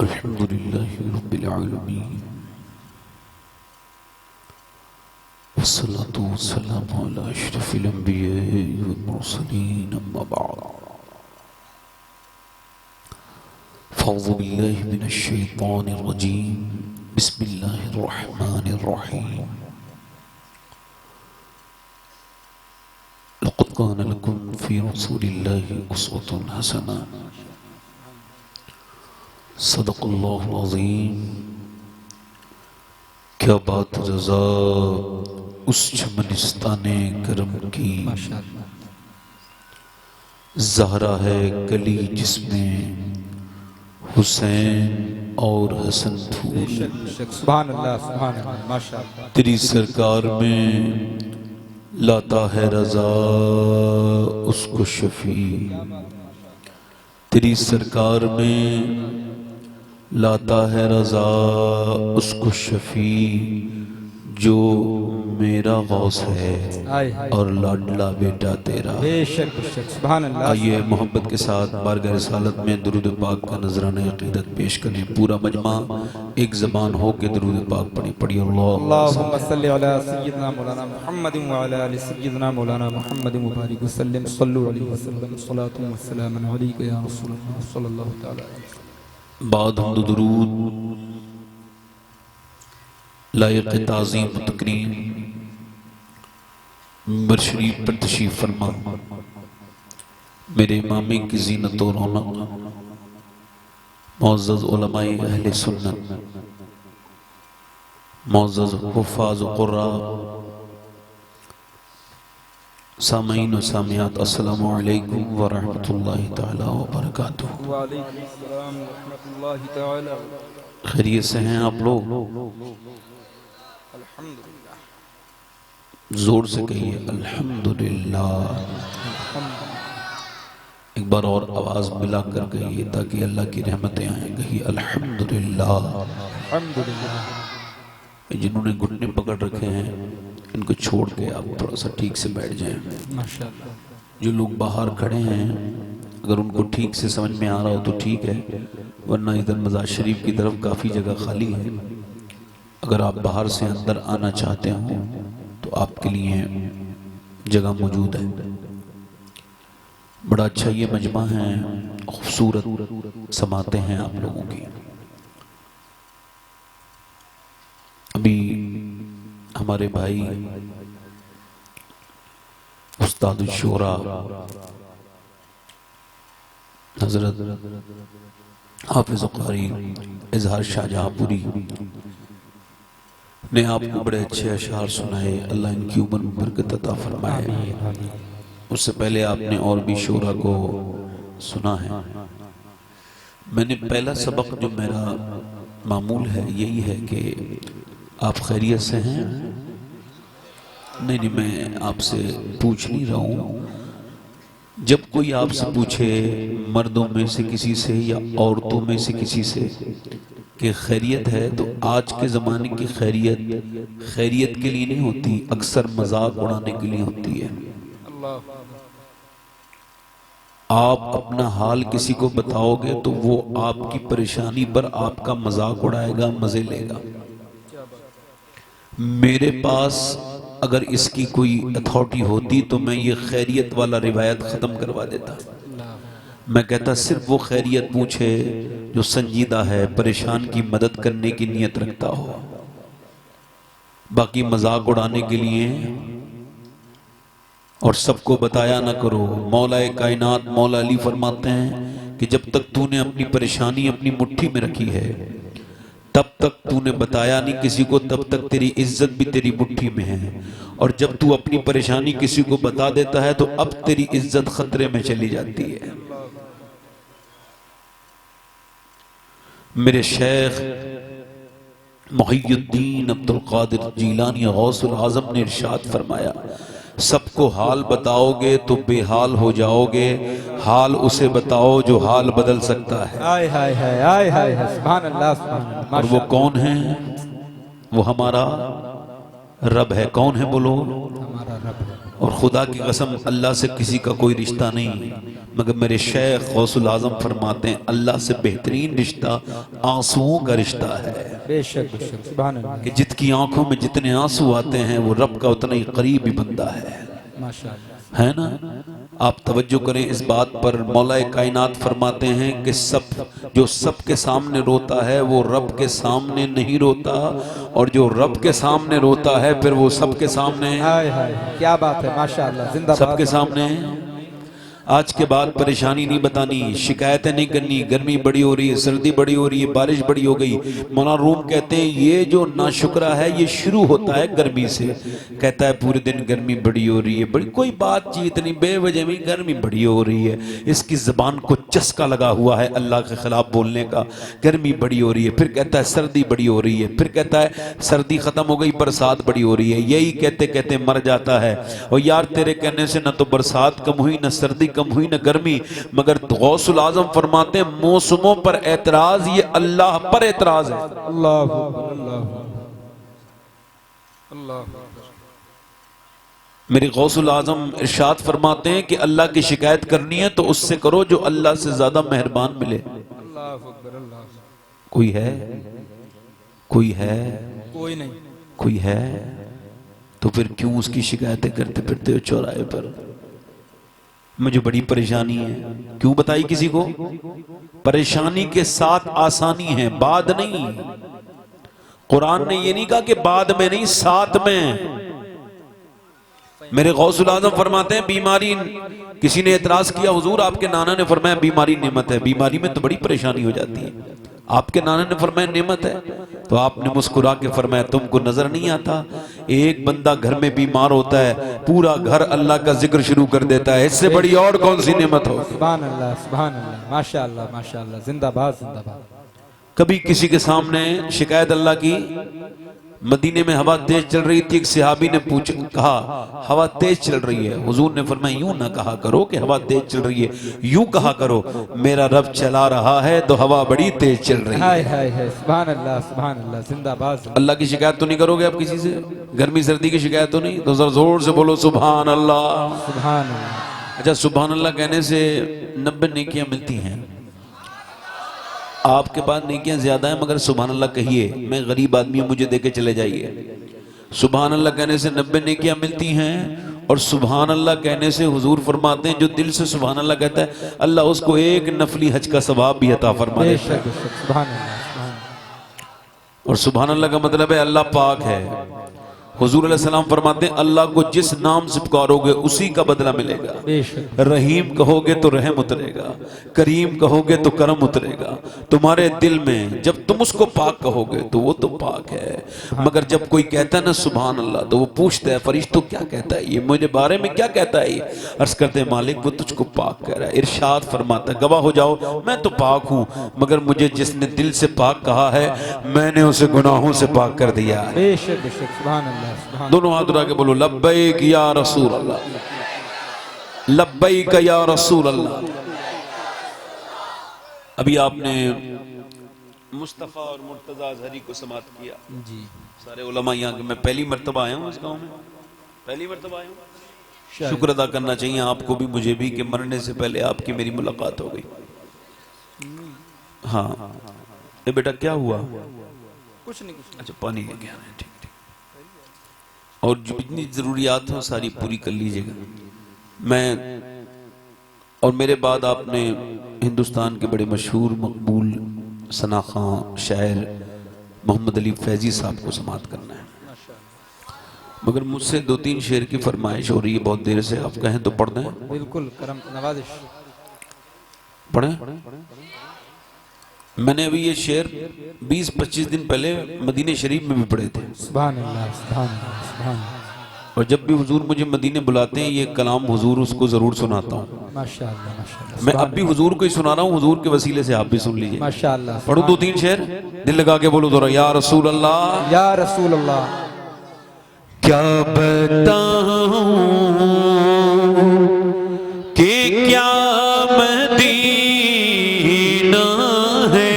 अल्हम्दुलिल्लाहि रब्बिल आलमीन वस्सलातु वस्सलामु अला अशरफिल अंबिया'i वल मुरसलीन अम्मा बअद फ़अऊज़ु बिल्लाहि मिनश शैतानिर रजीम बिस्मिल्लाहिर रहमानिर रहीम लक़द कान लकुम फ़ी रसूलिल्लाहि उस्वतुन हसना सदक़ल्लाहुल अज़ीम। क्या बात रज़ा उस चमनिस्ताने करम की, ज़हरा है गली जिसमें हुसैन और हसन फूल। सुभान अल्लाह, सुभान अल्लाह, माशाअल्लाह। तेरी सरकार में लाता है रज़ा उसको शफी, तेरी सरकार में लाता है रज़ा उसको शफी जो मेरा गौस है और लाडला बेटा तेरा। बेशक बेशक, सुभान अल्लाह। आइए मोहब्बत के साथ बारगाह रिसालत में दुरूद पाक का नजराना अक़ीदत पेश करें। पूरा मजमा एक ज़बान हो के दुरूद पाक पढ़ी अल्लाहुम्मा सल्लि अला सय्यिदना मौलाना मुहम्मद व अला आलि सय्यिदना मौलाना मुहम्मद मुबारक वसल्लम सल्लल्लाहु अलैहि वसल्लम सलातु व सलाम अलैका या रसूलल्लाह सल्लल्लाहु तआला। बाद हम्द दुरूद लायक ताज़ीम तकरीम मिंबर शरीफ पर तशरीफ फरमा मेरे इमामी की ज़ीनत और रौनक मुअज़्ज़ज़ उलमाए अहले सुन्नत, मुअज़्ज़ज़ हुफ़ाज़ व क़ुर्रा, सामीन व सामियात, अस्सलामु अलैकुम व रहमतुल्लाहि तआला व बरकातुहू। व अलैकुम अस्सलाम व रहमतुल्लाहि तआला। खैरियत से हैं आप लोग? अल्हम्दुलिल्लाह। जोर से कहिए अल्हम्दुलिल्लाह। एक बार और आवाज मिला कर कहिए ताकि अल्लाह की रहमतें आए। कहिए अल्हम्दुलिल्लाह। अल्हम्दुलिल्लाह। जिन्होंने घुटने पकड़ रखे हैं इनको छोड़ के आप थोड़ा सा ठीक से बैठ जाएं। माशाअल्लाह। जो लोग बाहर खड़े हैं अगर उनको ठीक से समझ में आ रहा हो तो ठीक है, वरना इधर मज़ार शरीफ की तरफ काफ़ी जगह खाली है। अगर आप बाहर से अंदर आना चाहते हो तो आपके लिए जगह मौजूद है। बड़ा अच्छा ये मजमा है, खूबसूरत समाते हैं आप लोगों की। अभी हमारे भाई उस्ताद शोरा हजरत हाफिज़ क़ारी इज़हार शाहजहांपुरी ने आपको बड़े अच्छे अशार सुनाए। अल्लाह इनकी उम्र में बरकत अता फरमाए। उससे पहले आपने और भी शोरा को सुना है। मैंने पहला सबक जो मेरा मामूल है यही है कि आप खैरियत से हैं? नहीं, मैं आपसे पूछ नहीं रहा हूँ। जब कोई आपसे पूछे मर्दों में से किसी से या औरतों में से किसी से कि खैरियत है, तो आज के ज़माने की खैरियत के लिए नहीं होती, अक्सर मजाक उड़ाने के लिए होती है। आप अपना हाल किसी को बताओगे तो वो आपकी परेशानी पर आपका मजाक उड़ाएगा, मजे लेगा। मेरे पास अगर इसकी कोई अथॉरिटी होती तो मैं ये खैरियत वाला रिवायत ख़त्म करवा देता। मैं कहता सिर्फ वो खैरियत पूछे जो संजीदा है, परेशान की मदद करने की नीयत रखता हो। बाकी मजाक उड़ाने के लिए और सबको बताया ना करो। मौलाए कायनात मौला अली फरमाते हैं कि जब तक तूने अपनी परेशानी अपनी मुट्ठी में रखी है तब तक तूने बताया नहीं किसी को, तब तक तेरी इज्जत भी तेरी मुट्ठी में है। और जब तू अपनी परेशानी किसी को बता देता है तो अब तेरी इज्जत खतरे में चली जाती है। मेरे शेख मुहियुद्दीन अब्दुल कादिर जीलानी गौसुल आज़म ने इरशाद फरमाया, सबको हाल बताओगे तो बेहाल हो जाओगे, हाल उसे बताओ जो हाल बदल सकता है। आय हाय हाय आय हाय हाय, सुभान अल्लाह, सुभान अल्लाह। और वो कौन है? वो हमारा रब है। कौन है बोलो? हमारा रब है। और खुदा की कसम अल्लाह से किसी का कोई रिश्ता नहीं, मगर मेरे शेख गौसुल आजम फरमाते हैं अल्लाह से बेहतरीन रिश्ता आंसुओं का रिश्ता है। बेशक बेशक, सुभान अल्लाह। कि जिसकी आंखों में जितने आंसू आते हैं वो रब का उतना ही करीबी बंदा है, माशाअल्लाह, है ना। आप तवज्जो करें इस बात पर, मौलाए कायनात फरमाते हैं कि जो सब के सामने रोता है वो रब के सामने नहीं रोता, और जो रब के सामने रोता है फिर वो सब के सामने, हाय हाय, क्या बात है, माशाअल्लाह, जिंदाबाद। सबके सामने। आज के बाद परेशानी नहीं बतानी, शिकायतें नहीं करनी, गर्मी बड़ी हो रही है, सर्दी बड़ी हो रही है, बारिश बड़ी हो गई। मौलाना रूम कहते हैं ये जो नाशुक्रा है ये शुरू होता है गर्मी से। कहता है पूरे दिन गर्मी बड़ी हो रही है, बड़ी कोई बातचीत नहीं, बेवजह में गर्मी बड़ी हो रही है। इसकी जबान को चस्का लगा हुआ है अल्लाह के खिलाफ बोलने का, गर्मी बड़ी हो रही है। फिर कहता है सर्दी बड़ी हो रही है, फिर कहता है सर्दी खत्म हो गई बरसात बड़ी हो रही है। यही कहते कहते मर जाता है। और यार तेरे कहने से न तो बरसात कम हुई, न सर्दी कम हुई, न गर्मी, मगर गौसुल आजम फरमाते हैं मौसमों पर एतराज ये अल्लाह पर एतराज है। अल्लाह अल्लाह अल्लाह। मेरे गौसुल आजम इरशाद फरमाते हैं कि अल्लाह की शिकायत करनी है तो उससे करो जो अल्लाह से ज्यादा मेहरबान मिले। अल्लाह अकबर, अल्लाह। कोई है? कोई है? कोई नहीं। कोई है? तो फिर क्यों उसकी शिकायतें करते फिरते हो चौराहे पर? मुझे बड़ी परेशानी है। क्यों बताई किसी को? परेशानी के साथ आसानी है, बाद नहीं। कुरान ने ये नहीं कहा कि बाद में नहीं, साथ में। मेरे गौसुल आजम फरमाते हैं बीमारी, किसी ने एतराज किया हुजूर आपके नाना ने फरमाया बीमारी नेमत है, बीमारी में तो बड़ी परेशानी हो जाती है, आपके नाना ने फरमाया नेमत है, तो आपने मुस्कुरा के फरमाया तुमको नजर नहीं आता एक बंदा घर में बीमार होता है पूरा घर अल्लाह का जिक्र शुरू कर देता है, इससे बड़ी और कौन सी नेमत हो? सुभान अल्लाह, सुभान अल्लाह, माशाअल्लाह, माशाअल्लाह, जिंदाबाद, जिंदाबाद। कभी किसी के सामने शिकायत अल्लाह की, मदीने में हवा तेज चल रही थी, एक सहाबी ने कहा हवा तेज चल रही है, हुजूर ने फरमाया यूं ना कहा करो कि हवा तेज चल रही है, यूं कहा करो मेरा रब चला रहा है तो हवा बड़ी तेज चल रही है। हाय हाय हाय, सुभान अल्लाह, सुभान अल्लाह, जिंदाबाद। अल्लाह की शिकायत तो नहीं करोगे आप किसी से? गर्मी सर्दी की शिकायत तो नहीं? तो जोर से बोलो सुभान अल्लाह, सुभान अल्लाह। अच्छा, सुभान अल्लाह कहने से 90 नेकियां मिलती हैं। आपके पास नेकियां ज्यादा है मगर सुभान अल्लाह कहिए, मैं गरीब आदमी हूं मुझे देके चले जाइए। सुभान अल्लाह कहने से 90 नेकियां मिलती हैं, और सुभान अल्लाह कहने से हुजूर फरमाते हैं जो दिल से सुभान अल्लाह कहता है अल्लाह उसको एक नफली हज का सवाब भी अता फरमा देता है। सुभान अल्लाह। और सुभान अल्लाह का मतलब है अल्लाह पाक है। हुजूर अलैहि सलाम फरमाते हैं अल्लाह को जिस नाम से पुकारोगे उसी का बदला मिलेगा। रहीम कहोगे तो रहम उतरेगा, करीम कहोगे तो करम उतरेगा। तुम्हारे दिल में जब तुम उसको पाक कहोगे तो वो तो पाक है, मगर जब कोई कहता है ना सुभान अल्लाह तो वो पूछता है फरिश्तों क्या कहता है ये, मुझे बारे में क्या कहता है ये? अर्ज करते हैं मालिक वो तुझको पाक कह रहा है। इरशाद फरमाता है गवाह हो जाओ मैं तो पाक हूँ, मगर मुझे जिसने दिल से पाक कहा है मैंने उसे गुनाहों से पाक कर दिया है। बेशक बेशक, सुभान अल्लाह। दोनों हाथ उठा के बोलो लब्बैक या रसूल अल्लाह, लब्बैक या रसूल अल्लाह। अभी आपने मुस्तफ़ा और मुर्तजा अज़हरी को समात किया जी। सारे उलमा यहाँ के, मैं पहली मर्तबा आया हूँ इस गांव में, पहली मर्तबा आया हूँ। शुक्र अदा करना चाहिए आपको भी मुझे भी कि मरने से पहले आपकी मेरी मुलाकात हो गई। हाँ ये बेटा क्या हुआ? कुछ नहीं, कुछ नहीं। अच्छा पानी लेके आना है, ठीक। और जो जितनी जरूरियात हो सारी पूरी कर लीजिएगा। मैं और मेरे बाद आपने हिंदुस्तान के बड़े मशहूर मकबूल सनाखा शायर मोहम्मद अली फैजी साहब को समात करना है, मगर मुझसे 2-3 शेर की फरमाइश हो रही है बहुत देर से। आप कहें तो पढ़ दें? बिल्कुल, करम नवाजिश। पढ़ें? मैंने अभी ये शेर 20-25 दिन पहले मदीने शरीफ में भी पढ़े थे। सुभान अल्लाह, सुभान अल्लाह, सुभान अल्लाह। और जब भी हुजूर मुझे मदीने बुलाते हैं ये कलाम हुजूर उसको जरूर सुनाता हूँ। माशाअल्लाह, माशाअल्लाह। मैं अब भी हुजूर को ही सुना रहा हूँ, हुजूर के वसीले से आप भी सुन लीजिए। माशाअल्लाह। पढ़ूं 2-3 शेर, दिल लगा के बोलो दोरा या रसूल अल्लाह, या रसूल अल्लाह। क्या बताऊं कि क्या मदीना है,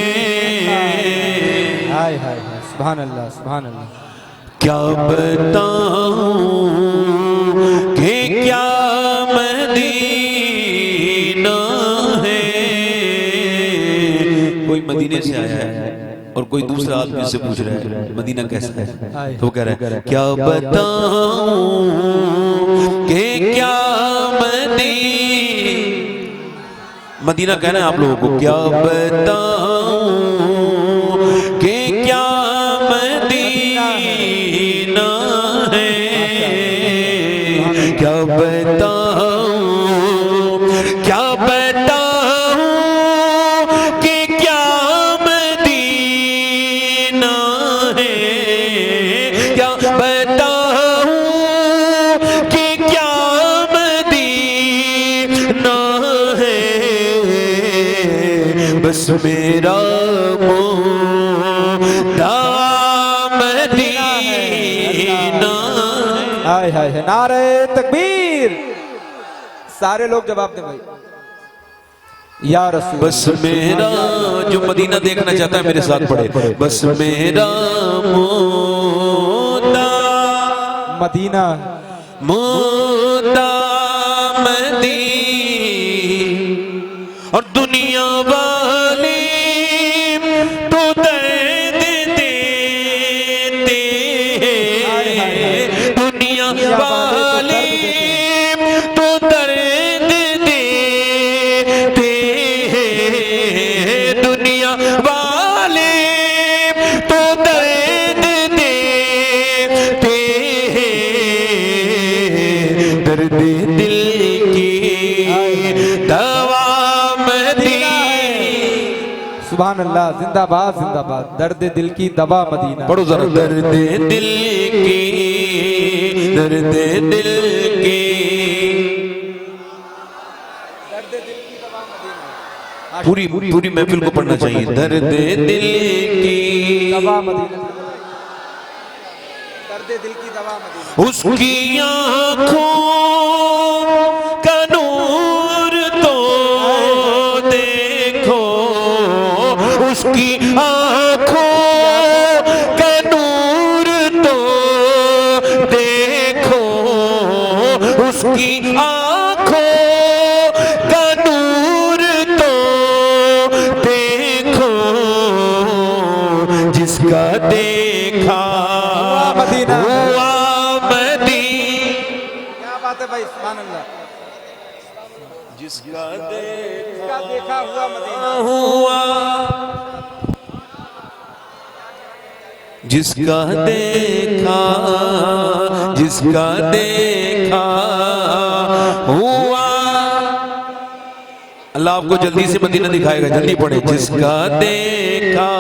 हाय हाय हाय, सुभान अल्लाह, सुभान अल्लाह। क्या बताऊं कि क्या मदीना है। कोई मदीने से आया है और कोई दूसरा आदमी से पूछ रहा है मदीना कैसा है, तो वो कह रहा है क्या बताऊं कि क्या मदीना कहना है आप लोगों को, क्या बताऊं कि क्या मदीना है, क्या बताऊं क्या बताऊं कि क्या मदीना है, क्या बताऊं कि क्या मदीना है। बस मेरा मदीना। हाय हाय हाय, नारे तकबीर। सारे लोग जवाब दे भाई, या रसूल। बस मेरा, जो मदीना देखना चाहता है मेरे साथ पढ़े, बस मेरा मोदा मदीना मोदा मदी, और दुनिया वाले तो दर्द देते हैं, दुनिया वाले तो दर्द देते हैं, दुनिया वाले तो दर्द देते हैं, दर्द दिल की दवा मदीना। सुभान अल्लाह, जिंदाबाद जिंदाबाद। दर्द दिल की दवा मदीना। पढ़ो जरा, दर्द दिल की, दर्द दिल की, पूरी पूरी महफिल को पढ़ना चाहिए। दर्द दिल की दवा मदीना, दर्द दिल की दवा मदीना। उसकी आँखों का नूर तो देखो, उसकी आँखों का नूर तो देखो, उसकी आँखों का नूर तो देखो, जिसका देखा मदीना हुआ मदीना। क्या बात है भाई, सुभान अल्लाह। जिसका देखा हुआ मदीना हुआ, जिसका देखा, जिसका देखा हुआ। अल्लाह आपको जल्दी से मदीना दिखाएगा, जल्दी पढ़े। जिसका देखा,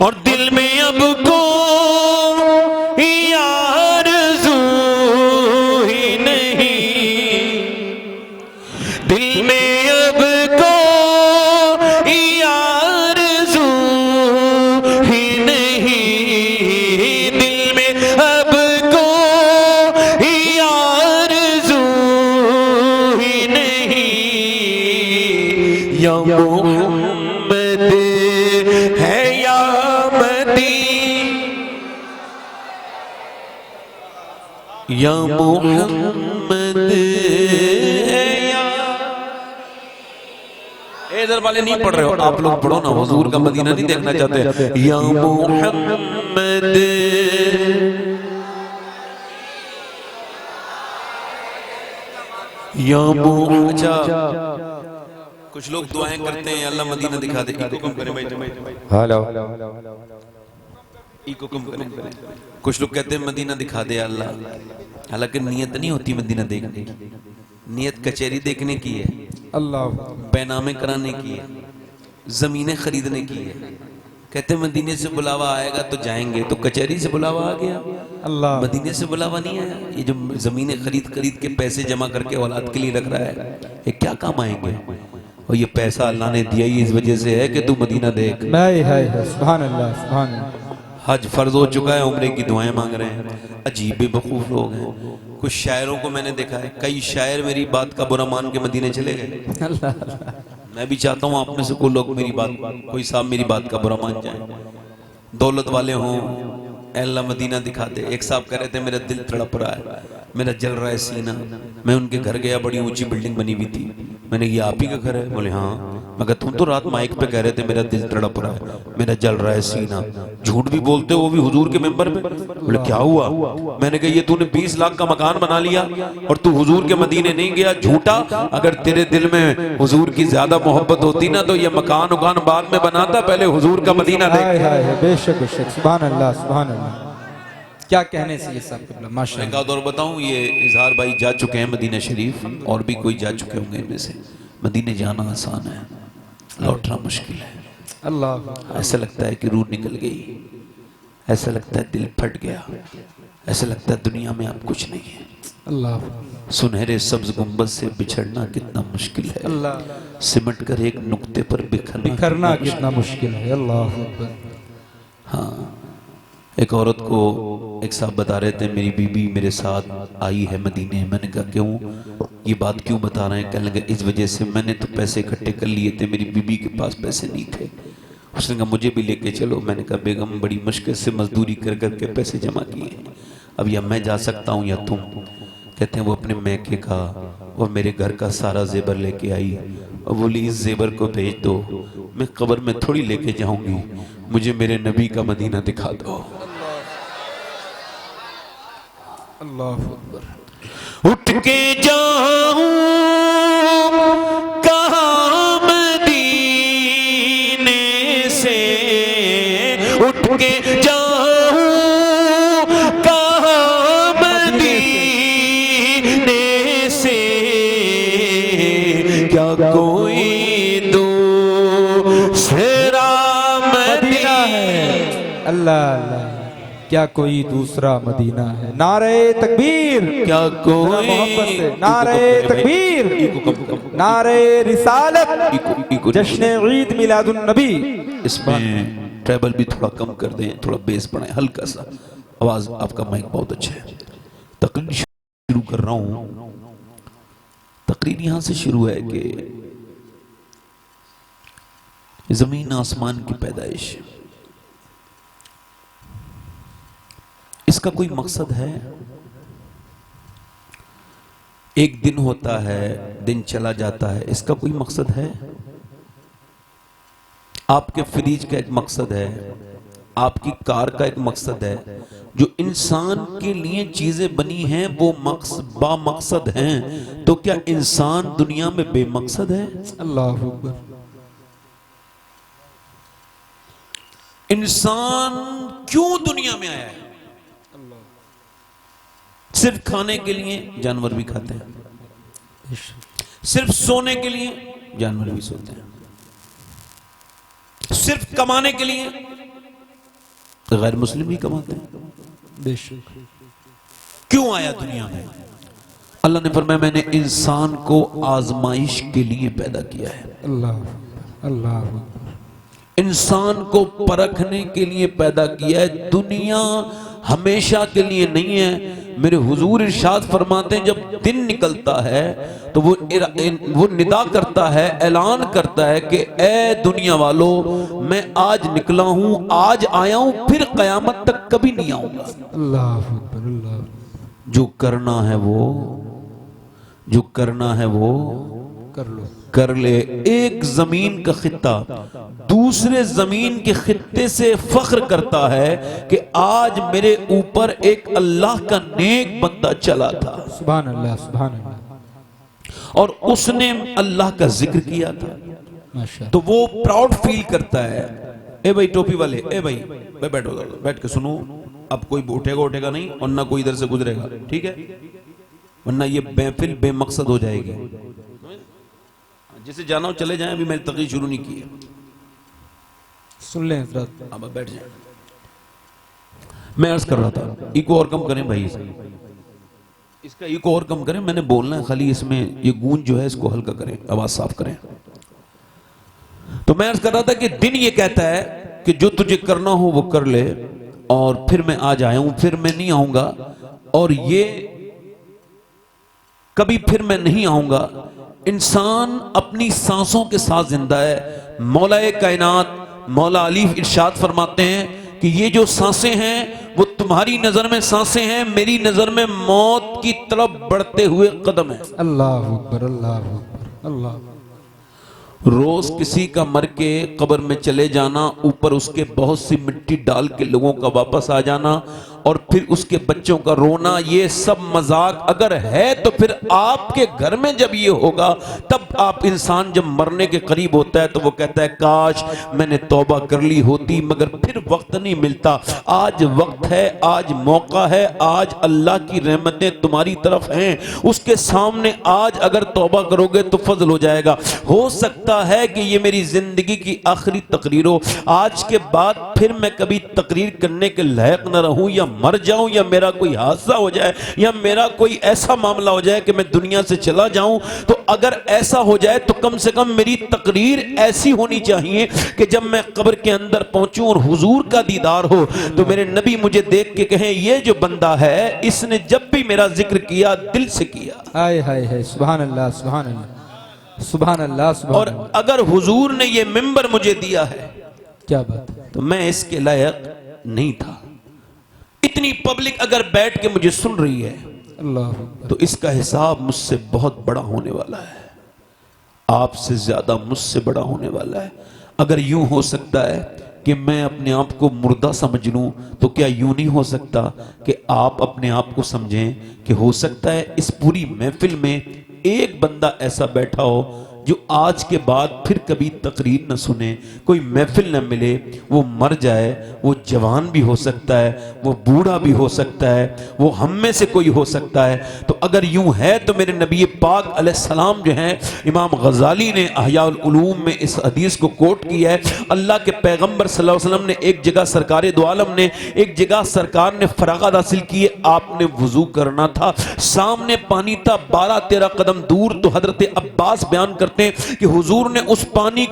और दिल में अब को आरज़ू ही नहीं, दिल में अब को आरज़ू ही नहीं, दिल में अब को आरज़ू ही नहीं। या मोहम्मद है या या मोहम्मद है या। इधर वाले नहीं पढ़ रहे हो, आप लोग पढ़ो ना, हुजूर का मदीना नहीं देखना चाहते। या मोहम्मद, या अच्छा, कुछ लोग दुआएं करते हैं अल्लाह मदीना दिखा दे। इको कम करें भाई, हेलो। इको कम करें। कुछ लोग कहते हैं मदीना दिखा दे अल्लाह, हालांकि नियत नहीं होती मदीना देखने की, नियत कचहरी देखने की है, अल्लाह, पैनामे कराने की है, जमीनें खरीदने की है। कहते हैं मदीने से बुलावा आएगा तो जाएंगे, तो कचहरी से बुलावा आ गया, अल्लाह। मदीने से बुलावा नहीं आया। ये जो जमीनें खरीद खरीद के पैसे जमा करके औलाद के लिए रख रहा है, ये क्या काम आएंगे? और ये पैसा अल्लाह ने दिया ही इस वजह से है कि तू मदीना देख। सुभान अल्लाह, सुभान अल्लाह। हज फर्ज हो चुका है, उम्रे की दुआएं मांग रहे हैं। अजीब बेवकूफ लोग हैं। कुछ शायरों को मैंने देखा है, कई शायर मेरी बात का बुरा मान के मदीने चले गए। मैं भी चाहता हूँ आप में से कोई लोग मेरी बात, कोई साहब मेरी बात का बुरा मान जाए, दौलत वाले हों, अल्लाह मदीना दिखा दे। एक साहब कह रहे थे मेरा दिल तड़प रहा है, मेरा जल रहा है सीना। मैं उनके घर गया, बड़ी ऊंची बिल्डिंग बनी हुई थी। मैंने ये आप ही का घर है? बोले हाँ। मैं कहा तुम तो रात माइक पे कह रहे थे मेरा दिल तड़प रहा है, मेरा जल रहा है सीना, झूठ भी बोलते हो वो भी हुजूर के मेंबर पे। बोले क्या हुआ? मैंने कहा ये तूने 20 लाख का मकान बना लिया और तू हुजूर के मदीने नहीं गया, झूठा। अगर तेरे दिल में हुजूर की ज्यादा मोहब्बत होती ना तो ये मकान उकान बाद में बनाता, पहले हुजूर का मदीना देख। बेशक बेशक, सुभान अल्लाह सुभान अल्लाह। क्या कहने से ये सब माशाअल्लाह। एक और बताऊं, ये इजहार भाई जा चुके हैं मदीना शरीफ, और भी कोई जा चुके होंगे इनमें से। मदीने जाना आसान है, लौटना मुश्किल है। अल्लाह, ऐसा लगता है कि रूह निकल गई, ऐसा लगता है दिल फट गया, ऐसा लगता है दुनिया में अब कुछ नहीं है। अल्लाह, सुनहरे सब्ज गुंबद से बिछड़ना कितना मुश्किल है, अल्लाह, सिमट कर एक नुक्ते पर बिखरना कितना मुश्किल है। अल्लाह। हाँ, एक औरत को एक साहब बता रहे थे मेरी बीबी मेरे साथ आई है मदीने। मैंने कहा क्यों, ये बात क्यों बता रहे हैं? कहने लगे इस वजह से, मैंने तो पैसे इकट्ठे कर लिए थे, मेरी बीबी के पास पैसे नहीं थे। उसने कहा मुझे भी लेके चलो। मैंने कहा बेगम बड़ी मुश्किल से मजदूरी कर करके पैसे जमा किए, अब या मैं जा सकता हूँ या तुम। कहते हैं वो अपने मैके का, वो मेरे घर का सारा जेबर लेके आई और बोली इस जेबर को भेज दो, मैं कब्र में थोड़ी लेके जाऊंगी, मुझे मेरे नबी का मदीना दिखा दो। अल्लाह अकबर। उठ के जाऊं कहाँ मदीने से, उठ के जाऊं कहाँ मदीने से, क्या कोई दूसरा मदीना है? अल्लाह अल्लाह, क्या कोई दूसरा मदीना है? नारे तकबीर, क्या कोई, मोहब्बत से नारे तकबीर, नारे रिसालत, जश्न ईद मिलादुन नबी। इसमें ट्रेबल भी थोड़ा कम कर दें, थोड़ा बेस बढ़ाएं, हल्का सा। आवाज आपका माइक बहुत अच्छा है। तकरीर शुरू कर रहा हूं। तकरीर यहां से शुरू है कि जमीन आसमान की पैदाइश, इसका कोई मकसद है? एक दिन होता है, दिन चला जाता है, इसका कोई मकसद है? आपके फ्रिज का एक मकसद है, आपकी कार का एक मकसद है। जो इंसान के लिए चीजें बनी हैं वो बामकसद हैं, तो क्या इंसान दुनिया में बेमकसद है? अल्लाह अकबर। इंसान क्यों दुनिया में आया है? सिर्फ खाने के लिए? जानवर भी खाते हैं। सिर्फ सोने के लिए? जानवर भी सोते हैं। सिर्फ कमाने के लिए? गैर मुस्लिम भी कमाते हैं। बेशक। क्यों आया दुनिया में? अल्लाह ने फरमाया मैंने इंसान को आजमाइश के लिए पैदा किया है। अल्लाह अल्लाह। इंसान को परखने के लिए पैदा किया है, दुनिया हमेशा के लिए नहीं है। मेरे हुजूर इरशाद फरमाते हैं जब दिन निकलता है तो वो निदा करता है, ऐलान करता है कि ए दुनिया वालों, मैं आज निकला हूं, आज आया हूं, फिर कयामत तक कभी नहीं आऊंगा। अल्लाह अकबर। अल्लाह। जो करना है वो, जो करना है वो कर लो, कर ले। एक जमीन का खित्ता दूसरे जमीन के खित्ते से फख्र करता है कि आज मेरे ऊपर एक अल्लाह का नेक बंदा चला था, सुभान अल्लाह सुभान अल्लाह, और उसने अल्लाह का जिक्र किया था, माशाअल्लाह। तो वो प्राउड फील करता है। ए भाई टोपी वाले, ए भाई बैठो, बैठ के सुनो। अब कोई उठेगा नहीं और ना कोई इधर से गुजरेगा, ठीक है? वरना ये महफिल बेमकसद हो जाएगी। जिसे जाना हो चले जाएं, अभी मैंने तकरीर शुरू नहीं की है। सुन लें हज़रत, अब बैठ जाए। मैं अर्ज कर रहा था, इको और कम करें भाई, इसका इको और कम करें। मैंने बोलना है खाली, इसमें ये गूंज जो है इसको हल्का करें, आवाज साफ करें। तो मैं अर्ज कर रहा था कि दिन ये कहता है कि जो तुझे करना हो वो कर ले, और फिर मैं आज आया हूं, फिर मैं नहीं आऊंगा। और ये कभी फिर मैं नहीं आऊंगा। इंसान अपनी सांसों के साथ जिंदा है। मौलाए कायनात मौला अली इरशाद फरमाते हैं कि ये जो सांसें हैं वो तुम्हारी नजर में सांसें हैं, मेरी नजर में मौत की तरफ बढ़ते हुए कदम है। अल्लाह अकबर, अल्लाह अकबर, अल्लाह। रोज किसी का मर के कब्र में चले जाना, ऊपर उसके बहुत सी मिट्टी डाल के लोगों का वापस आ जाना और फिर उसके बच्चों का रोना, ये सब मजाक अगर है तो फिर आपके घर में जब ये होगा तब आप इंसान जब मरने के करीब होता है तो वो कहता है काश मैंने तौबा कर ली होती, मगर फिर वक्त नहीं मिलता। आज वक्त है, आज मौका है, आज अल्लाह की रहमतें तुम्हारी तरफ हैं, उसके सामने आज अगर तौबा करोगे तो फजल हो जाएगा। हो सकता है कि ये मेरी जिंदगी की आखिरी तकरीर हो, आज के बाद फिर मैं कभी तकरीर करने के लायक न रहूं, या मर जाऊं, या मेरा कोई हादसा हो जाए, या मेरा कोई ऐसा मामला हो जाए कि मैं दुनिया से चला जाऊं। तो अगर ऐसा हो जाए तो कम से कम मेरी तकरीर ऐसी होनी चाहिए कि जब मैं कब्र के अंदर पहुंचूं और हुजूर का दीदार हो तो मेरे नबी मुझे देख के कहें ये जो बंदा है इसने जब भी मेरा जिक्र किया दिल से किया। हाय हाय हाय, सुभान अल्लाह, सुभान अल्लाह, सुभान अल्लाह, सुभान और अल्लाह। अगर हुजूर ने ये मिंबर मुझे दिया है क्या बात है। तो मैं इसके लायक नहीं था। इतनी पब्लिक अगर बैठ के मुझे सुन रही है अल्लाह, तो इसका हिसाब मुझसे बहुत बड़ा होने वाला है, आपसे ज्यादा मुझसे बड़ा होने वाला है। अगर यूं हो सकता है कि मैं अपने आप को मुर्दा समझ लूं तो क्या यूं नहीं हो सकता कि आप अपने आप को समझें कि हो सकता है इस पूरी महफिल में एक बंदा ऐसा बैठा हो जो आज के बाद फिर कभी तकरीर न सुने, कोई महफिल न मिले, वो मर जाए। वो जवान भी हो सकता है, वो बूढ़ा भी हो सकता है, वो हम में से कोई हो सकता है। तो अगर यूं है तो मेरे नबी पाक अलैहिस्सलाम जो हैं, इमाम गजाली ने अहयाउल उलूम में इस हदीस को कोट किया है। अल्लाह के पैगंबर सल्लल्लाहु अलैहि वसल्लम ने एक जगह, सरकार दो आलम ने एक जगह, सरकार ने फरागत हासिल की है, आपने वुजू करना था, सामने पानी था 12-13 कदम दूर। तो हजरत अब्बास बयान करते कि हुजूर ने उस पानी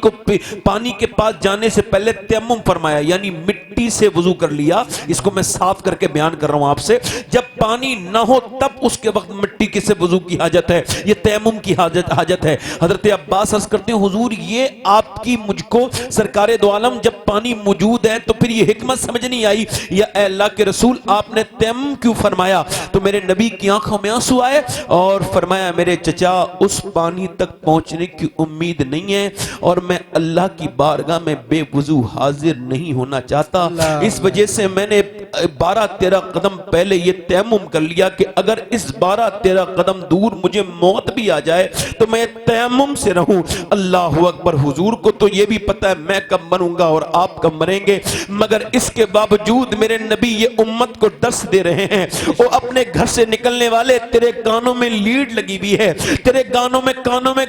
के पास जाने से पहले तयम्मुम फरमाया, यानी मिट्टी से वुजू कर लिया। इसको मैं साफ करके बयान कर रहा हूं आपसे। जब पानी ना हो तब उसके वक्त मिट्टी की से वुजू की हाजत है, ये तयम्मुम की हाजत है। हजरत अब्बास अर्ज करते हैं हुजूर ये आपकी मुझको सरकारे दो आलम जब पानी मौजूद है तो फिर ये हिकमत समझ नहीं आई, या अल्लाह के रसूल आपने तयम्मुम क्यों फरमाया? तो मेरे नबी की आंखों में आंसू आए और फरमाया मेरे चचा उस पानी तक पहुंचने की उम्मीद नहीं है और मैं अल्लाह की बारगाह में बेवुजू हाजिर नहीं होना चाहता, इस वजह से मैंने 12-13 कदम पहले ये तयम्मुम कर लिया कि अगर इस 12-13 कदम दूर मुझे मौत भी आ जाए तो मैं तयम्मुम से रहूं। अल्लाह अकबर। हुजूर को तो ये भी पता है मैं कब मरूंगा और आप कब मरेंगे, मगर इसके बावजूद मेरे नबी ये उम्मत को दर्स दे रहे हैं। वो अपने घर से निकलने वाले, तेरे कानों में लीड लगी हुई है, तेरे कानों में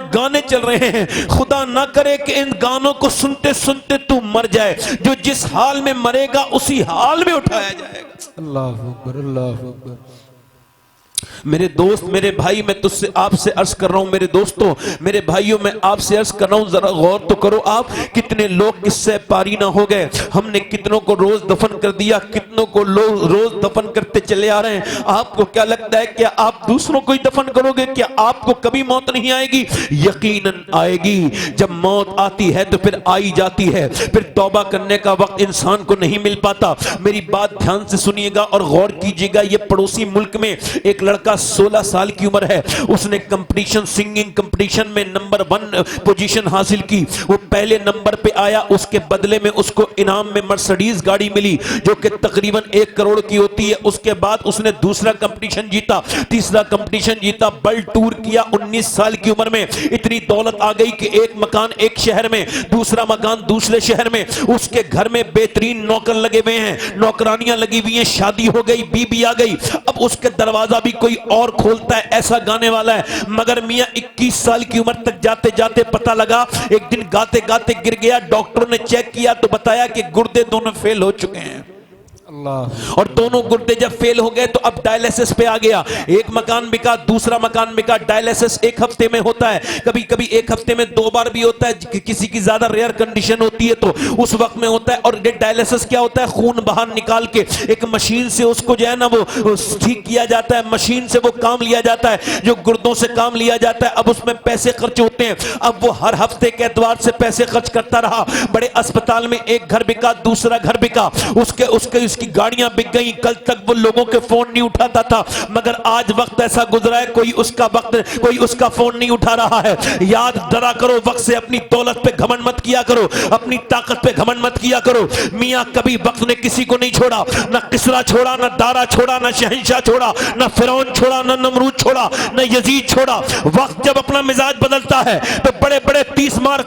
गाने चल रहे हैं, खुदा ना करे कि इन गानों को सुनते सुनते तू मर जाए। जो जिस हाल में मरेगा उसी हाल में उठाया जाएगा। अल्लाह अकबर, अल्लाह अकबर। मेरे दोस्त, मेरे भाई, मैं तुझसे आपसे अर्ज कर रहा हूं, मेरे दोस्तों, मेरे भाइयों, मैं आपसे अर्ज कर रहा हूं, जरा गौर तो करो आप, कितने लोग किससे पारी ना हो गए। हमने कितनों को रोज दफन कर दिया, कितनों को रोज दफन करते चले आ रहे हैं। आपको क्या लगता है क्या आप दूसरों को ही दफन करोगे? क्या आपको कभी मौत नहीं आएगी? यकीनन आएगी। जब मौत आती है तो फिर आई जाती है, फिर तौबा करने का वक्त इंसान को नहीं मिल पाता। मेरी बात ध्यान से सुनिएगा और गौर कीजिएगा। ये पड़ोसी मुल्क में एक लड़का 16 साल की उम्र है, उसने कंपटीशन, सिंगिंग कंपटीशन में नंबर 1 पोजीशन हासिल की। वो पहले नंबर पे आया, उसके बदले में उसको इनाम में मर्सिडीज गाड़ी मिली जो कि तकरीबन 1 करोड़ की होती है। उसके बाद उसने दूसरा कंपटीशन जीता, तीसरा कंपटीशन जीता, वर्ल्ड टूर किया। 19 साल की उम्र में इतनी दौलत आ गई कि एक मकान एक शहर में, दूसरा मकान दूसरे शहर में, उसके घर में बेहतरीन नौकर लगे हुए हैं, नौकरानियां लगी हुई हैं, शादी हो गई, बीबी आ गई। अब उसके दरवाजा भी कोई और खोलता है, ऐसा गाने वाला है। मगर मियां 21 साल की उम्र तक जाते जाते पता लगा, एक दिन गाते गाते गिर गया। डॉक्टर ने चेक किया तो बताया कि गुर्दे दोनों फेल हो चुके हैं। और दोनों गुर्दे जब फेल हो गए तो अब डायलिसिस पे आ गया। एक मकान बिका, दूसरा मकान बिका। डायलिसिस एक हफ्ते में होता है, कभी कभी एक हफ्ते में 2 बार भी होता है, किसी की ज्यादा रेयर कंडीशन होती है तो उस वक्त में होता है। और डायलिसिस क्या होता है, खून बाहर निकाल के एक मशीन से उसको जो है ना वो ठीक किया जाता है, मशीन से वो काम लिया जाता है, जो गुर्दों से काम लिया जाता है। अब उसमें पैसे खर्च होते हैं। अब वो हर हफ्ते के एतवार से पैसे खर्च करता रहा। बड़े अस्पताल में एक घर बिका, दूसरा घर बिका, उसकी गाड़ियां बिक गई। कल तक वो लोगों के फोन नहीं उठाता था, मगर आज वक्त ऐसा गुजरा है कोई उसका फोन नहीं उठा रहा है। याद डरा करो, वक्त से अपनी दौलत पे घमंड मत किया करो, अपनी ताकत पे घमंड मत किया करो। मियां कभी वक्त ने किसी को नहीं छोड़ा, ना किसरा छोड़ा, ना दारा छोड़ा, ना शहंशाह छोड़ा, ना फिरौन छोड़ा, ना नमरूद छोड़ा, ना यजीद छोड़ा। वक्त जब अपना मिजाज बदलता है तो बड़े बड़े 30 मार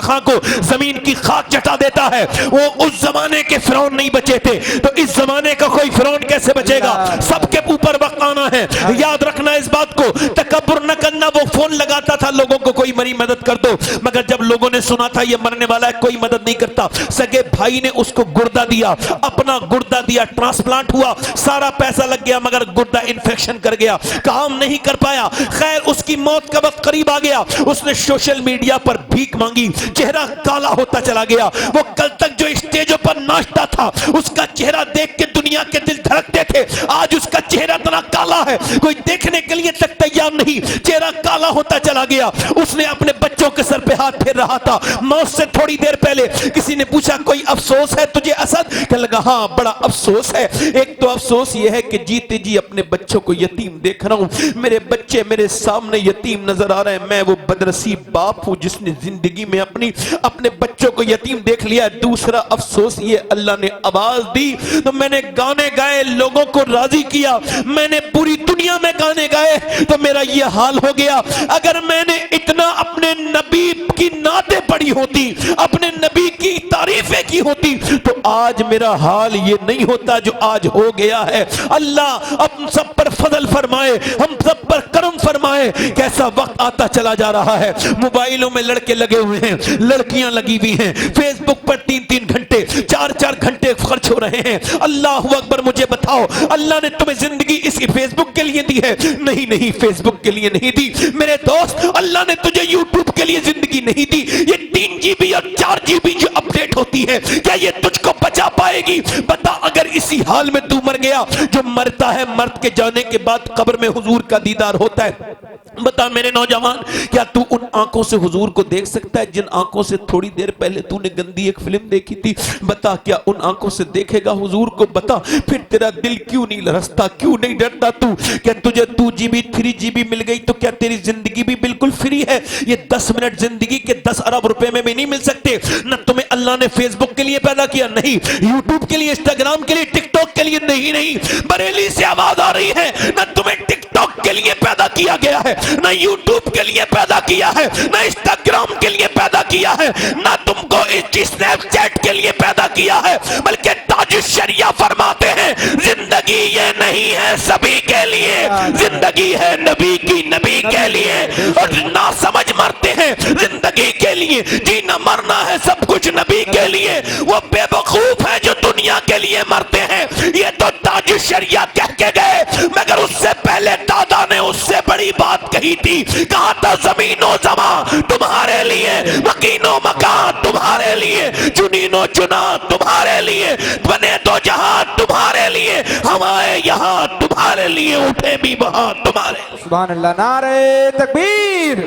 खां को जमीन की खाक चटा देता है। वो उस जमाने के फिरौन नहीं बचे थे, तो इस जमाने का कोई फिरौन कैसे बचेगा? सबके ऊपर वक्त आना है, याद रखना इस बात को। तकब्बुर न करना। वो फोन लगाता था लोगों को, कोई मरी मदद कर दो, मगर जब लोगों ने सुना था ये मरने वाला है, कोई मदद नहीं करता। सगे भाई ने उसको गुर्दा दिया, अपना गुर्दा दिया, ट्रांसप्लांट हुआ, सारा पैसा लग गया, मगर गुर्दा इन्फेक्शन कर गया, काम नहीं कर पाया। खैर उसकी मौत का वक्त करीब आ गया। उसने सोशल मीडिया पर भीख मांगी, चेहरा काला होता चला गया। वो कल तक जो स्टेजों पर नाचता था, उसका चेहरा देख के दुनिया के दिल धड़कते थे। आज उसका चेहरा इतना काला है, कोई देखने के लिए तक तैयार नहीं, चेहरा काला होता चला गया। उसने अपने बच्चों के सर पे हाथ फेर रहा था। मौत से थोड़ी देर पहले किसी ने पूछा कोई अफसोस है तुझे असद? कहने लगा हाँ बड़ा अफसोस है। एक तो अफसोस यह है कि जीते जी अपने बच्चों को यतीम देख रहा हूं, मेरे बच्चे मेरे सामने यतीम नजर आ रहे हैं। मैं वो बदनसीब बाप हूं जिसने जिंदगी में अपने बच्चों को यतीम देख लिया। दूसरा अफसोस ये, अल्लाह ने आवाज दी तो मैंने गाने गाए, लोगों को राजी किया, मैंने पूरी दुनिया में गाने गाए तो मेरा ये हाल हो गया। अगर मैंने इतना अपने नबी की नाते पढ़ी होती, अपने नबी की तारीफें की होती, तो आज मेरा हाल ये नहीं होता जो आज हो गया है। अल्लाह हम सब पर फजल फरमाए, हम सब पर करम फरमाए। कैसा वक्त आता चला जा रहा है, मोबाइलों में लड़के लगे हुए हैं, लड़कियां लगी हुई हैं, फेसबुक पर 3-3 घंटे 4-4 घंटे खर्च हो रहे हैं। अल्लाह अकबर, मुझे बताओ अल्लाह ने तुम्हें जिंदगी इसी फेसबुक के लिए दी है? नहीं, फेसबुक के लिए नहीं दी मेरे दोस्त। अल्लाह ने तुझे यूट्यूब के लिए जिंदगी नहीं दी। ये 3 GB और 4 GB जो अपडेट होती है, क्या ये तुझको बचा पाएगी? बता, अगर इसी हाल में तू मर गया, जो मरता है मर्द के जाने के बाद कब्र में हुजूर का दीदार होता है। बता मेरे नौजवान, क्या तू उन आंखों से हुजूर को देख सकता है जिन आंखों से थोड़ी देर पहले तूने गंदी एक फिल्म देखी थी? बता, क्या उन आंखों से देखेगा हुजूर को? बता, फिर तेरा दिल क्यों नहीं लरसता, क्यों नहीं डरता तू? क्या तुझे 2 GB 3 GB मिल गई तो क्या तेरी जिंदगी भी बिल्कुल फ्री है? ये 10 मिनट जिंदगी के 10 अरब रुपए में भी नहीं मिल सकते। न तुम्हें अल्लाह ने फेसबुक के लिए पैदा किया, नहीं यूट्यूब के लिए, इंस्टाग्राम के लिए, टिकटॉक के लिए, नहीं बरेली से आवाज आ रही है, न तुम्हें टिकटॉक के लिए पैदा किया गया है, ना यूट्यूब के लिए पैदा किया है, ना इंस्टाग्राम के लिए पैदा किया है, ना तुमको स्नैपचैट के लिए पैदा किया है, बल्कि ताजुश शरिया फरमाते हैं जिंदगी ये नहीं है सभी के लिए, जिंदगी है नबी की, नबी के लिए। और ना समझ मरते हैं जिंदगी के लिए, जीना मरना है सब कुछ नबी के लिए। वो बेवकूफ है जो दुनिया के लिए मरते हैं। ये तो ताजुश शरिया कह के गए, मगर उससे पहले दादा ने उससे बड़ी बात कही थी। कहा था जमीनो जमा तुम्हारे लिए, मकीनो मकान तुम्हारे लिए, चुनीनो चुना तुम्हारे लिए, बने तो जहां तुम्हारे लिए, हमारे यहाँ तुम्हारे लिए, उठे भी वहां तुम्हारे। सुभान अल्लाह, नारे तकबीर।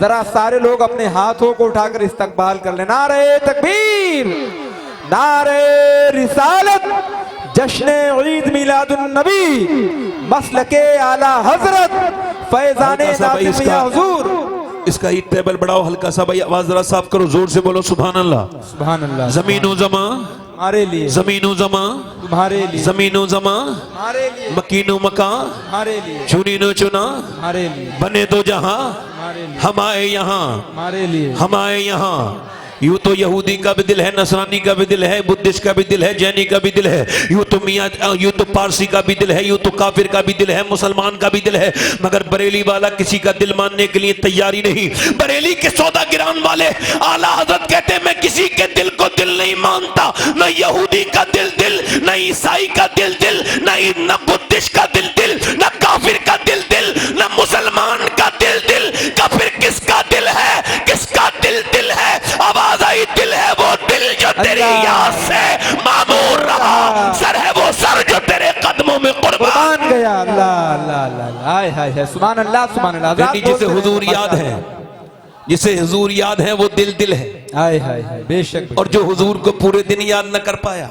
जरा सारे लोग अपने हाथों को उठाकर इस्तकबाल कर ले। नारे तकबीर, नारे रिसालत, जश्न ईद मिलादुन नबी, मसलके आला हजरत, फैजाने नाज़िमिया हुजूर। इसका ईद टेबल बढ़ाओ हल्का सा भाई, आवाज जरा साफ करो, जोर से बोलो सुभान अल्लाह। सुभान अल्लाह। जमीनो जमा हमारे लिए, जमीनो जमा तुम्हारे लिए, जमीनो जमा हमारे लिए, मकीनो मका हमारे लिए, चुनीनो चुना हमारे लिए, बने तो जहां हमारे लिए, हमारे यहाँ, हमारे लिए, हमारे यहाँ, यूं तो यहूदी का भी दिल है, नसरानी का भी दिल है, बुद्धिस्ट का भी दिल है, जैनी का भी दिल है, यूं तो पारसी का भी दिल है, यूं तो काफिर का भी दिल है, मुसलमान का भी दिल है, मगर बरेली वाला किसी का दिल मानने के लिए तैयारी नहीं। बरेली के सौदागिरान वाले आला हजरत कहते हैं मैं किसी के दिल को दिल नहीं मानता, न यहूदी का दिल दिल, न ईसाई का दिल दिल, न बुद्धिस्ट का दिल दिल, न काफिर का दिल दिल, न मुसलमान का दिल दिल। काफिर किसका दिल है, किसका दिल दिल है? आवाज आई दिल है वो दिल जो तेरी याद से मामूर रहा, सर है वो सर जो तेरे कदमों में कुर्बान गया। अल्लाह अल्लाह अल्लाह, हाय हाय हाय, सुभान अल्लाह सुभान अल्लाह। जिसे हुजूर याद है, जिसे हुजूर याद है वो दिल दिल है। हाय हाय हाय, बेशक। और जो हुजूर को पूरे दिन याद न कर पाया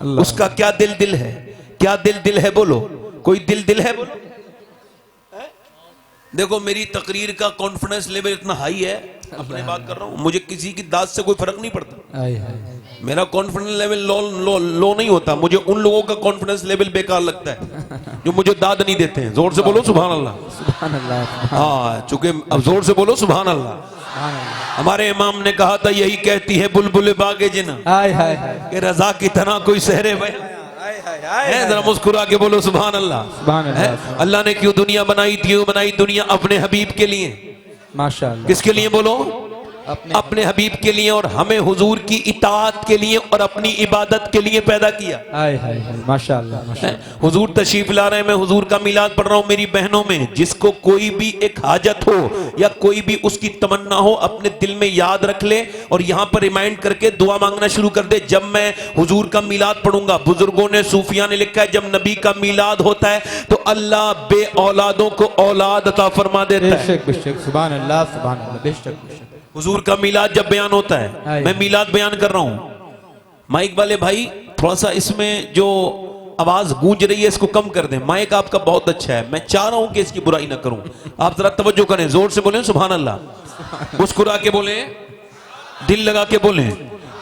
उसका क्या दिल दिल है? क्या दिल दिल है? बोलो, कोई दिल दिल है? बोलो। देखो मेरी तकरीर का कॉन्फिडेंस लेवल इतना हाई है, अपनी बात कर रहा हूँ, मुझे किसी की दाद से कोई फर्क नहीं पड़ता। मेरा कॉन्फिडेंस लेवल लो नहीं होता। मुझे उन लोगों का कॉन्फिडेंस लेवल बेकार लगता है जो मुझे दाद नहीं देते हैं। जोर से बोलो सुभान अल्लाह, सुभान अल्लाह। हाँ, चूंकि अब जोर से बोलो सुभान अल्लाह। हमारे इमाम ने कहा था यही कहती है बुलबुल बागे जिना कि रजा की तरह कोई सहरे बयां है। जरा मुस्कुरा के बोलो सुभान अल्लाह, सुभान अल्लाह। अल्लाह ने क्यों दुनिया बनाई थी? बनाई दुनिया अपने हबीब के लिए, माशाअल्लाह। किसके लिए? बोलो, अपने हबीब के लिए, और हमें हुजूर की इताअत के लिए और अपनी इबादत के लिए पैदा किया। माशाअल्लाह माशाअल्लाह। हुजूर तशरीफ ला रहे हैं, मैं हुजूर का मिलाद पढ़ रहा हूँ। मेरी बहनों में जिसको कोई भी एक हाजत हो या कोई भी उसकी तमन्ना हो, अपने दिल में याद रख ले और यहाँ पर रिमाइंड करके दुआ मांगना शुरू कर दे। जब मैं हुजूर का मिलाद पढ़ूंगा, बुजुर्गों ने, सूफिया ने लिखा है, जब नबी का मिलाद होता है तो अल्लाह बे औलादों को औलाद अता फरमा देता है। सुभान अल्लाह सुभान अल्लाह, बेशक। हुजूर का मिलाद जब बयान होता है, मैं मिलाद बयान कर रहा हूं, माइक वाले भाई थोड़ा सा इसमें जो आवाज गूंज रही है इसको कम कर दें। माइक आपका बहुत अच्छा है, मैं चाह रहा हूं कि इसकी बुराई ना करूं। आप जरा तवज्जो करें, जोर से बोलें सुभान अल्लाह, मुस्कुरा के बोलें, दिल लगा के बोलें।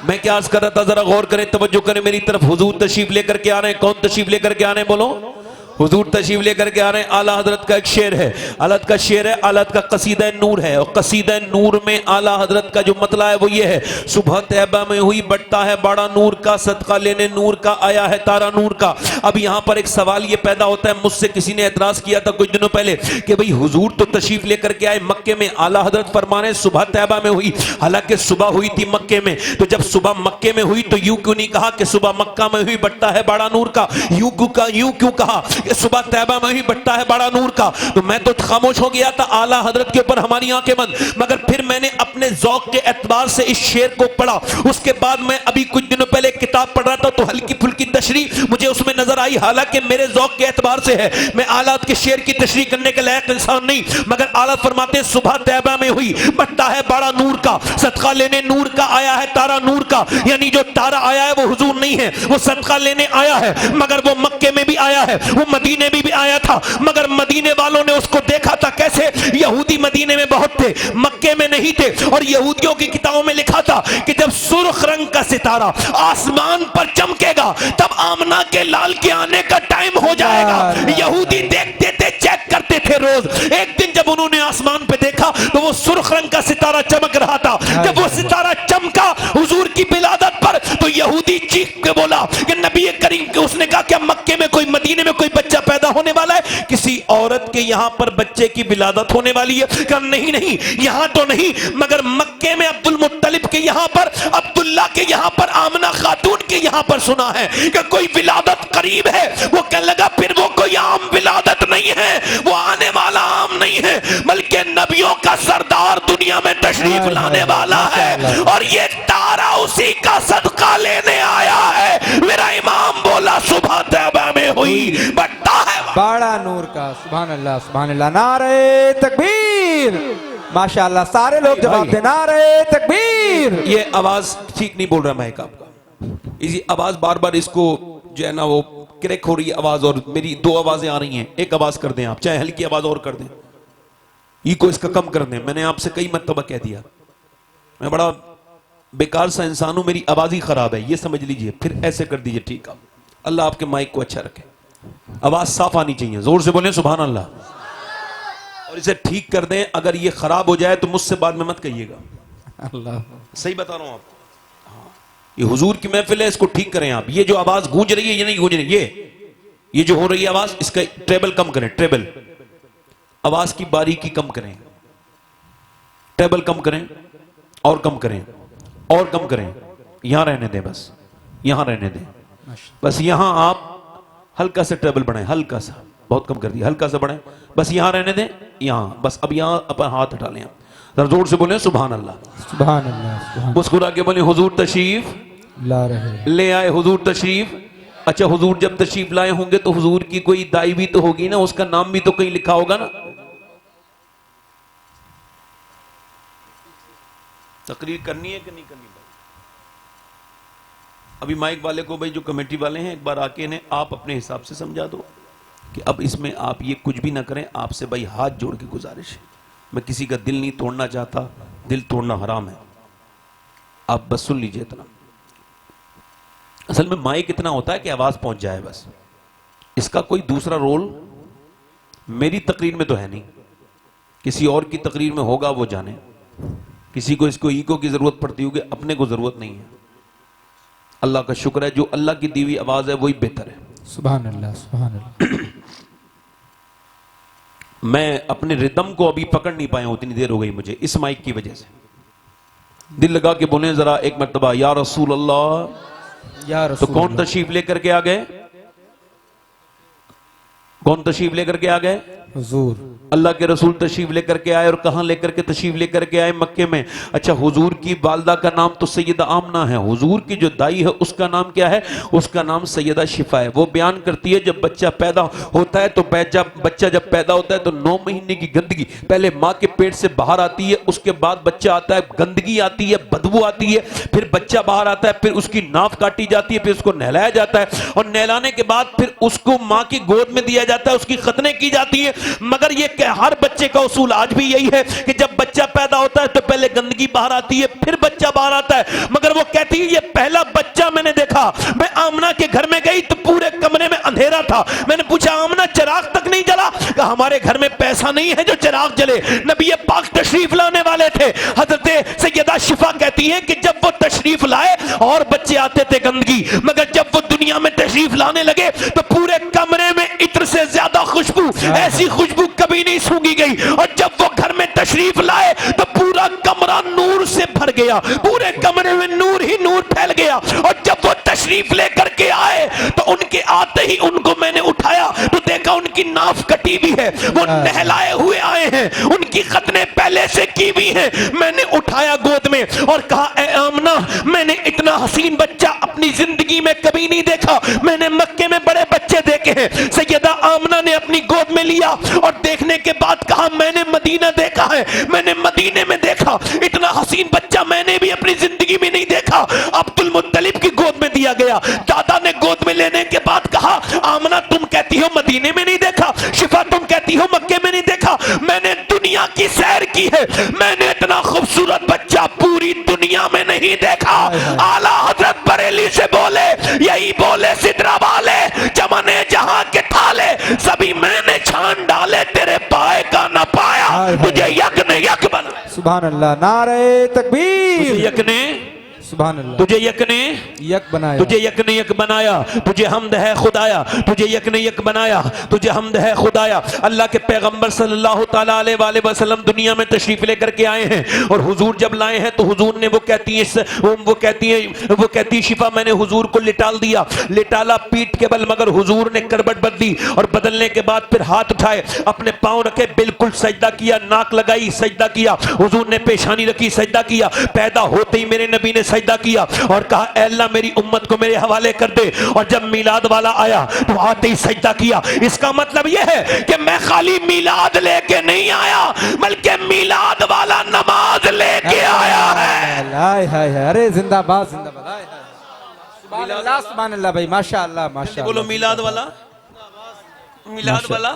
मैं क्या अर्ज कर रहा था, जरा गौर करें, तवज्जो करें मेरी तरफ। हुजूर तशरीफ लेकर के आ रहे हैं। कौन तशरीफ लेकर के आ रहे हैं? बोलो, हुजूर तशरीफ लेकर के आ रहे हैं। आला हजरत का एक शेर है, आला का शेर है, आला का कसीदा नूर है, और कसीदा नूर में आला हजरत का जो मतला है वो ये है, सुबह तैयबा में हुई बटता है बड़ा नूर का, सदका लेने नूर का आया है तारा नूर का। अब यहाँ पर एक सवाल ये पैदा होता है, मुझसे किसी ने एतराज किया था कुछ दिनों पहले कि भाई हुजूर तो तशरीफ लेकर के आए मक्के में, आला हजरत फरमा रहे सुबह तैयबा में हुई, हालांकि सुबह हुई थी मक्के में, तो जब सुबह मक्के में हुई तो यूं क्यों नहीं कहा कि सुबह मक्का में हुई बटता है बड़ा नूर का? यूं क्यों कहा सुबह तैयबा में ही बटता है बड़ा नूर का? तो मैं तो खामोश हो गया था, आला हजरत के ऊपर हमारी आंखें बंद। मगर फिर मैंने अपने ज़ौक़ के एतबार से इस शेर को पढ़ा। उसके बाद मैं अभी कुछ दिनों पहले किताब पढ़ रहा था तो हल्की फुल्की तशरीह मुझे उसमें नजर आई, हालांकि मेरे ज़ौक़ के एतबार से है, मैं आला के शेर की तशरीह करने के लायक इंसान नहीं, मगर आला फरमाते हैं सुबह तैयबा में हुई बटता है बड़ा नूर का, सदका लेने नूर का आया है तारा नूर का। यानी जो तारा आया है वो हुजूर नहीं है, वो सदका लेने आया है, मगर वो मक्के में भी आया है, वो मदीने में भी आया था, मगर मदीने वालों ने उसको देखा था कैसे? यहूदी मदीने में बहुत थे, मक्के में नहीं थे। और यहूदियों की किताबों में लिखा था कि जब सुर्ख रंग का सितारा आसमान पर चमकेगा तब आमना के लाल के आने का टाइम हो जाएगा। यहूदी देखते थे, चेक करते थे रोज। एक दिन जब उन्होंने आसमान पे देखा तो वो सुर्ख रंग का सितारा चमक रहा था। जब वो सितारा चमका हुजूर की विलादत पर तो यहूदी चीख के बोला कि नबी करीम के, उसने कहा क्या मक्के में कोई, मदीने में कोई बच्चा पैदा होने वाला है? किसी औरत के यहाँ पर बच्चे की विलादत होने वाली है? कहा नहीं नहीं, यहाँ तो नहीं, मगर मक्के में अब्दुल मुत्तलिब के यहाँ पर, अब्दुल्ला के यहाँ पर, आमना खातून के यहाँ पर सुना है कि कोई विलादत करीब है। वो कहने लगा फिर वो कोई आम विलादत नहीं है, वो आने वाला आम नहीं है, बल्कि नबियों का सरदार दुनिया में तशरीफ लाने वाला है, और ये तारा उसी का सदका लेने आया है। मेरा इमाम बोला सुबह तैयबा में हुई बटता है बड़ा नूर का। सुभान अल्लाह सुभान अल्लाह, नारे तकबीर, माशाअल्लाह। सारे लोग जवाब दे, नारे तकबीर। ये आवाज ठीक नहीं बोल रहा मैं आपका, इसी आवाज बार बार इसको जो है ना वो क्रैक हो रही है आवाज, और मेरी दो आवाजें आ रही हैं। एक आवाज कर दें आप, चाहे हल्की आवाज और कर दें, ई को इसका कम कर दें। मैंने आपसे कई मरतबा कह दिया मैं बड़ा बेकार सा इंसान हूं, मेरी आवाज ही खराब है, ये समझ लीजिए, फिर ऐसे कर दीजिए। ठीक है, अल्लाह आपके माइक को अच्छा रखे, आवाज साफ आनी चाहिए, जोर से बोलें सुभान अल्लाह। और इसे ठीक कर दें, अगर ये खराब हो जाए तो मुझसे बाद में मत कहिएगा, अल्लाह, सही बता रहा हूं आपको। हाँ, ये हुजूर की महफिल है, इसको ठीक करें आप। ये जो आवाज गूंज रही है ये नहीं गूंज रही, ये जो हो रही है आवाज, इसका ट्रेबल कम करें, ट्रेबल आवाज की बारीकी कम करें, ट्रेबल कम करें और कम करें और कम करें। यहां रहने दें, बस यहां रहने दें, बस यहां आप हल्का सा ट्रेबल बढ़ाएं, हल्का सा, बहुत कम कर दिया, हल्का सा बढ़ाएं, बस यहां रहने दें, यहां बस। अब यहां अपन हाथ हटा लें, जरा जोर से बोले सुभान अल्लाह, सुभान अल्लाह, मुस्कुरा के बोले हुजूर तशरीफ ला रहे, ले आए, हुजूर तशरीफ। अच्छा, हुजूर जब तशरीफ लाए होंगे तो हुजूर की कोई दाई भी तो होगी ना, उसका नाम भी तो कहीं लिखा होगा ना। तकरीर करनी है कि नहीं करनी? अभी माइक वाले को, भाई जो कमेटी वाले हैं, एक बार आके इन्हें आप अपने हिसाब से समझा दो कि अब इसमें आप ये कुछ भी ना करें। आपसे भाई हाथ जोड़ के गुजारिश है, मैं किसी का दिल नहीं तोड़ना चाहता, दिल तोड़ना हराम है, आप बस सुन लीजिए इतना। असल में माइक इतना होता है कि आवाज पहुंच जाए बस, इसका कोई दूसरा रोल मेरी तकरीर में तो है नहीं, किसी और की तकरीर में होगा वो जाने। किसी को इसको ईगो की जरूरत पड़ती होगी, अपने को जरूरत नहीं है। अल्लाह का शुक्र है, जो अल्लाह की दी हुई आवाज है वही बेहतर है। सुभान अल्लाह, सुभान अल्लाह। मैं अपने रिदम को अभी पकड़ नहीं पाया हूं, इतनी देर हो गई मुझे इस माइक की वजह से। दिल लगा के बोले जरा एक मर्तबा या रसूल अल्लाह। या रसूल तो कौन तशरीफ लेकर के आ गए? कौन तशरीफ लेकर के आ गए? हुजूर। अल्लाह के रसूल तशरीफ लेकर के आए। और कहां लेकर के तशरीफ लेकर के आए? मक्के में। अच्छा, हुजूर की वालदा का नाम तो सैयदा आमना है, हुजूर की जो दाई है उसका नाम क्या है? उसका नाम सैयदा शिफा है। वो बयान करती है जब बच्चा पैदा होता है तो बच्चा जब पैदा होता है तो 9 महीने की गंदगी पहले माँ के पेट से बाहर आती है, उसके बाद बच्चा आता है, गंदगी आती है, बदबू आती है, फिर बच्चा बाहर आता है, फिर उसकी नाफ काटी जाती है, फिर उसको नहलाया जाता है और नहलाने के बाद फिर उसको माँ की गोद में दिया जाता है, उसकी खतने की जाती है। मगर ये हर बच्चे का उसूल आज भी यही है कि जब बच्चा पैदा होता है तो पहले गंदगी बाहर आती है, फिर बच्चा बाहर आता है। मगर वो कहती है ये पहला बच्चा मैंने देखा, मैं आमना के घर में गई तो पूरे कमरे में अंधेरा था। मैंने पूछा आमना चिराग तक नहीं जला? कहा हमारे घर में पैसा नहीं है जो चिराग जले। नबी पाक तशरीफ लाने वाले थे। हजरत सैयदा शिफा कहती है कि जब वो तशरीफ लाए और बच्चे आते थे गंदगी, मगर जब वो दुनिया में तशरीफ लाने लगे तो पूरे कमरे में इत्र से ज्यादा खुशबू, ऐसी खुशबू कभी नहीं सूंघी गई। और जब वो घर में तशरीफ लाए तो पूरा कमरा नूर से भर गया, पूरे कमरे में नूर ही नूर फैल गया। और जब वो तशरीफ लेकर के आए तो उनके आते ही उनको मैंने उठाया तो देखा उनकी नाफ कटी हुई है, वो नहलाए हुए आए हैं, उनकी खतने पहले से की हुई हैं। मैंने उठाया गोद में और कहा ए आमना, मैंने इतना हसीन बच्चा अपनी जिंदगी में कभी नहीं देखा। मैंने मक्के में बड़े बच्चे देखे हैं। सैयदा आमना ने अपनी गोद में लिया और देखने के बाद कहा मैंने मदीना देखा है, मैंने मदीने में देखा, इतना हसीन बच्चा मैंने भी अपनी जिंदगी में नहीं देखा। अब्दुल मुत्तलिब की गोद में दिया गया। दादा ने गोद में लेने के बाद कहा आमना तुम कहती हो मदीने में नहीं देखा, शिफा तुम कहती हो मक्के में नहीं देखा, मैंने दुनिया की सैर की है, मैंने इतना खूबसूरत बच्चा पूरी दुनिया में नहीं देखा। आला हजरत बरेली से बोले, यही बोले सिदरा वाले, चमने जहां के थाले सभी मैंने छान डाले, तेरे पाए का न पाया, तुझे यक ने यक बना। सुभान अल्लाह, नारे तकबीर। यक ने, सुभान अल्लाह, तुझे यक ने यक बनाया, तुझे यक ने यक बनाया, तुझे हमद है खुदाया, तुझे यक ने यक बनाया, तुझे हमद है खुदाया। अल्लाह के पैगंबर सल्लल्लाहु ताला अलैहि वसल्लम दुनिया में तशरीफ लेकर के आए हैं और हुजूर जब लाए हैं तो हुजूर ने वो कहती है शिफा मैंने हुजूर को लिटाल दिया, लिटाला पीठ के बल, मगर हुजूर ने करबट बदली और बदलने के बाद फिर हाथ उठाए, अपने पांव रखे, बिल्कुल सजदा किया, नाक लगाई, सजदा किया, हुजूर ने पेशानी रखी, सजदा किया। पैदा होते ही मेरे नबी ने सजदा किया और कहा ऐ अल्लाह मेरी उम्मत को मेरे हवाले कर दे। और जब मिलाद वाला आया तो आते ही सजदा किया। इसका मतलब यह है कि मैं खाली मिलाद लेके नहीं आया, बल्कि मिलाद वाला नमाज लेके आया है। हाय हाय हाय, अरे जिंदाबाद जिंदाबाद, हाय हाय, सुभान अल्लाह, सुभान अल्लाह भाई, माशाअल्लाह माशाअल्लाह। बोलो मिलाद वाला, मिलाद वाला,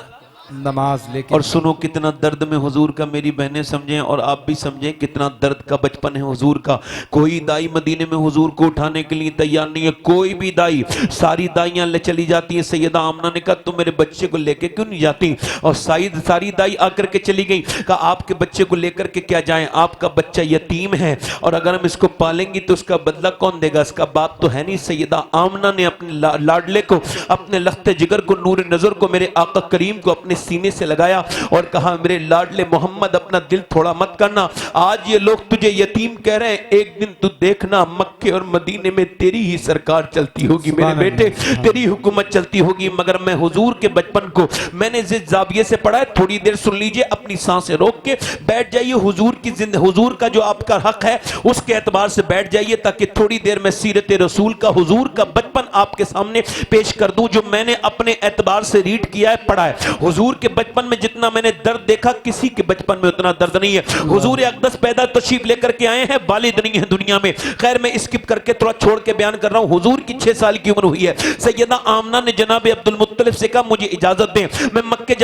नमाज लेके। और सुनो कितना दर्द में हुजूर का मेरी बहनें समझें और आप भी समझें कितना दर्द का बचपन है हुजूर का। कोई दाई मदीने में हुजूर को उठाने के लिए तैयार नहीं है, कोई भी दाई। सारी दाइयां ले चली जाती हैं। सैयदा आमना ने कहा तुम मेरे बच्चे को लेके क्यों नहीं जाती? और सारी दाई आकर के चली गई। कहा आपके बच्चे को लेकर के क्या जाएं, आपका बच्चा यतीम है और अगर हम इसको पालेंगे तो उसका बदला कौन देगा? इसका बाप तो है नहीं। सैयदा आमना ने अपने लाडले को, अपने लख्ते जिगर को, नूर नजर को, मेरे आका करीम को अपने सीने से लगाया और कहा मेरे लाडले मोहम्मद अपना दिल थोड़ा मत करना। आज ये लोग तुझे यतीम कह रहे हैं, एक दिन तू देखना मक्के और मदीने में तेरी ही सरकार चलती होगी मेरे बेटे, तेरी हुकूमत चलती होगी। मगर मैं हुजूर के बचपन को मैंने जिस जाविये से पढ़ा है, थोड़ी देर सुन लीजिए, अपनी सांसें रोक के बैठ जाइए। हुजूर की जिंदगी, हुजूर का जो आपका हक है उसके एतबार से बैठ जाइए ताकि थोड़ी देर में सीरत रसूल का, हुजूर का बचपन आपके सामने पेश कर दूं जो मैंने अपने एतबार से रीड किया है, पढ़ा है। हुजूर के बचपन में जितना मैंने दर्द देखा किसी के बचपन में उतना दर्द नहीं है। हुजूर अक़दस पैदा तशरीफ लेकर के आए हैं, वालिद नहीं है दुनिया में। खैर मैं स्किप करके थोड़ा छोड़ के बयान कर रहा हूं। हुजूर की 6 साल की उम्र हुई है। सैयदा आमना ने जनाब अब्दुल मुत्तलिब से कहा मुझे इजाजत दें, मैं मक्के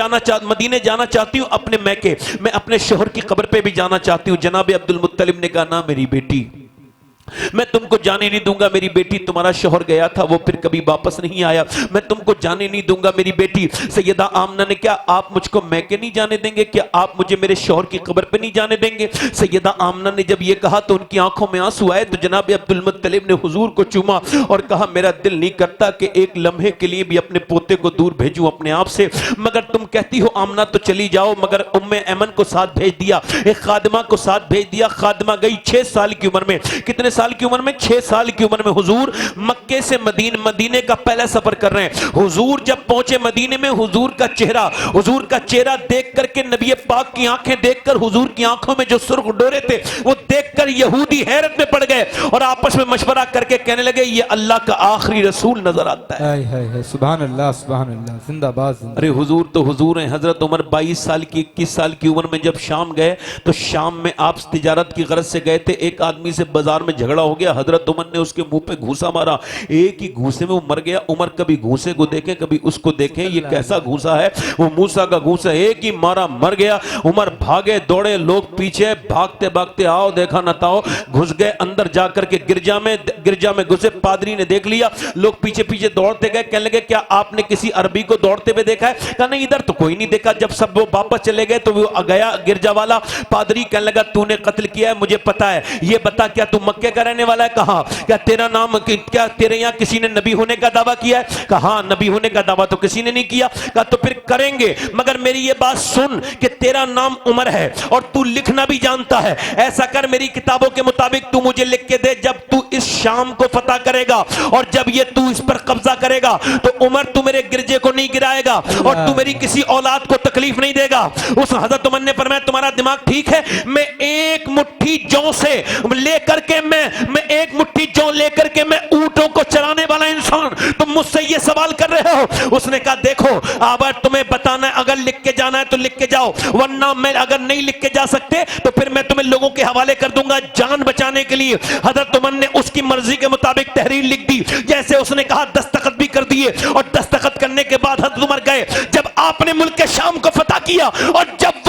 मदीने जाना चाहती हूं, अपने मैके, मैं अपने शोहर की कब्र पे भी जाना चाहती हूं। जनाब अब्दुल मुत्तलिब ने कहा ना मेरी बेटी, मैं तुमको जाने नहीं दूंगा मेरी बेटी। तुम्हारा शोहर गया था, वो फिर कभी वापस नहीं आया, मैं तुमको जाने नहीं दूंगा मेरी बेटी। सैयदा आमना ने क्या आप मुझको मैके नहीं जाने देंगे? क्या आप मुझे मेरे शोहर की कब्र पे नहीं जाने देंगे? सैयदा आमना ने जब ये कहा तो उनकी आंखों में आंसू आए। तो जनाब अब्दुल मुत्तलिब ने हुजूर को चूमा और कहा मेरा दिल नहीं करता कि एक लम्हे के लिए भी अपने पोते को दूर भेजूं अपने आप से, मगर तुम कहती हो आमना तो चली जाओ। मगर उम्मे ऐमन को साथ भेज दिया, एक खादिमा को साथ भेज दिया। खादिमा गई 6 साल की उम्र में। कितने साल की उम्र में? 6 साल की उम्र में हुजूर मक्के से मदीने का पहला सफर कर रहे हैं। हुजूर जब पहुंचे मदीने में, हुजूर का चेहरा देख करके, नबी पाक की आंखें देखकर, हुजूर की आंखों में जो सुर्ख डोरे थे वो देखकर यहूदी हैरत में पड़ गए और आपस में मशवरा करके कहने लगे ये अल्लाह का आखिरी रसूल नजर आता है। सुभान अल्लाह, सुभान अल्लाह, जिंदाबाद। अरे हुजूर तो हुजूर हैं। हजरत उमर 22 साल की, 21 साल की उम्र में जब शाम गए तो शाम में आप तिजारत की गरज से गए थे। एक आदमी से बाजार में झगड़ा हो गया, हजरत उमर ने उसके मुंह पे घूसा मारा, एक ही घूसे में वो मर गया। उमर कभी घूसे को देखें कभी उसको देखें, ये कैसा घूसा है? वो मूसा का घूसा, एक ही मारा मर गया। उमर भागे दौड़े, लोग पीछे, भागते भागते आओ देखा न ताओ, घुस गए अंदर जाकर के गिरजा में घुसे। पादरी ने देख लिया, लोग पीछे पीछे दौड़ते गए। कहने लगे क्या आपने किसी अरबी को दौड़ते हुए देखा है? कहा नहीं इधर तो कोई नहीं देखा। जब सब वो वापस चले गए तो वो गया गिरजा वाला। पादरी कहने लगा तूने कत्ल किया है मुझे पता है, ये बता क्या तू मक्के का रहने वाला है? कहा क्या तेरा नाम, क्या तेरे यहाँ किसी ने नबी होने का दावा किया है? कहा नबी होने का दावा तो किसी ने नहीं किया। कहा तो फिर करेंगे, मगर मेरी ये बात सुन कि तेरा नाम उमर है और तू लिखना भी जानता है। ऐसा कर मेरी किताबों के मुताबिक तू मुझे लिख के दे, जब तू इस शाम को फतह करेगा और जब ये तू इस पर कब्जा करेगा तो उमर तू मेरे गिरजे को नहीं गिराएगा और तू मेरी किसी औलाद को तकलीफ नहीं देगा। उस हजरत उमर ने फरमाया तुम्हारा दिमाग ठीक है, मैं एक मुट्ठी जौ से लेकर के मैं एक मुट्ठी जौ लेकर के मैं ऊंटों को चराने वाला इंसान, तुम मुझसे ये सवाल कर रहे हो? उसने कहा देखो अगर तुम्हें बताना है, अगर लिख के जाना है तो लिख के जाओ, वरना मैं अगर नहीं लिख के जा सकते तो फिर मैं तुम्हें लोगों के हवाले कर दूंगा जान बचाने के लिए। हजरत उमर ने उसकी मर्जी के मुताबिक तहरीर लिख दी, जैसे उसने कहा दस्तखत भी कर दिए और दस्तखत करने के बाद हजरत उमर गए। जब आपने मुल्क के शाम को फतह किया और जब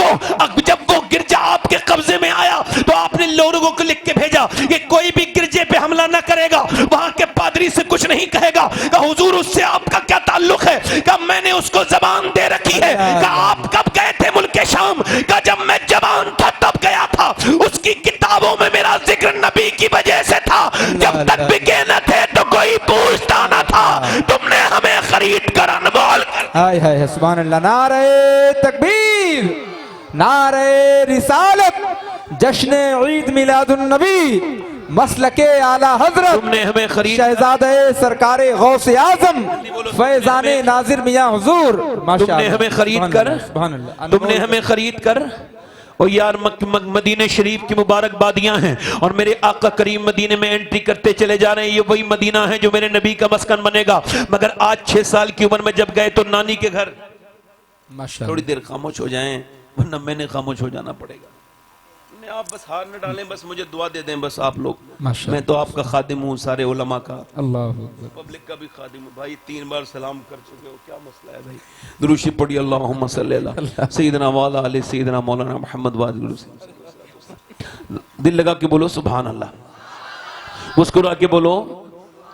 वो गिरजा आपके कब्जे में आया तो आपने लोगों को लिख के भेजा कि कोई भी गिरजे पे हमला ना करेगा, वहां के पादरी से कुछ नहीं कहेगा। कहा हुजूर उससे आपका क्या ताल्लुक है? कहा मैंने उसको जबान दे रखी है। कहा आप कब गए थे मुल्क के शाम? कहा जब मैं जवान था तब गया था, उसकी किताबों में मेरा जिक्र नबी की वजह से था, जब तक बिके न थे तो कोई पूछता न था, तुमने हमें खरीद कर अनमोल। हाय हाय सुभान अल्लाह, नारे तकबीर, नारे रिसालत, जश्न ईद मिलादुन नबी, मसलके आला हजरत, तुमने हमें खरीद शहजादे सरकारे गौसे आजम फैजाने नाजिर मियां हुजूर, तुमने हमें खरीद कर, तुमने हमें खरीद कर। और यार मदीने शरीफ की मुबारक बादियां हैं और मेरे आका करीम मदीने में एंट्री करते चले जा रहे हैं। ये वही मदीना है जो मेरे नबी का मस्कन बनेगा। मगर आज 6 साल की उम्र में जब गए तो नानी के घर, थोड़ी देर खामोश हो जाएं वरना मैंने खामोश हो जाना पड़ेगा। अपने आप बस हार न डालें, बस मुझे दुआ दे दें बस आप लोग। माशाअल्लाह। मैं तो आपका खादिम हूँ, सारे उलमा का, अल्लाह अकबर। पब्लिक का भी खादिम हूँ। भाई 3 बार सलाम कर चुके हो, क्या मसला है भाई? दुरूशी पढ़िए, अल्लाहुम्मा सल्ली अला सय्यिदना व अला आलि सय्यिदना मौलाना मोहम्मद व आलिहि वसल्लम। दिल लगा के बोलो सुभान अल्लाह। मुस्कुरा के बोलो।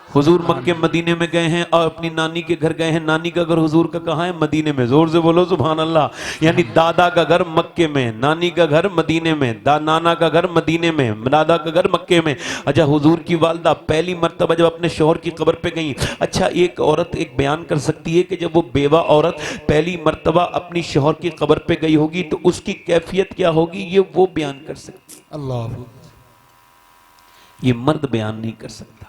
हुजूर मक्के मदीने में गए हैं और अपनी नानी के घर गए हैं। नानी का घर हुजूर का कहाँ है? मदीने में। जोर से बोलो सुभान अल्लाह। यानी दादा का घर मक्के में, नानी का घर मदीने में, नाना का घर मदीने में, दादा का घर मक्के में। अच्छा, हुजूर की वालदा पहली मर्तबा जब अपने शौहर की कब्र पे गई, अच्छा एक औरत एक बयान कर सकती है कि जब वो बेवा औरत पहली मर्तबा अपनी शौहर की कब्र पे गई होगी तो उसकी कैफियत क्या होगी, ये वो बयान कर सकती। अल्लाह। ये मर्द बयान नहीं कर सकता।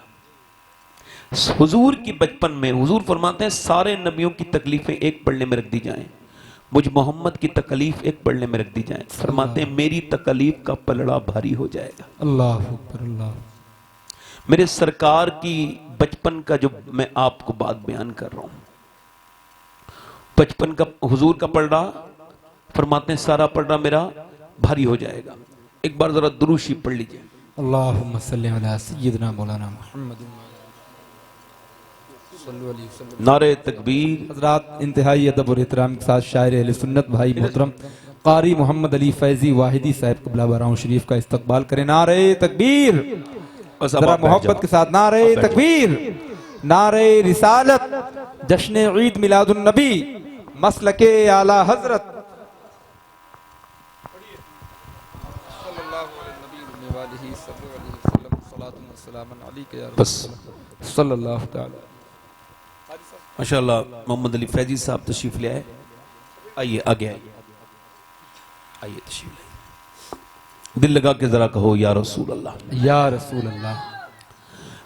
हुजूर की बचपन में हुजूर फरमाते हैं सारे नबियों की तकलीफें एक पलड़े में रख दी जाएं, मुझ मोहम्मद की तकलीफ एक पलड़े में रख दी जाए। फरमाते हैं मेरी तकलीफ का पलड़ा भारी हो जाएगा। अल्लाह अकबर। अल्लाह। मेरे सरकार की बचपन का जो मैं आपको बात बयान कर रहा हूं, बचपन का हुजूर का पलड़ा, फरमाते हैं सारा पलड़ा मेरा भारी हो जाएगा। एक बार जरा दुरूशी पढ़ लीजिए। अल्लाहुम्मा सल्ली अला सय्यिदना मौलाना मोहम्मद। नारे तकबीर। हजरात, इंतहाई अदब और एहतराम के साथ शायर अहले सुन्नत भाई मोहतरम कारी मोहम्मद अली फैजी वाहिदी साहब क़िबला बराऊं शरीफ का इस्तकबाल करें। नारे तकबीर। जरा मोहब्बत के साथ नारे तकबीर, नारे रिसालत, जश्न ईद मिलादुन नबी, मसलके आला हजरत। बस सल्लल्लाहु तआला। माशाअल्लाह मोहम्मद अली फैजी साहब तशरीफ ले आए। आइए आगे आइए, आइए तशरीफ लाइए। दिल लगा के जरा कहो या रसूल अल्लाह, या रसूल अल्लाह।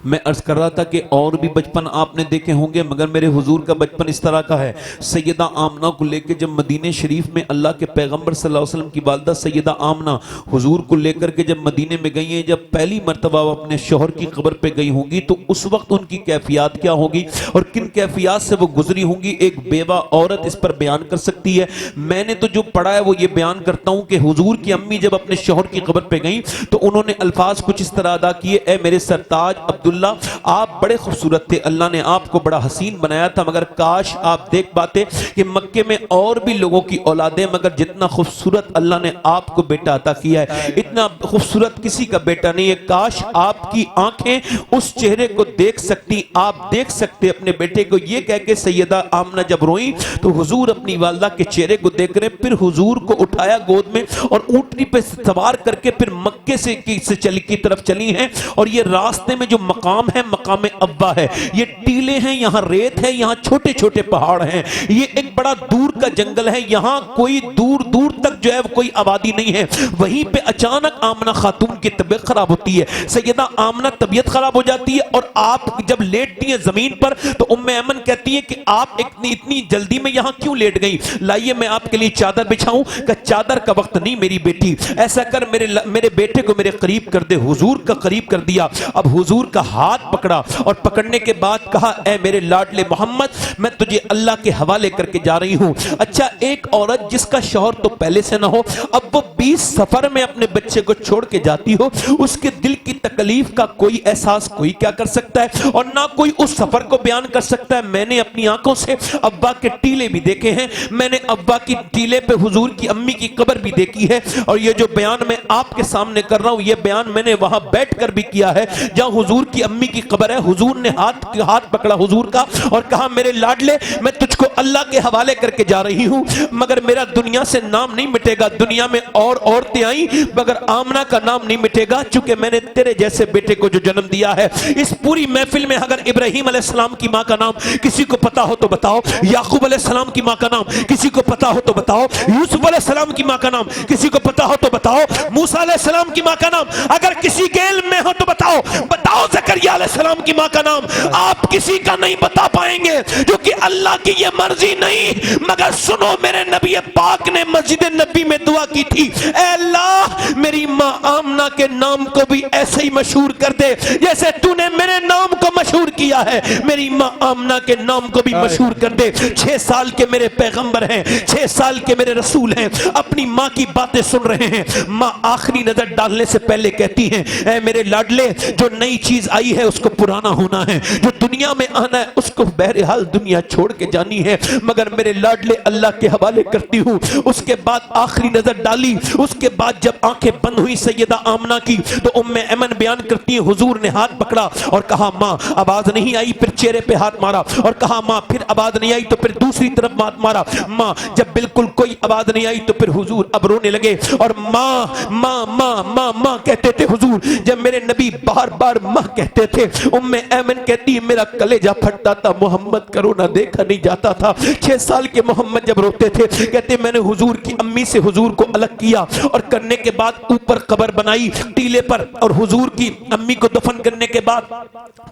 मैं अर्ज कर रहा था कि और भी बचपन आपने देखे होंगे, मगर मेरे हुजूर का बचपन इस तरह का है। सैयदा आमना को लेकर जब मदीने शरीफ में अल्लाह के पैगंबर सल्लल्लाहु अलैहि वसल्लम की वालदा सैयदा आमना हुजूर को लेकर के जब मदीने में गई हैं, जब पहली मर्तबा अपने शौहर की कब्र पे गई होंगी तो उस वक्त उनकी कैफियत क्या होगी और किन कैफियत से वो गुजरी होंगी, एक बेवा औरत इस पर बयान कर सकती है। मैंने तो जो पढ़ा है वो ये बयान करता हूँ कि हुजूर की अम्मी जब अपने शौहर की कब्र पे गई तो उन्होंने अल्फाज कुछ इस तरह अदा किए, ए मेरे सरताज अब्दुल्ला, आप बड़े खूबसूरत थे, अल्लाह ने आपको बड़ा हसीन बनाया था, मगर काश आप देख पाते कि मक्के में और भी लोगों की औलादें, मगर जितना खूबसूरत अल्लाह ने आपको बेटा अता किया है इतना खूबसूरत किसी का बेटा नहीं है। काश आपकी आंखें उस चेहरे को देख सकती, आप देख सकते अपने बेटे को। ये कह के सैयदा आमना जब रोई तो हुजूर अपनी वालदा के चेहरे को देख रहे, फिर हुजूर को उठाया गोद में और ऊंटनी पे सवार करके फिर मक्के से की तरफ चली हैं। और ये रास्ते में जो मकाम है मकाम अब्बा है, ये टीले हैं, यहाँ रेत है, यहाँ छोटे छोटे पहाड़ हैं, ये एक बड़ा दूर का जंगल है, यहाँ कोई दूर दूर तक जो है कोई आबादी नहीं है। वहीं पे अचानक आमना खातून की तबीयत खराब होती है। सैयदा आमना तबीयत खराब हो जाती है और आप जब लेटती है जमीन पर तो उम्मे ऐमन कहती है कि आप इतनी जल्दी में यहाँ क्यों लेट गई, लाइए मैं आपके लिए चादर बिछाऊं। का चादर का वक्त नहीं मेरी बेटी, ऐसा कर मेरे बेटे को मेरे करीब कर दे। हुजूर का करीब कर दिया। अब हुजूर का हाथ पकड़ा और पकड़ने के बाद कहा, ए मेरे लाडले मोहम्मद, मैं तुझे अल्लाह के हवाले करके जा रही हूं। अच्छा, एक औरत जिसका शौहर तो पहले से ना हो, अब वो 20 सफर में अपने बच्चे को छोड़ के जाती हो, उसके दिल की तकलीफ का कोई एहसास कोई क्या कर सकता है और ना कोई उस सफर को बयान कर सकता है। मैंने अपनी आंखों से अब्बा के टीले भी देखे हैं, मैंने अब्बा की टीले पे हुजूर की अम्मी की कब्र भी देखी है, और ये जो बयान मैं आपके सामने कर रहा हूं ये बयान मैंने वहां बैठकर भी किया है जहां हुजूर की अम्मी की कब्र है। हुजूर ने हाथ पकड़ा हुजूर का और कहा, मेरे लाडले मैं तुझको अल्लाह के हवाले करके जा रही हूं, मगर मेरा दुनिया से नाम नहीं मिटेगा। दुनिया में और औरतें आई मगर आमना का नाम नहीं मिटेगा, चूंकि मैंने तेरे जैसे बेटे को जो जन्म दिया है। इस पूरी महफिल में अगर इब्राहिम अलैहिस्सलाम की मां का नाम किसी को पता हो तो बताओ, याकूब अलैहिस्सलाम की मां का नाम किसी को पता हो तो बताओ, यूसुफ अलैहिस्सलाम की मां का नाम किसी को पता हो तो बताओ, मूसा अलैहिस्सलाम की मां का नाम अगर किसी के इल्म में हो तो बताओ। बताओ बताओ ज़करिया अलैहिस्सलाम की माँ का नाम आप किसी का नहीं बता पाएंगे, क्योंकि अल्लाह की ये मर्जी नहीं। मगर सुनो, मेरे नबी पाक ने मस्जिद नबी में दुआ की थी, ऐ अल्लाह मेरी माँ आमना के नाम को भी ऐसे ही मशहूर कर दे जैसे तूने मेरे नाम को मशहूर किया है, मेरी माँ आमना के नाम को भी मशहूर कर दे। 6 साल के मेरे पैगंबर हैं, 6 साल के मेरे रसूल हैं, अपनी माँ की बातें सुन रहे हैं। माँ आखिरी नजर डालने से पहले कहती हैं, ऐ मेरे लाडले, जो नई चीज आई है उसको पुराना होना है, जो दुनिया में आना है उसको बहरहाल दुनिया छोड़ के जानी है, मगर मेरे लाडले अल्लाह के हवाले करती हूँ। उसके बाद आखिरी नजर डाली, उसके बाद जब आंखें बंद हुई सैयदा आमना की, तो उम्मे ऐमन बयान करती है, हुजूर ने हाथ पकड़ा और कहा माँ, आवाज नहीं आई, फिर चेहरे पे हाथ मारा और कहा माँ, फिर आवाज नहीं आई तो फिर दूसरी तरफ हाथ मारा। माँ, जब बिल्कुल कोई आवाज नहीं आई तो फिर हुजूर अब रोने लगे और माँ माँ माँ माँ माँ कहते थे हुजूर। जब मेरे नबी बार बार माँ कहते थे, उम्मे ऐमन कहती है मेरा कलेजा फटता था, मोहम्मद का रोना देखा नहीं जाता था। 6 साल के मोहम्मद जब रोते थे, कहते मैंने हुजूर की अम्मी से हुजूर को अलग किया और करने के बाद ऊपर कब्र बनाई टीले पर, और हुजूर की अम्मी को दफन करने के बाद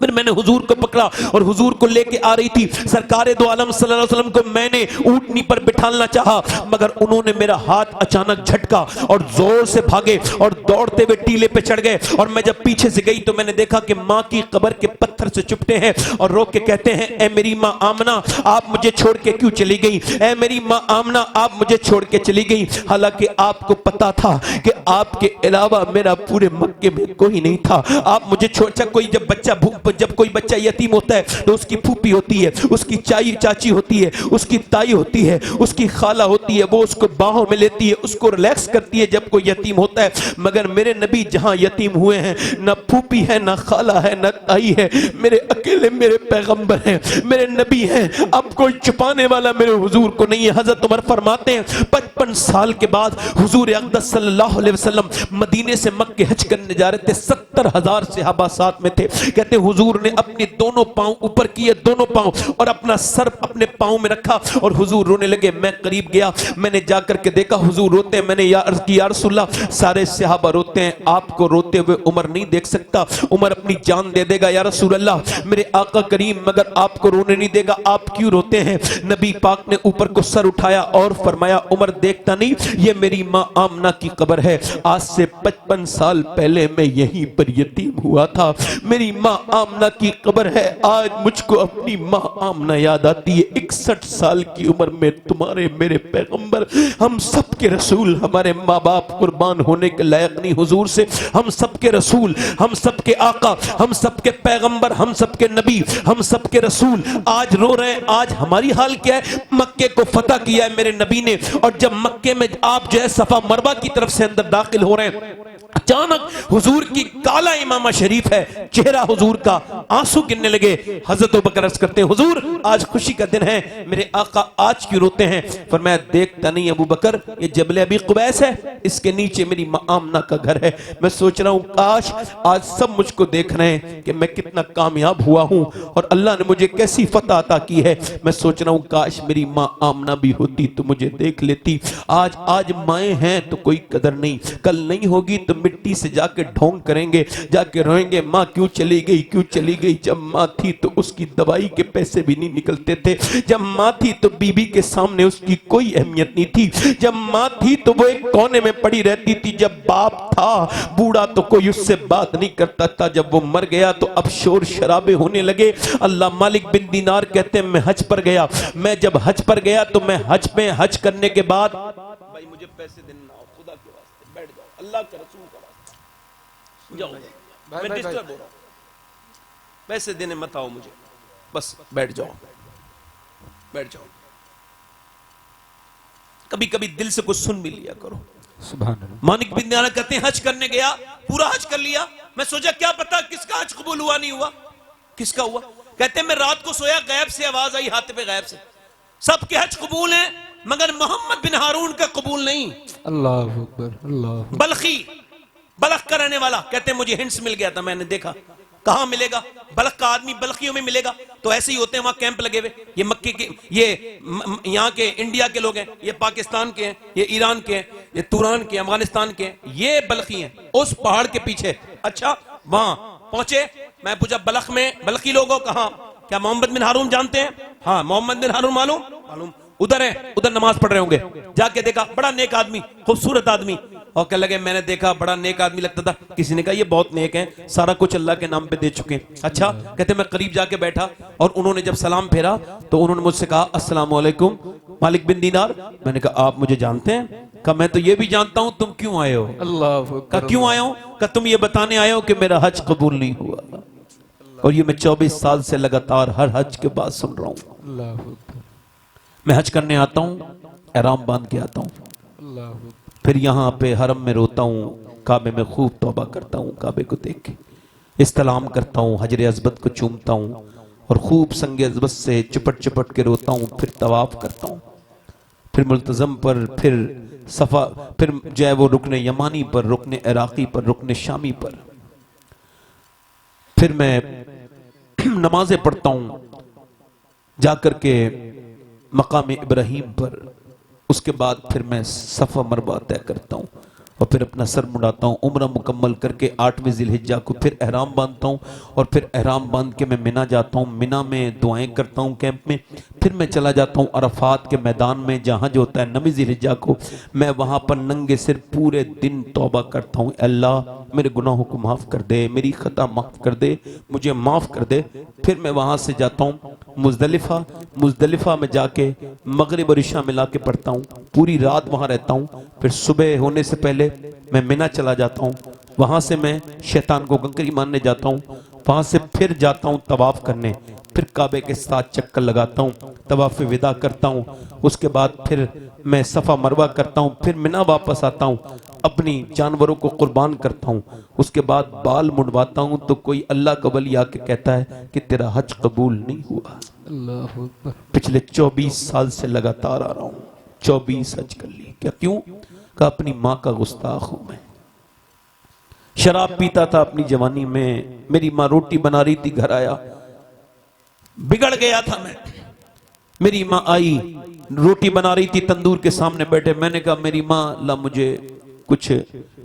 फिर मैंने हुजूर को पकड़ा और हुजूर को लेके आ रही थी। सरकारे दो आलम सल्लल्लाहु अलैहि वसल्लम को मैंने ऊंटनी पर बिठाना चाहा, मगर उन्होंने मेरा हाथ अचानक झटका और जोर से भागे और दौड़ते हुए टीले पे चढ़ गए। और मैं जब पीछे से गई तो मैंने देखा कि माँ की कब्र के पत्थर से चुपटे हैं और रो के कहते हैं, ऐ मेरी माँ आमना, आप मुझे छोड़ के क्यों चली गई? ऐ मेरी माँ आमना, आप मुझे छोड़ के चली गई। हालांकि आपको पता था कि आपके अलावा मेरा पूरे मक्के में कोई नहीं था। आप मुझे छोड़, कोई जब कोई बच्चा यतीम होता है तो उसकी फूफी होती है, उसकी चाची होती है, उसकी ताई होती है, उसकी खाला होती है, वो उसको बाहों में लेती है, उसको रिलैक्स करती है जब कोई यतीम होता है। मगर मेरे नबी जहां यतीम हुए हैं, ना फूफी है, ना खाला है, ना ताई है, मेरे अकेले मेरे पैगंबर हैं, मेरे नबी हैं। अब कोई छुपाने वाला मेरे हुजूर को नहीं है। हजरत उमर फरमाते हैं 55 साल के बाद हुजूर अक़दस सल्लल्लाहु अलैहि वसल्लम मदीने से मक्के हज करने जा रहे थे। 70,000 सहाबा साथ में थे। कहते हुजूर ने अपने दोनों पांव ऊपर किए, दोनों पांव, और अपना सर अपने पांव में रखा और हुजूर रोने लगे। मैं करीब गया, मैंने जाकर के देखा हुजूर रोते हैं। मैंने अर्ज़ की या रसूलल्लाह, सारे सहाबा रोते हैं, आपको रोते हुए उमर नहीं देख सकता, उमर अपनी जान दे देगा या रसूलल्लाह। मेरे आका करीम मगर आपको रोने नहीं देगा, आप क्यों रोते हैं? नबी पाक ने ऊपर को सर उठाया और फरमाया, उमर देखता नहीं, ये मेरी माँ आमना की कब्र है। आज से 55 साल पहले मैं यहीं पर यतीम हुआ था, मेरी माँ आमना की कब्र है। आज मुझको अपनी माँ आमना याद आती है। 61 साल की उम्र में तुम्हारे मेरे पैगंबर, हम सबके रसूल, हमारे माँ बाप कुर्बान होने के लायक नहीं हुजूर से, हम सबके रसूल, हम सबके आका, हम सबके पैगंबर, हम सबके नबी, हम सबके रसूल आज रो रहे हैं। आज हमारी हाल क्या है? मक्के को फतह किया है मेरे नबी ने, और जब मक्के में आप जो है सफा मरवा की तरफ से अंदर दाखिल हो रहे हैं, अचानक हुजूर की काला इमामा शरीफ है, चेहरा हुजूर का आंसू गिरने लगे। हजरत बकर अर्ज करते हैं, हुजूर आज खुशी का दिन है, मेरे आका आज क्यों रोते हैं? फरमाया देखता नहीं अबू बकर, ये जबल अबी कुबैस है, इसके नीचे मेरी माँ आमना का घर है। मैं सोच रहा हूँ काश आज सब मुझको देख रहे हैं कि मैं कितना कामयाब हुआ हूँ और अल्लाह ने मुझे कैसी फतह अता की है। मैं सोच रहा हूँ काश मेरी माँ आमना भी होती तो मुझे देख लेती। आज माएँ हैं तो कोई कदर नहीं, कल नहीं होगी तो मिट्टी से जाके ढोंग करेंगे, जाके रोएंगे माँ क्यों चली गई, क्यों चली गई। जब माँ थी तो उसकी दवाई के पैसे भी नहीं निकलते थे, जब माँ थी तो बीबी के सामने उसकी कोई अहमियत नहीं थी, जब माँ थी तो वो एक कोने में पड़ी रहती थी, जब बाप था बूढ़ा तो कोई उससे बात नहीं करता था, जब वो मर गया तो अब शोर शराबे होने लगे। अल्लाह मालिक बिन दीनार कहते हैं मैं हज पर गया, मैं जब हज पर गया तो मैं हज में हज करने के बाद, भाई मुझे पैसे देना हो खुदा के वास्ते, बैठ जाओ अल्लाह के रसूल का वास्ते, जाओ मैं डिस्टर्ब हो रहा हूं, पैसे देने मत आओ मुझे, बस बैठ जाओ बैठ जाओ। कभी कभी दिल से कुछ सुन भी लिया करो। सुभान अल्लाह। मानिक बिन दीनार कहते हैं हज करने गया, पूरा हज कर लिया, मैं सोचा क्या पता किसका हज कबूल हुआ नहीं हुआ, किसका हुआ। कहते हैं मैं रात को सोया, गैब से आवाज आई, हाथ पे गैब से, सबके हज कबूल हैं मगर मोहम्मद बिन हारून का कबूल नहीं। अल्लाह अकबर, अल्लाह। बल्खी, बलख का रहने वाला, कहते हैं मुझे हिंट्स मिल गया था, मैंने देखा कहां मिलेगा, बलख का आदमी बल्खियों में मिलेगा, तो ऐसे ही होते हैं वहां कैंप लगे हुए। ये मक्के के, ये यहाँ के इंडिया के लोग हैं, ये पाकिस्तान के हैं, ये ईरान के हैं, ये तुरान के, अफगानिस्तान के हैं, ये बल्खी हैं उस पहाड़ के पीछे। अच्छा वहां पहुंचे, मैं पूछा बलख में, बलखी लोगों कहाँ, क्या मोहम्मद बिन हारून जानते हैं? हाँ मोहम्मद बिन हारून मालूम, मालूम, उधर है, उधर नमाज पढ़ रहे होंगे। जाके देखा बड़ा नेक आदमी, खूबसूरत आदमी, और क्या लगे, मैंने देखा बड़ा नेक आदमी लगता था। किसी ने कहा ये बहुत नेक है, सारा कुछ अल्लाह के नाम पे दे चुके हैं। अच्छा, कहते मैं करीब जाके बैठा और उन्होंने जब सलाम फेरा तो उन्होंने मुझसे कहा अस्सलाम वालेकुम मालिक बिन दीनार। मैंने कहा आप मुझे जानते हैं? कहा मैं तो ये भी जानता हूं, तुम क्यों आए हो? अल्लाह। कहा क्यों आए हो? कहा तुम ये बताने आए हो कि मेरा हज कबूल नहीं हुआ, और ये मैं 24 साल से लगातार हर हज के बाद सुन रहा हूं। मैं हज करने आता हूं, एहराम बांध के आता हूं, फिर यहाँ पे हरम में रोता हूँ, काबे में खूब तौबा करता हूँ, काबे को देख के इस्तलाम करता हूँ, हजर अज़बत को चूमता हूँ और खूब संगे अज़बत से चिपट चिपट के रोता हूँ, फिर तवाफ करता हूँ, फिर मुल्तज़म पर, फिर सफ़ा, फिर जो है वो रुकने यमानी पर, रुकने इराक़ी पर, रुकने शामी पर, फिर मैं नमाजें पढ़ता हूँ जाकर के मकाम इब्राहीम पर। उसके बाद फिर मैं सफ़ा मरवा तय करता हूँ और फिर अपना सर मुड़ाता हूँ। उम्रा मुकम्मल करके 8वें ज़िलहिज्जा को फिर एहराम बांधता हूँ और फिर एहराम बांध के मैं मिना जाता हूँ। मिना में दुआएं करता हूँ कैंप में। फिर मैं चला जाता हूँ अरफात के मैदान में, जहाँ जो होता है 9वीं ज़िलहिज्जा को, मैं वहाँ पर नंगे सिर पूरे दिन तौबा करता हूँ। अल्लाह मेरे गुनाहों को माफ़ कर दे, मेरी खता माफ़ कर दे, मुझे माफ़ कर दे। फिर मैं वहाँ से जाता हूँ मुज़दलिफ़ा। मुज़दलिफ़ा में जाके मगरिब और इशा मिला के पढ़ता हूँ, पूरी रात वहाँ रहता हूँ। फिर सुबह होने से पहले मैं मिना चला जाता हूँ, वहाँ से मैं शैतान को कंकरी मारने जाता हूँ, वहाँ से फिर जाता हूँ तवाफ़ करने, फिर काबे के साथ चक्कर लगाता हूँ, तवाफ़ विदा करता हूँ। उसके बाद फिर मैं सफ़ा मरवा करता हूँ, फिर मिना वापस आता हूँ, अपनी जानवरों को कुर्बान करता हूँ। उसके बाद बाल मुड़वाता हूँ तो कोई अल्लाह का वली आके कहता है कि तेरा हज कबूल नहीं हुआ। पिछले 24 साल से लगातार आ रहा हूँ, 24 हज कर ली। क्या क्यों? का अपनी माँ का गुस्ताख हूं मैं। शराब पीता था अपनी जवानी में, मेरी माँ रोटी बना रही थी, घर आया बिगड़ गया था मैं। मेरी माँ आई, रोटी बना रही थी, तंदूर के सामने बैठे, मैंने कहा मेरी माँ ला मुझे कुछ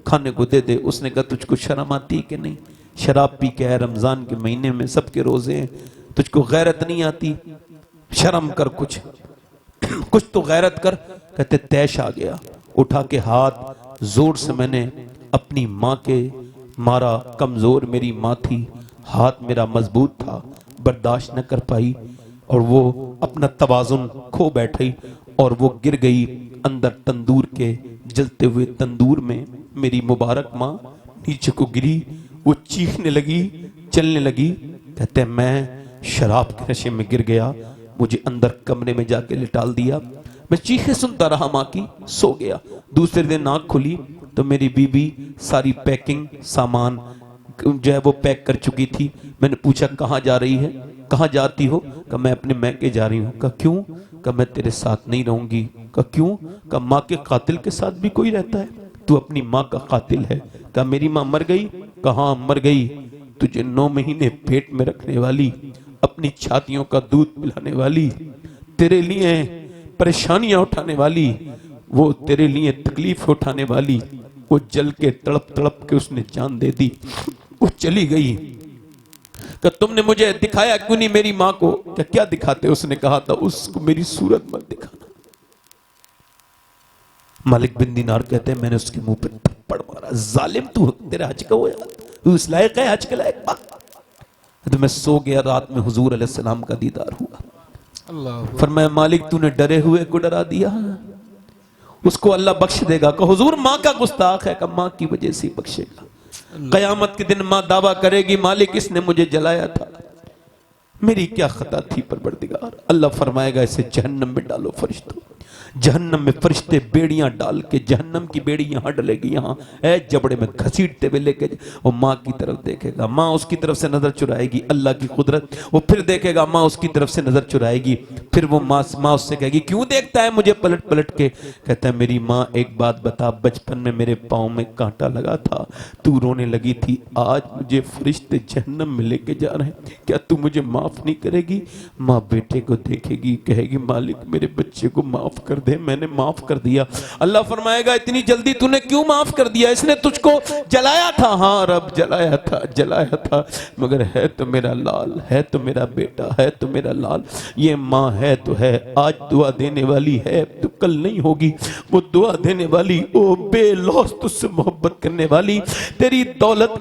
खाने को दे दे। उसने कहा तुझको शर्म आती कि नहीं? शराब पी के है, रमजान के महीने में सबके रोजे हैं, तुझको गैरत नहीं आती? शर्म कर, कुछ तो गैरत कर। कहते तैश आ गया, उठा के हाथ जोर से मैंने अपनी माँ के मारा। कमजोर मेरी माँ थी, हाथ मेरा मजबूत था, बर्दाश्त न कर पाई और वो अपना तवाजुन खो बैठी और वो गिर गई अंदर तंदूर के जलते हुए तंदूर में। मेरी मुबारक माँ नीचे को गिरी, वो चीखने लगी, चलने लगी। कहते मैं शराब के नशे में गिर गया, मुझे अंदर कमरे में जाके लिटाल दिया। मैं चीखें सुनता रहा माँ की, सो गया। दूसरे दिन आँख खुली तो मेरी बीबी सारी पैकिंग सामान जो है वो पैक कर चुकी थी। मैंने पूछा कहाँ जा रही है, कहाँ जाती हो? कहा मैं अपने मैके जा रही हूँ। कहा क्यों? कहा मैं तेरे साथ नहीं रहूंगी। कहा क्यों? कहा माँ के कातिल के साथ भी कोई रहता है, तू अपनी माँ का कातिल है। कहा मेरी माँ मर गई? कहा मर गई। तुझे 9 महीने पेट में रखने वाली, अपनी छातियों का दूध पिलाने वाली, तेरे लिए परेशानियां उठाने वाली, वो तेरे लिए तकलीफ उठाने वाली, वो जल के तड़प तड़प के उसने जान दे दी, वो चली गई। कि तुमने मुझे दिखाया क्यों नहीं मेरी माँ को? क्या दिखाते? उसने कहा था उसको मेरी सूरत मत दिखाना। मालिक बिन दीनार कहते हैं मैंने उसके मुंह पे थप्पड़ मारा, जालिम तू तेरा हज का हो यार, तू इस लायक है हज के लायक? तो मैं सो गया, रात में हुजूर अलैहिस्सलाम का दीदार हुआ। फरमाया मालिक तूने डरे हुए को डरा दिया, उसको अल्लाह बख्श देगा। कहा हुजूर माँ का गुस्ताख है। कहा माँ की वजह से बख्शेगा। कयामत के दिन माँ दावा करेगी मालिक इसने मुझे जलाया था, मेरी क्या खता थी परवरदिगार। अल्लाह फरमाएगा इसे जहन्नम में डालो फरिश्तों। जहन्नम में फरिश्ते बेड़ियां डाल के, जहन्नम की बेड़ी यहां डलेगी, यहां ए जबड़े में घसीटते हुए लेके वो माँ की तरफ देखेगा, माँ उसकी तरफ से नजर चुराएगी, अल्लाह की कुदरत। वो फिर देखेगा, माँ उसकी तरफ से नजर चुराएगी, फिर वो माँ उससे कहेगी क्यों देखता है मुझे पलट पलट के? कहता है मेरी माँ एक बात बता, बचपन में मेरे पाँव में कांटा लगा था, तू रोने लगी थी, आज मुझे फरिश्ते जहन्नम में लेके जा रहे हैं, क्या तू मुझे माफ नहीं करेगी? माँ बेटे को देखेगी, कहेगी मालिक मेरे बच्चे को माफ कर कर दे, मैंने माफ कर दिया। अल्लाह फरमाएगा इतनी जल्दी तूने क्यों माफ कर दिया? इसने तुझको जलाया था। हाँ रब जलाया था, मगर है तो मेरा लाल, है तो मेरा बेटा, है तो मेरा लाल। ये माँ है तो है, आज दुआ देने वाली है तो कल नहीं होगी। वो दुआ देने वाली, ओ बेलौस तुझसे मोहब्बत करने वाली, तेरी दौलत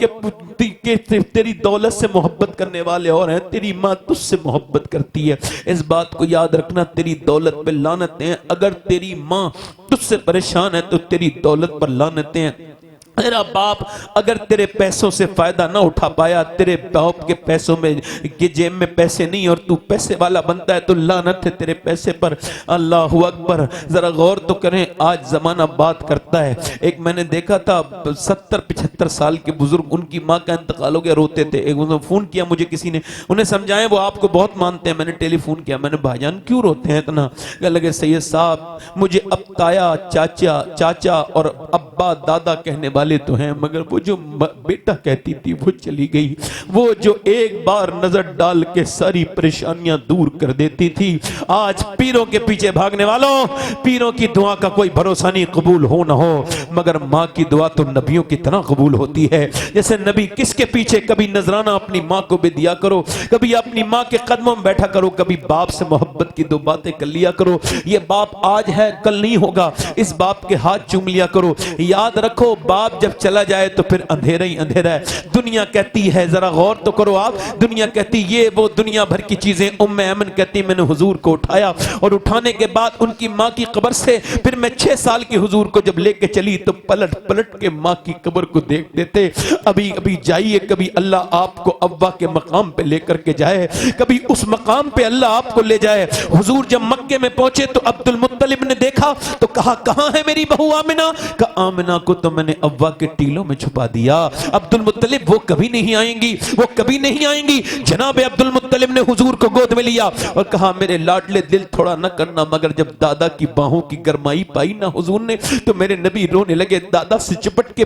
तेरी दौलत से मोहब्बत करने वाले और हैं, तेरी माँ तुझसे मोहब्बत करती है। इस बात को याद रखना, तेरी दौलत पे लानतें हैं। अगर तेरी माँ तुझसे परेशान है तो तेरी दौलत पर लानतें हैं। तेरा बाप अगर तेरे पैसों से फायदा ना उठा पाया, तेरे बाप के पैसों में के जेब में पैसे नहीं और तू पैसे वाला बनता है, तो लानत है तेरे पैसे पर। अल्लाहु अकबर। जरा गौर तो करें, आज जमाना बात करता है। एक मैंने देखा था 70-75 साल के बुजुर्ग, उनकी माँ का इंतकाल हो गया, रोते थे। एक फोन किया मुझे किसी ने, उन्हें समझाएं, वो आपको बहुत मानते हैं। मैंने टेलीफोन किया, मैंने भाईजान क्यों रोते हैं इतना? क्या लगे सैयद साहब, मुझे अब ताया चाचा और अब्बा दादा कहने वाले तो हैं, मगर वो जो बेटा कहती थी वो चली गई। वो जो एक बार नजर डाल के सारी परेशानियां दूर कर देती थी। आज पीरों के पीछे भागने वालों, पीरों की दुआ का कोई भरोसा नहीं, कबूल हो ना हो, मगर माँ की दुआ तो नबियों की तरह कबूल होती है। जैसे नबी किसके पीछे, कभी नजराना अपनी माँ को भी दिया करो, कभी अपनी माँ के कदमों में बैठा करो, कभी बाप से मोहब्बत की 2 बातें कर लिया करो। ये बाप आज है कल नहीं होगा, इस बाप के हाथ चूम लिया करो। याद रखो, बाप जब चला जाए तो फिर अंधेरा ही अंधेरा है। दुनिया कहती है, जरा गौर तो करो आप, दुनिया कहती ये वो दुनिया भर की चीजें। उम्मे ऐमन कहती मैंने हुजूर को उठाया और उठाने के बाद उनकी माँ की कब्र से फिर मैं 6 साल की हुजूर को जब लेके चली तो पलट पलट के माँ की कब्र को देखते थे। अभी अभी जाइए, कभी अल्लाह आपको अव्वा के मकाम पे लेकर के जाए, कभी उस मकाम पे अल्लाह आपको ले जाए। हुजूर जब मक्के में पहुंचे तो अब्दुल मुत्तलिब ने देखा तो कहा कहां है मेरी बहू आमिना? कहा आमिना को तो मैंने अव्वा के टीलों में छुपा दिया। अब्दुल मुत्तलिब वो कभी नहीं आएंगी, वो कभी नहीं आएंगी। जनाब अब्दुल मुत्तलिब ने हुजूर को गोद में लिया और कहा मेरे लाडले दिल थोड़ा न करना, मगर जब दादा की बाहों की गरमाई पाई ना हुजूर ने तो मेरे नबी रोने लगे। दादा से चिपट के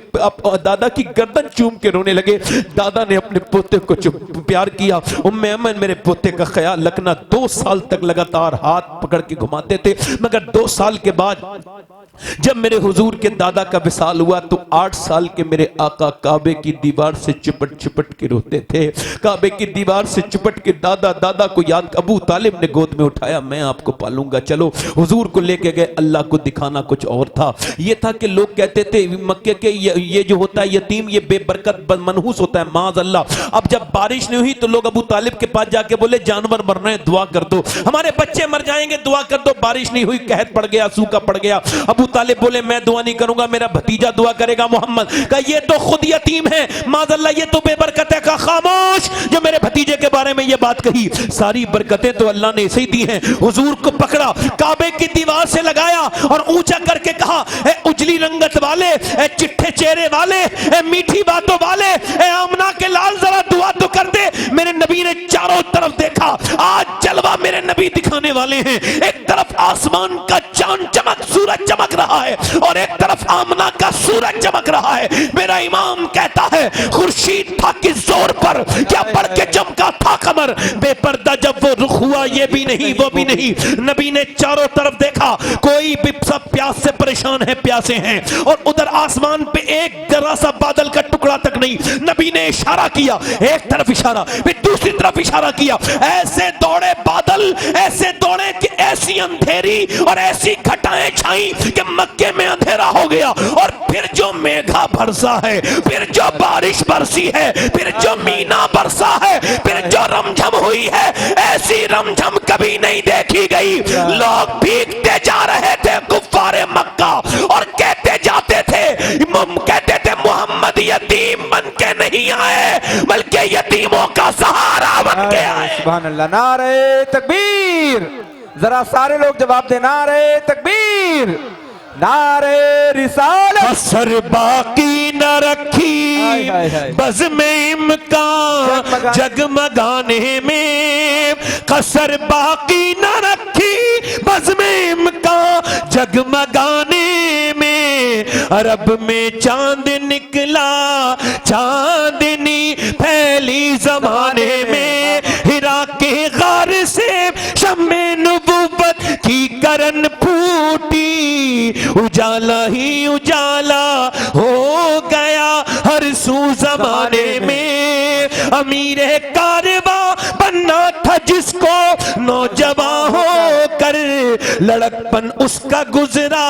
दादा की गर्दन चूम के रोने लगे। दादा ने अपने पोते को प्यार किया। उम्मे ऐमन मेरे पोते का ख्याल रखना। 2 साल तक लगातार हाथ पकड़ के घुमाते थे, मगर 2 साल के बाद जब मेरे हुजूर के दादा का विसाल हुआ तो 8 साल के मेरे आका काबे की दीवार से चिपट चिपट के रोते थे। काबे की दीवार से चिपट के दादा को याद। अबू तालिब ने गोद में उठाया, मैं आपको पालूंगा, चलो। हुजूर को लेके गए। अल्लाह को दिखाना कुछ और था। ये था कि लोग कहते थे मक्के के ये जो होता है यतीम, ये बेबरकत मनहूस होता है, माज अल्लाह। अब जब बारिश नहीं हुई तो लोग अबू तालिब के पास जाके बोले जानवर मर रहे हैं, दुआ कर दो, हमारे बच्चे मर जाएंगे, दुआ कर दो। बारिश नहीं हुई, कहत पड़ गया, सूखा पड़ गया। अबू तालिब बोले मैं दुआ नहीं करूंगा, मेरा भतीजा दुआ करेगा मोहम्मद। कहा ये तो खुद यतीम है, माज़अल्लाह ये तो बेबरकत है। कहा खामोश, जो मेरे भतीजे के बारे में ये बात कही, सारी बरकतें तो अल्लाह ने ऐसे ही दी हैं। हुजूर को पकड़ा, काबे की दीवार से लगाया और ऊंचा करके कहा ए उजली रंगत वाले, ए चिट्ठे चेहरे वाले, ए मीठी बातों वाले, ए आमना के लाल जरा दुआ तो कर दे। मेरे नबी ने चारों तरफ देखा। आज जलवा मेरे नबी दिखाने वाले हैं। एक तरफ आसमान का चांद चमक, सूरज चमक रहा है और एक तरफ आमना का सूरज चमक रहा है। मेरा इमाम कहता है खुर्शीद था किस जोर पर, क्या बढ़ के चमका था कमर। बेपर्दा जब वो रुख हुआ, ये भी नहीं वो भी नहीं। नबी ने चारों तरफ देखा, कोई भी, सब प्यास से परेशान है, प्यासे हैं। और उधर आसमान पे एक जरा सा बादल का टुकड़ा तक नहीं। नबी ने इशारा किया, एक तरफ इशारा, फिर दूसरी तरफ इशारा किया। ऐसे दौड़े बादल, ऐसे दौड़े कि ऐसी अंधेरी और ऐसी घटाएं छाई कि मक्के में अंधेरा हो गया। और फिर जो मेघा बरसा है, फिर जो बारिश बरसी है, फिर जो मीना बरसा है, फिर जो रमझम हुई है, ऐसी रमझम कभी नहीं देखी गई। लोग भीगते जा रहे थे कुफ्फारे मक्का और कहते जाते थे, कहते थे मोहम्मद यतीम बन के नहीं आए, बल्कि यतीमों का सहारा बन के आए। सुभान अल्लाह। नारे तकबीर, जरा सारे लोग जवाब दे। नारे तकबीर, नारे रिसालत। कसर बाकी न रखी बज़ में इम्कान जगमगाने में, कसर बाकी न रखी बज़ में इम्कान जगमगाने में। अरब में चांद निकला, चांदनी फैली जमाने में। हिरा के गार से शम्मे नबुव्वत की करन फूट उजाला ही उजाला हो गया हर सू जमाने में। अमीर कारवा बनना था जिसको नौजवान होकर, लड़कपन उसका गुजरा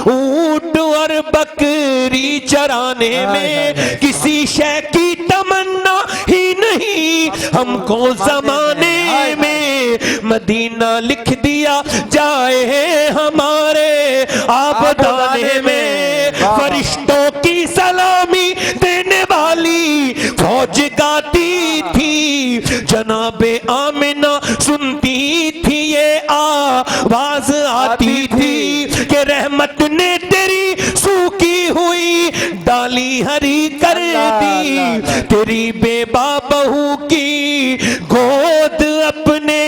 ऊंट और बकरी चराने में। किसी शय की तमन्ना ही नहीं हमको जमाने में, मदीना लिख दिया जाए हमारे आबदाने में। फरिश्तों की सलामी देने वाली फौज गाती थी, जनाबे आमिना सुनती थी ये आवाज आती थी कि रहमत ने तेरी सूखी हुई डाली हरी कर दी, तेरी बेबा बहू की गोद अपने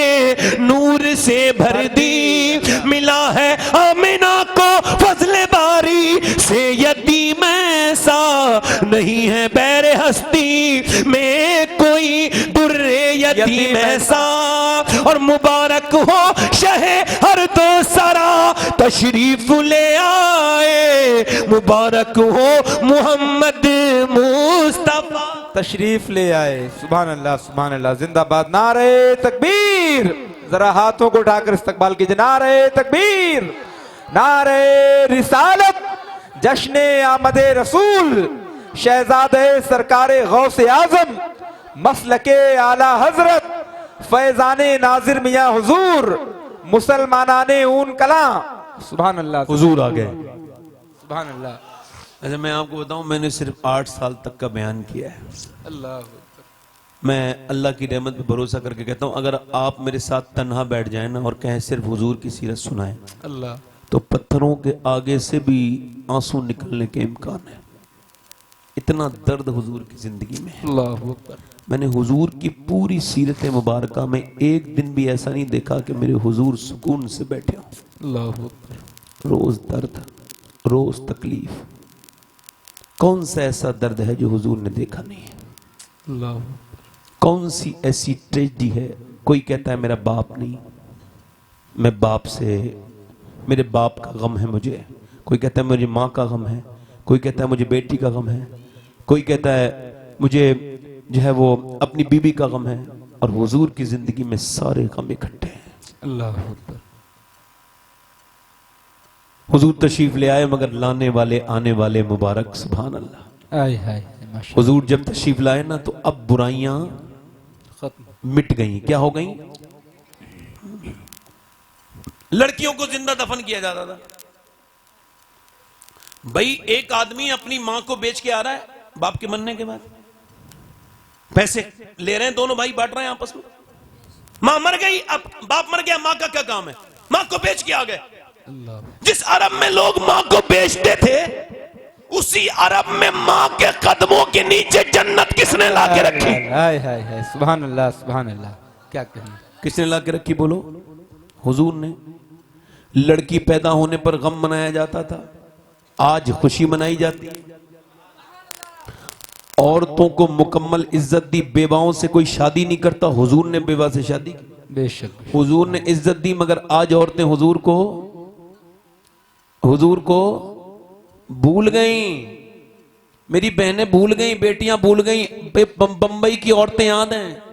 नूर से भर दी। मिला है आमिना को फजले बारी से यतीम ऐसा, नहीं है बैरे हस्ती में कोई दुर्रे यतीम ऐसा। और मुबारक हो शहे हर दो सरा तशरीफ ले आए, मुबारक हो मोहम्मद मुस्तफा तशरीफ ले आए। सुभान अल्लाह सुभान अल्लाह, जिंदाबाद। नारे तकबीर, जरा हाथों को उठाकर इस्तकबाल कीजिए। नारे तकबीर, नारे रिसालत, जश्ने आमदे रसूल, शहजादे सरकारे गौसे आजम, मसलके आला हजरत, फैजाने नाजिर मियां हुजूर, मुसलमानाने ऊन कला। सुभान अल्लाह हुजूर आ गए। सुभान अल्लाह। अच्छा, मैं आपको बताऊं, मैंने सिर्फ 8 साल तक का बयान किया है। अल्लाह, मैं अल्लाह की रहमत पे भरोसा करके कहता हूं, अगर आप मेरे साथ तन्हा बैठ जाए ना और कहें सिर्फ हुजूर की सीरत सुनाएं, अल्लाह, तो पत्थरों के आगे से भी आंसू निकलने के इम्कान है। इतना दर्द हुजूर की जिंदगी में है। अल्लाह अकबर। मैंने हुजूर की पूरी सीरत मुबारक में एक दिन भी ऐसा नहीं देखा कि मेरे हुजूर सुकून से बैठे हों। अल्लाह अकबर। रोज दर्द, रोज तकलीफ। कौन सा ऐसा दर्द है जो हुजूर ने देखा नहीं है? अल्लाह। कौन सी ऐसी ट्रेजेडी है? कोई कहता है मेरा बाप नहीं, मैं बाप से, मेरे बाप का गम है मुझे। कोई कहता है मुझे माँ का गम है, कोई कहता है मुझे बेटी का गम है, कोई कहता है मुझे जो है वो अपनी बीबी का गम है। और हुजूर की जिंदगी में सारे गम इकट्ठे हैं। अल्लाह अकबर। हुजूर तशरीफ ले आए, मगर लाने वाले आने वाले मुबारक। सुभान अल्लाह। आय हाय माशा। हुजूर जब तशरीफ लाए ना, तो अब बुराइयां खत्म। मिट गई। क्या हो गई? लड़कियों को जिंदा दफन किया जाता था। भाई, एक आदमी अपनी मां को बेच के आ रहा है बाप के मरने के बाद, पैसे ले रहे हैं, दोनों भाई बांट रहे हैं आपस में। मां मर गई, अब बाप मर गया, मां का क्या काम है? मां को बेच के आ गए। जिस अरब में लोग मां को बेचते थे, उसी अरब में मां के कदमों के नीचे जन्नत किसने ला के रखी? हाय हाय हाय, सुभान अल्लाह सुभान अल्लाह। क्या कहें? किसने ला के रखी? बोलो। हुजूर ने। लड़की पैदा होने पर गम मनाया जाता था, आज खुशी मनाई जाती है। औरतों को मुकम्मल इज्जत दी, बेवाओं से कोई शादी नहीं करता, हुजूर ने बेवा से शादी की। बेशक हुजूर ने इज्जत दी, मगर आज औरतें हुजूर को भूल गई। मेरी बहनें भूल गई, बेटियां भूल गई। बंबई की औरतें याद हैं,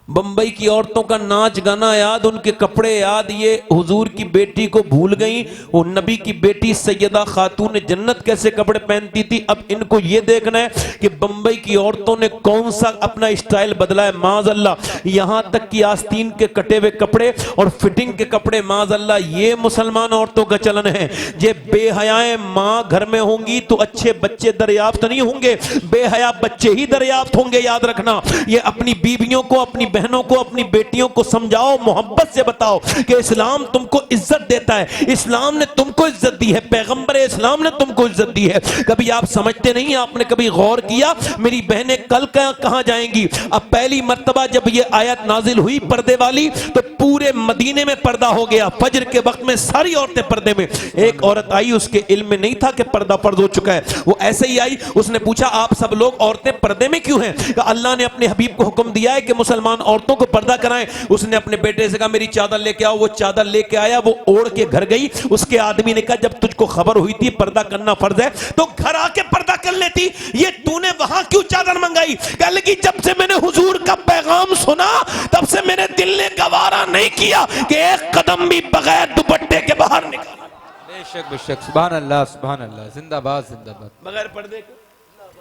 बंबई की औरतों का नाच गाना याद, उनके कपड़े याद। ये हुजूर की बेटी को भूल गई। वो नबी की बेटी सैयदा खातून जन्नत कैसे कपड़े पहनती थी। अब इनको ये देखना है कि बंबई की औरतों ने कौन सा अपना स्टाइल बदला है। माज़अल्लाह, यहां तक कि आस्तीन के कटे हुए कपड़े और फिटिंग के कपड़े, माज़अल्लाह, ये मुसलमान औरतों का चलन है। ये बेहयाएं मां घर में होंगी तो अच्छे बच्चे दरियाफ्त नहीं होंगे, बेहया बच्चे ही दरियाफ्त होंगे, याद रखना। ये अपनी बीवियों को, अपनी बहनों को, अपनी बेटियों को समझाओ, मोहब्बत से बताओ कि इस्लाम तुमको इज्जत देता है, इस्लाम ने तुमको इज्जत दी है, पैगंबर इस्लाम ने तुमको इज्जत दी है। कभी आप समझते नहीं, आपने कभी गौर किया मेरी बहनें कल कहां जाएंगी? अब पहली मर्तबा जब ये आयत नाजिल हुई पर्दे वाली, तो पूरे मदीने में पर्दा हो गया। फजर के वक्त में सारी औरतें पर्दे में। एक औरत आई, उसके इल्म में नहीं था कि पर्दा फर्ज हो चुका है। वो ऐसे ही आई, उसने पूछा आप सब लोग औरतें पर्दे में क्यों हैं? अल्लाह ने अपने हबीब को हुक्म दिया है कि मुसलमान औरतों को पर्दा कराएं। उसने अपने बेटे से कहा मेरी चादर लेके आओ, वो चादर लेके आया, वो ओढ़ के घर गई। उसके आदमी ने कहा जब तुझको खबर हुई थी पर्दा करना फर्ज है तो घर आके पर्दा कर लेती, ये तूने वहां क्यों चादर मंगाई? कह लगी जब से मैंने हुजूर का पैगाम सुना तब से मेरे दिल ने गवारा नहीं किया कि एक कदम भी बगैर दुपट्टे के बाहर निकाला। बेशक बेशक, सुभान अल्लाह सुभान अल्लाह, जिंदाबाद जिंदाबाद। बगैर पर्दे के,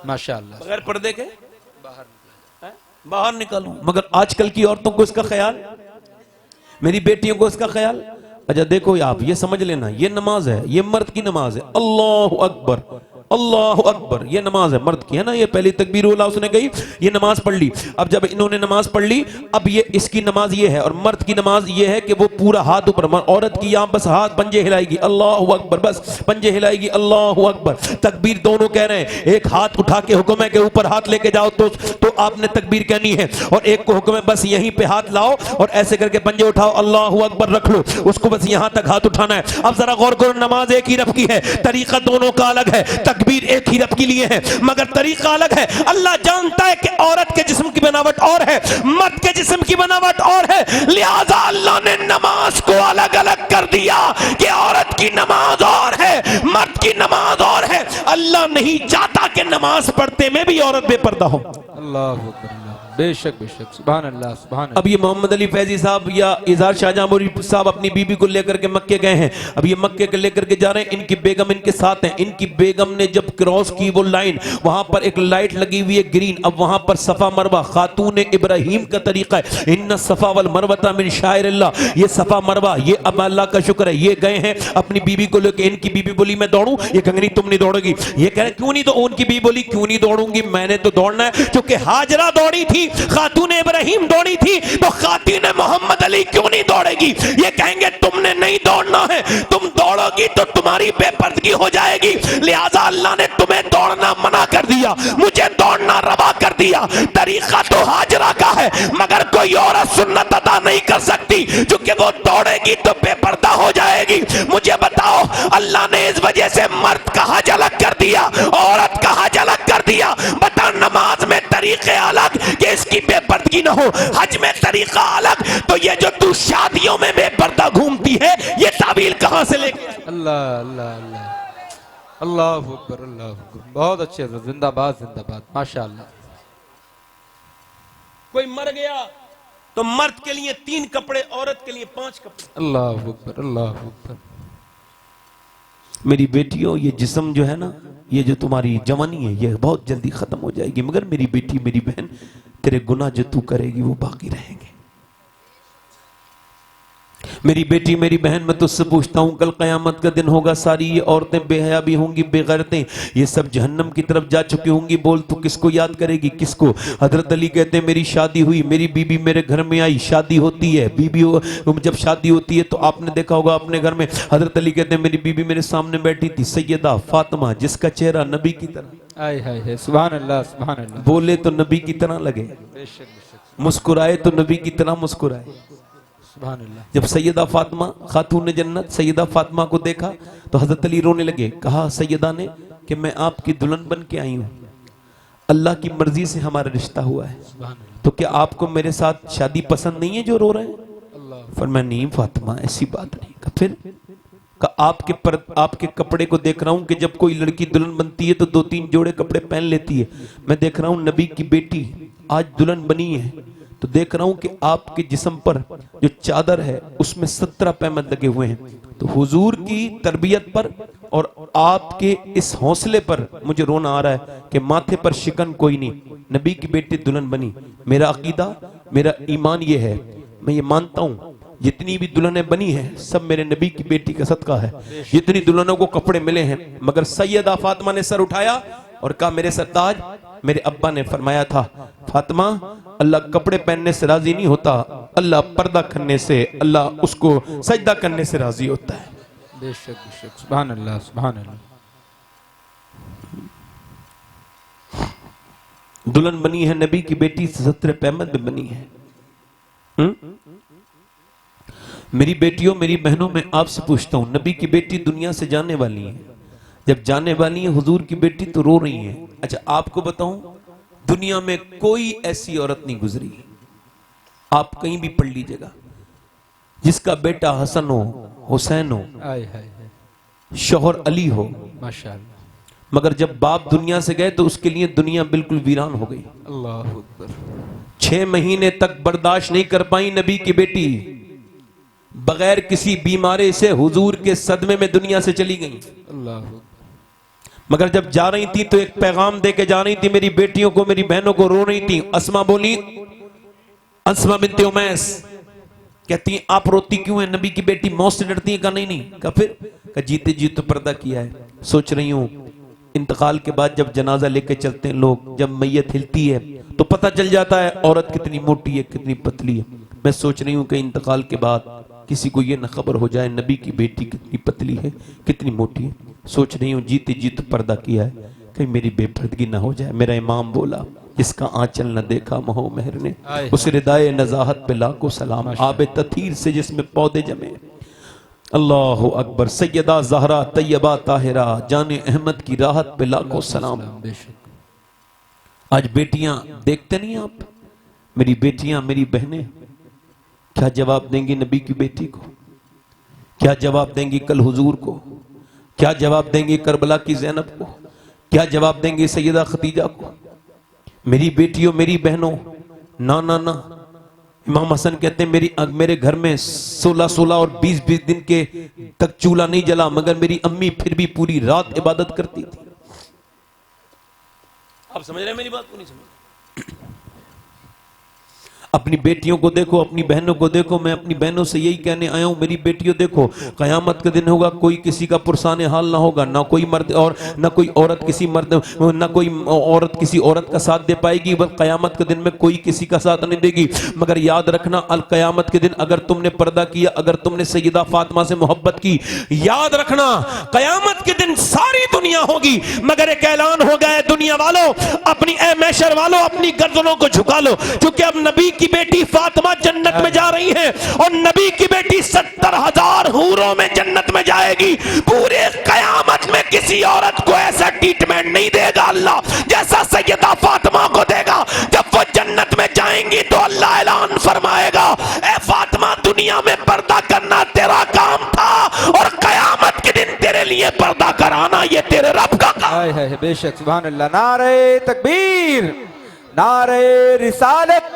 माशाअल्लाह, बगैर पर्दे के बाहर निकालूं। मगर आजकल की औरतों को इसका ख्याल, मेरी बेटियों को इसका ख्याल। अच्छा देखो आप ये समझ लेना, ये नमाज है, ये मर्द की नमाज है। अल्लाह अकबर अल्लाह अकबर, ये नमाज है मर्द की, है ना। ये पहली तकबीर उला उसने कही, ये नमाज पढ़ ली। अब जब इन्होंने नमाज पढ़ ली, अब ये इसकी नमाज ये है, और मर्द की नमाज ये है कि वो पूरा हाथ ऊपर, औरत की यहाँ बस हाथ पंजे हिलाएगी, अल्लाह अकबर, बस पंजे हिलाएगी, अल्लाह अकबर। तकबीर दोनों कह रहे हैं, एक हाथ उठा के हुक्म है कि ऊपर हाथ लेके जाओ तो आपने तकबीर कहनी है, और एक को हुक्म है बस यहीं पे हाथ लाओ और ऐसे करके पंजे उठाओ, अल्लाह अकबर रख लो, उसको बस यहां तक हाथ उठाना है। अब जरा गौर करो, नमाज एक ही रब की है, तरीका दोनों का अलग है, तकबीर एक ही रब के लिए है मगर तरीका अलग है। अल्लाह जानता है कि औरत के जिस्म की बनावट और है, मर्द के जिस्म की बनावट और है, लिहाजा अल्लाह ने नमाज को अलग अलग कर दिया कि औरत की नमाज और है, मर्द की नमाज और है। अल्लाह नहीं चाहता कि नमाज पढ़ते में भी औरत बेपर्दा हो। अल्लाह अकबर, बेशक बेशक, सुभान अल्लाह सुभान अल्लाह। अब ये मोहम्मद अली फैजी साहब या इजहार शाहजहांपुरी साहब अपनी बीबी को लेकर के मक्के गए हैं। अब ये मक्के के लेकर के जा रहे हैं, इनकी बेगम इनके साथ हैं। इनकी बेगम ने जब क्रॉस की वो लाइन, वहां पर एक लाइट लगी हुई है ग्रीन। अब वहां पर सफा मरवा खातून इब्राहिम का तरीका है, इन्ना सफा वल मरवता मिन शाइरिल्लाह, ये सफा मरवा ये अब अल्लाह का शुक्र है। ये गए हैं अपनी बीबी को लेकर, इनकी बीबी बोली मैं दौड़ूं, ये कहेंगे नहीं तुम नहीं दौड़ोगी। ये कह रहे क्यों नहीं, तो उनकी बीबी बोली क्यों नहीं दौड़ूंगी, मैंने तो दौड़ना है। क्योंकि हाजरा दौड़ी थी, खातून इब्राहिम दौड़ी थी, तो खातून मोहम्मद अली क्यों नहीं दौड़ेगी? ये कहेंगे तुमने नहीं दौड़ना है, तुम दौड़ोगी तो तुम्हारी बेपर्दगी हो जाएगी, लिहाजा अल्लाह ने तुम्हें दौड़ना मना कर दिया, मुझे दौड़ना रवा कर दिया। तरीका तो हाजरा का है मगर कोई औरत सुन्नत अदा नहीं कर सकती, क्योंकि वो दौड़ेगी तो बेपर्दा हो जाएगी। मुझे बताओ, अल्लाह ने इस वजह से मर्द का हज अलग कर दिया, औरत का हज अलग कर दिया। बता नमाज में तरीके अलग कि इसकी बेपर्दगी न हो, हज में तरीका अलग, तो ये जो तू शादियों में बेपर्दा घूमती है ये तावील कहां से लेके? अल्लाह अल्लाह अल्लाह, अल्लाह अकबर अल्लाह अकबर, बहुत अच्छे, जिंदाबाद जिंदाबाद, माशाअल्लाह। कोई मर गया तो मर्द के लिए 3 कपड़े, औरत के लिए 5 कपड़े। अल्लाह अकबर अल्लाह अकबर। मेरी बेटियों, ये जिस्म जो है ना, ये जो तुम्हारी जवानी है ये बहुत जल्दी खत्म हो जाएगी, मगर मेरी बेटी मेरी बहन, तेरे गुनाह जो तू करेगी वो बाकी रहेंगे। मेरी बेटी मेरी बहन, मैं तुझसे पूछता हूं, कल कयामत का दिन होगा, सारी ये औरतें बेहया भी होंगी, बेगैरतें, ये सब जहन्नम की तरफ जा चुकी होंगी। बोल तू किसको याद करेगी, किसको? हजरत अली कहते हैं मेरी शादी हुई, मेरी बीबी मेरे घर में आई, शादी होती है बीबी जब शादी होती है तो आपने देखा होगा अपने घर में, हजरत अली कहते हैं मेरी बीबी मेरे सामने बैठी थी, सैयदा फातिमा, जिसका चेहरा नबी की तरह, आय हाय हाय, सुभान अल्लाह सुभान अल्लाह, बोले तो नबी की तरह लगे, बेशक बेशक, मुस्कुराए तो नबी की तरह मुस्कुराए। सुभान अल्लाह। जब सैयदा फातिमा खातून जन्नत सैयदा फातिमा को देखा तो हजरत अली रोने लगे। कहा सैयदा ने कि मैं आपकी दुल्हन बन के आई हूं, अल्लाह की मर्जी से हमारा रिश्ता हुआ है, तो क्या आपको मेरे साथ शादी पसंद नहीं है जो रो रहे हैं? फरमाया नहीं फातिमा, ऐसी बात नहीं। का फिर का आपके कपड़े को देख रहा हूं कि जब कोई लड़की दुल्हन बनती है तो 2-3 जोड़े कपड़े पहन लेती है, मैं देख रहा हूं नबी की बेटी आज दुल्हन बनी है तो देख रहा हूं कि आपके जिस्म पर जो चादर है उसमें 17 पैमद लगे हुए हैं। तो हुजूर की तरबियत पर और आपके इस हौसले पर मुझे रोना आ रहा है कि माथे पर शिकन कोई नहीं, नबी की बेटी दुल्हन बनी। मेरा अकीदा, मेरा ईमान ये है, मैं ये मानता हूं जितनी भी दुल्हनें बनी हैं सब मेरे नबी की बेटी का सदका है। जितनी दुल्हनों को कपड़े मिले हैं, मगर सैयदा फातिमा ने सर उठाया और कहा मेरे सरताज, मेरे अब्बा ने फरमाया था फातिमा, अल्लाह कपड़े पहनने से राजी नहीं होता, अल्लाह पर्दा करने से, अल्लाह उसको सजदा करने से राजी होता है। बेशक बेशक, सुभान अल्लाह सुभान अल्लाह। दुल्हन बनी है नबी की बेटी, 17 पैमद में बनी है। मेरी बेटियों मेरी बहनों, मैं आपसे पूछता हूं, नबी की बेटी दुनिया से जाने वाली है, जब जाने वाली है हुजूर की बेटी तो रो रही है। अच्छा आपको बताऊं, दुनिया में कोई ऐसी औरत नहीं गुजरी आप कहीं भी पढ़ लीजिएगा, जिसका बेटा हसन हो, हुसैन हो, आय हाय शौहर अली हो, माशाअल्लाह, मगर जब बाप दुनिया से गए तो उसके लिए दुनिया बिल्कुल वीरान हो गई। अल्लाह अकबर। 6 महीने तक बर्दाश्त नहीं कर पाई नबी की बेटी, बगैर किसी बीमारी से हुजूर के सदमे में दुनिया से चली गई। अल्लाह अकबर। मगर जब जा रही थी तो एक पैगाम दे के जा रही थी, मेरी बेटियों को, मेरी बहनों को, रो रही थी। अस्मा बोली, अस्मा बिनते उमैस कहती हैं आप रोती क्यों है, नबी की बेटी मौत से डरती है? कहा नहीं नहीं। कहा फिर? कहा जीते जी तो पर्दा किया है। सोच रही हूं इंतकाल के बाद जब जनाजा लेके चलते हैं लोग, जब मैयत हिलती है तो पता चल जाता है औरत कितनी मोटी है, कितनी पतली है। मैं सोच रही हूं कि इंतकाल के बाद किसी को ये न खबर हो जाए नबी की बेटी कितनी पतली है, कितनी मोटी है। सोच रही हूं जीते जी तो पर्दा किया है, कहीं मेरी बेपर्दगी ना हो जाए। मेरा इमाम बोला, इसका आंचल न देखा महो मेहर ने, उस रिदाए नजाहत पे लाखों सलाम, आबे तथीर से जिसमें पौधे जमे। अल्लाह अकबर। सैयदा ज़हरा तैयबा ताहिरा जाने अहमद की राहत पे लाखों सलाम। आज बेटियां देखते नहीं आप, मेरी बेटियां, मेरी बहनें क्या जवाब देंगी नबी की बेटी को, क्या जवाब देंगी कल हुजूर को, क्या जवाब देंगी करबला की ज़ैनब को, क्या जवाब देंगी सैयदा खदीजा को। मेरी बेटियों, मेरी बहनों, ना ना ना। इमाम हसन कहते हैं मेरे घर में 16 और 20 दिन के तक चूल्हा नहीं जला, मगर मेरी अम्मी फिर भी पूरी रात इबादत करती थी। आप समझ रहे हैं मेरी बात को? नहीं समझ? अपनी बेटियों को देखो, अपनी बहनों को देखो। मैं अपनी बहनों से यही कहने आया हूं, मेरी बेटियों देखो, कयामत के दिन होगा कोई किसी का पुरसाने हाल ना होगा, ना कोई मर्द और ना कोई औरत किसी मर्द, ना कोई औरत किसी औरत का साथ दे पाएगी, बस कयामत के दिन में कोई किसी का साथ नहीं देगी। मगर याद रखना, अल कयामत के दिन अगर तुमने पर्दा किया, अगर तुमने सैयदा फातिमा से मोहब्बत की, याद रखना कयामत के दिन सारी दुनिया होगी, मगर एक ऐलान हो गया है दुनिया वालों, अपनी ए मैशर वालों, अपनी गर्दनों को झुका लो, क्योंकि अब नबी की बेटी फातिमा जन्नत में जा रही है और नबी की बेटी 70,000 हूरों में जन्नत में जाएगी। पूरे कयामत में किसी औरत को ऐसा ट्रीटमेंट नहीं देगा अल्लाह जैसा सैयदा फातिमा को देगा। जब वो जन्नत में जाएंगी तो अल्लाह ऐलान फरमाएगा, ए फातिमा, दुनिया में पर्दा करना तेरा काम था और कयामत के दिन तेरे लिए पर्दा कराना ये तेरे रब का काम है। बेशक, सुभान अल्लाह। नारे तकबीर, नारे रिसालत।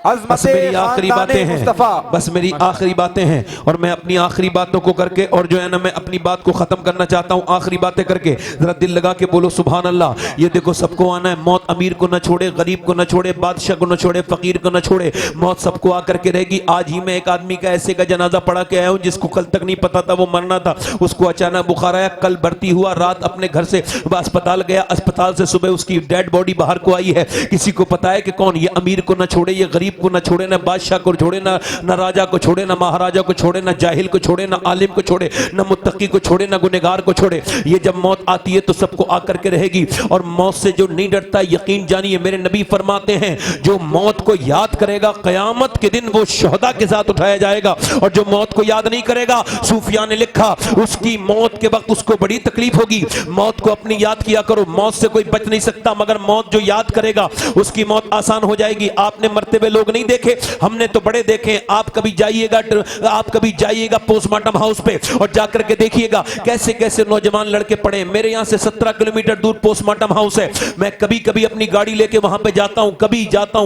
बस मेरी आखिरी बातें हैं, बस मेरी आखिरी बातें हैं, और मैं अपनी आखिरी बातों को करके, और जो है ना, मैं अपनी बात को खत्म करना चाहता हूं आखिरी बातें करके। जरा दिल लगा के बोलो सुभान अल्लाह। ये देखो, सबको आना है, मौत अमीर को न छोड़े, गरीब को न छोड़े, बादशाह को न छोड़े, फकीर को न छोड़े, मौत सबको आकर के रहेगी। आज ही मैं एक आदमी का ऐसे का जनाजा पढ़ा के आया हूं जिसको कल तक नहीं पता था वो मरना था, उसको अचानक बुखार आया, कल भर्ती हुआ, रात अपने घर से अस्पताल गया, अस्पताल से सुबह उसकी डेड बॉडी बाहर को आई है। किसी को पता है कि कौन? ये अमीर को न छोड़े, ये गरीब को न छोड़े, ना बादशाह को छोड़े, ना राजा को छोड़े, ना महाराजा को छोड़े, ना जाहिल को छोड़े, ना आलिम को छोड़े, ना मुत्तकी को छोड़े, ना गुनहगार को छोड़े। ये जब मौत आती है तो सबको आकर के रहेगी, और मौत से जो नहीं डरता, यकीन जानिए, मेरे नबी फरमाते हैं, जो मौत को याद करेगा कयामत के दिन वो शुहदा के साथ उठाया जाएगा, और जो मौत को याद नहीं करेगा, सूफिया ने लिखा, उसकी मौत के वक्त उसको बड़ी तकलीफ होगी। मौत को अपनी याद किया करो, मौत से कोई बच नहीं सकता, मगर मौत जो याद करेगा उसकी मौत आसान हो जाएगी। आपने मरते हुए लोग नहीं देखे, हमने तो बड़े देखे। आप कभी जाइएगा पोस्टमार्टम हाउस पे और जाकर के देखिएगा कैसे कैसे नौजवान लड़के पड़े। मेरे यहां से 17 किलोमीटर दूर पोस्टमार्टम हाउस है। मैं कभी कभी अपनी गाड़ी लेके वहां पे जाता हूं,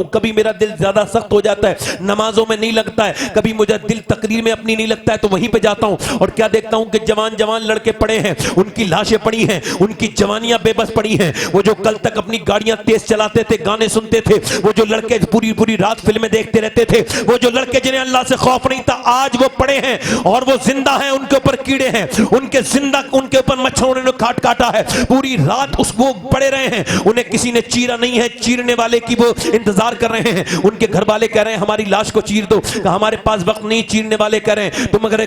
कभी मेरा दिल ज्यादा सख्त हो जाता है, नमाजों में नहीं लगता है, कभी मुझे दिल तकरीर में अपनी नहीं लगता है, तो वहीं पे जाता हूं और क्या देखता हूं कि जवान लड़के पड़े हैं, उनकी लाशें पड़ी हैं, उनकी जवानियां बेबस पड़ी हैं। वो जो कल तक अपनी गाड़ियां तेज चलाते थे, गाने सुनते थे, वो जो लड़के पूरी रात फिल्में देखते रहते थे, वो जो लड़के जिन्हें अल्लाह से खौफ नहीं था, आज वो पड़े हैं और वो जिंदा हैं, उनके ऊपर कीड़े हैं, उनके ऊपर मच्छरों ने काटा है, पूरी रात वो पड़े रहे हैं, उन्हें किसी ने चीरा नहीं है, चीरने वाले की वो इंतजार कर रहे हैं। उनके घर वाले कह रहे हैं हमारी लाश को चीर दो, हमारे पास वक्त नहीं, चीरने वाले कह रहे हैं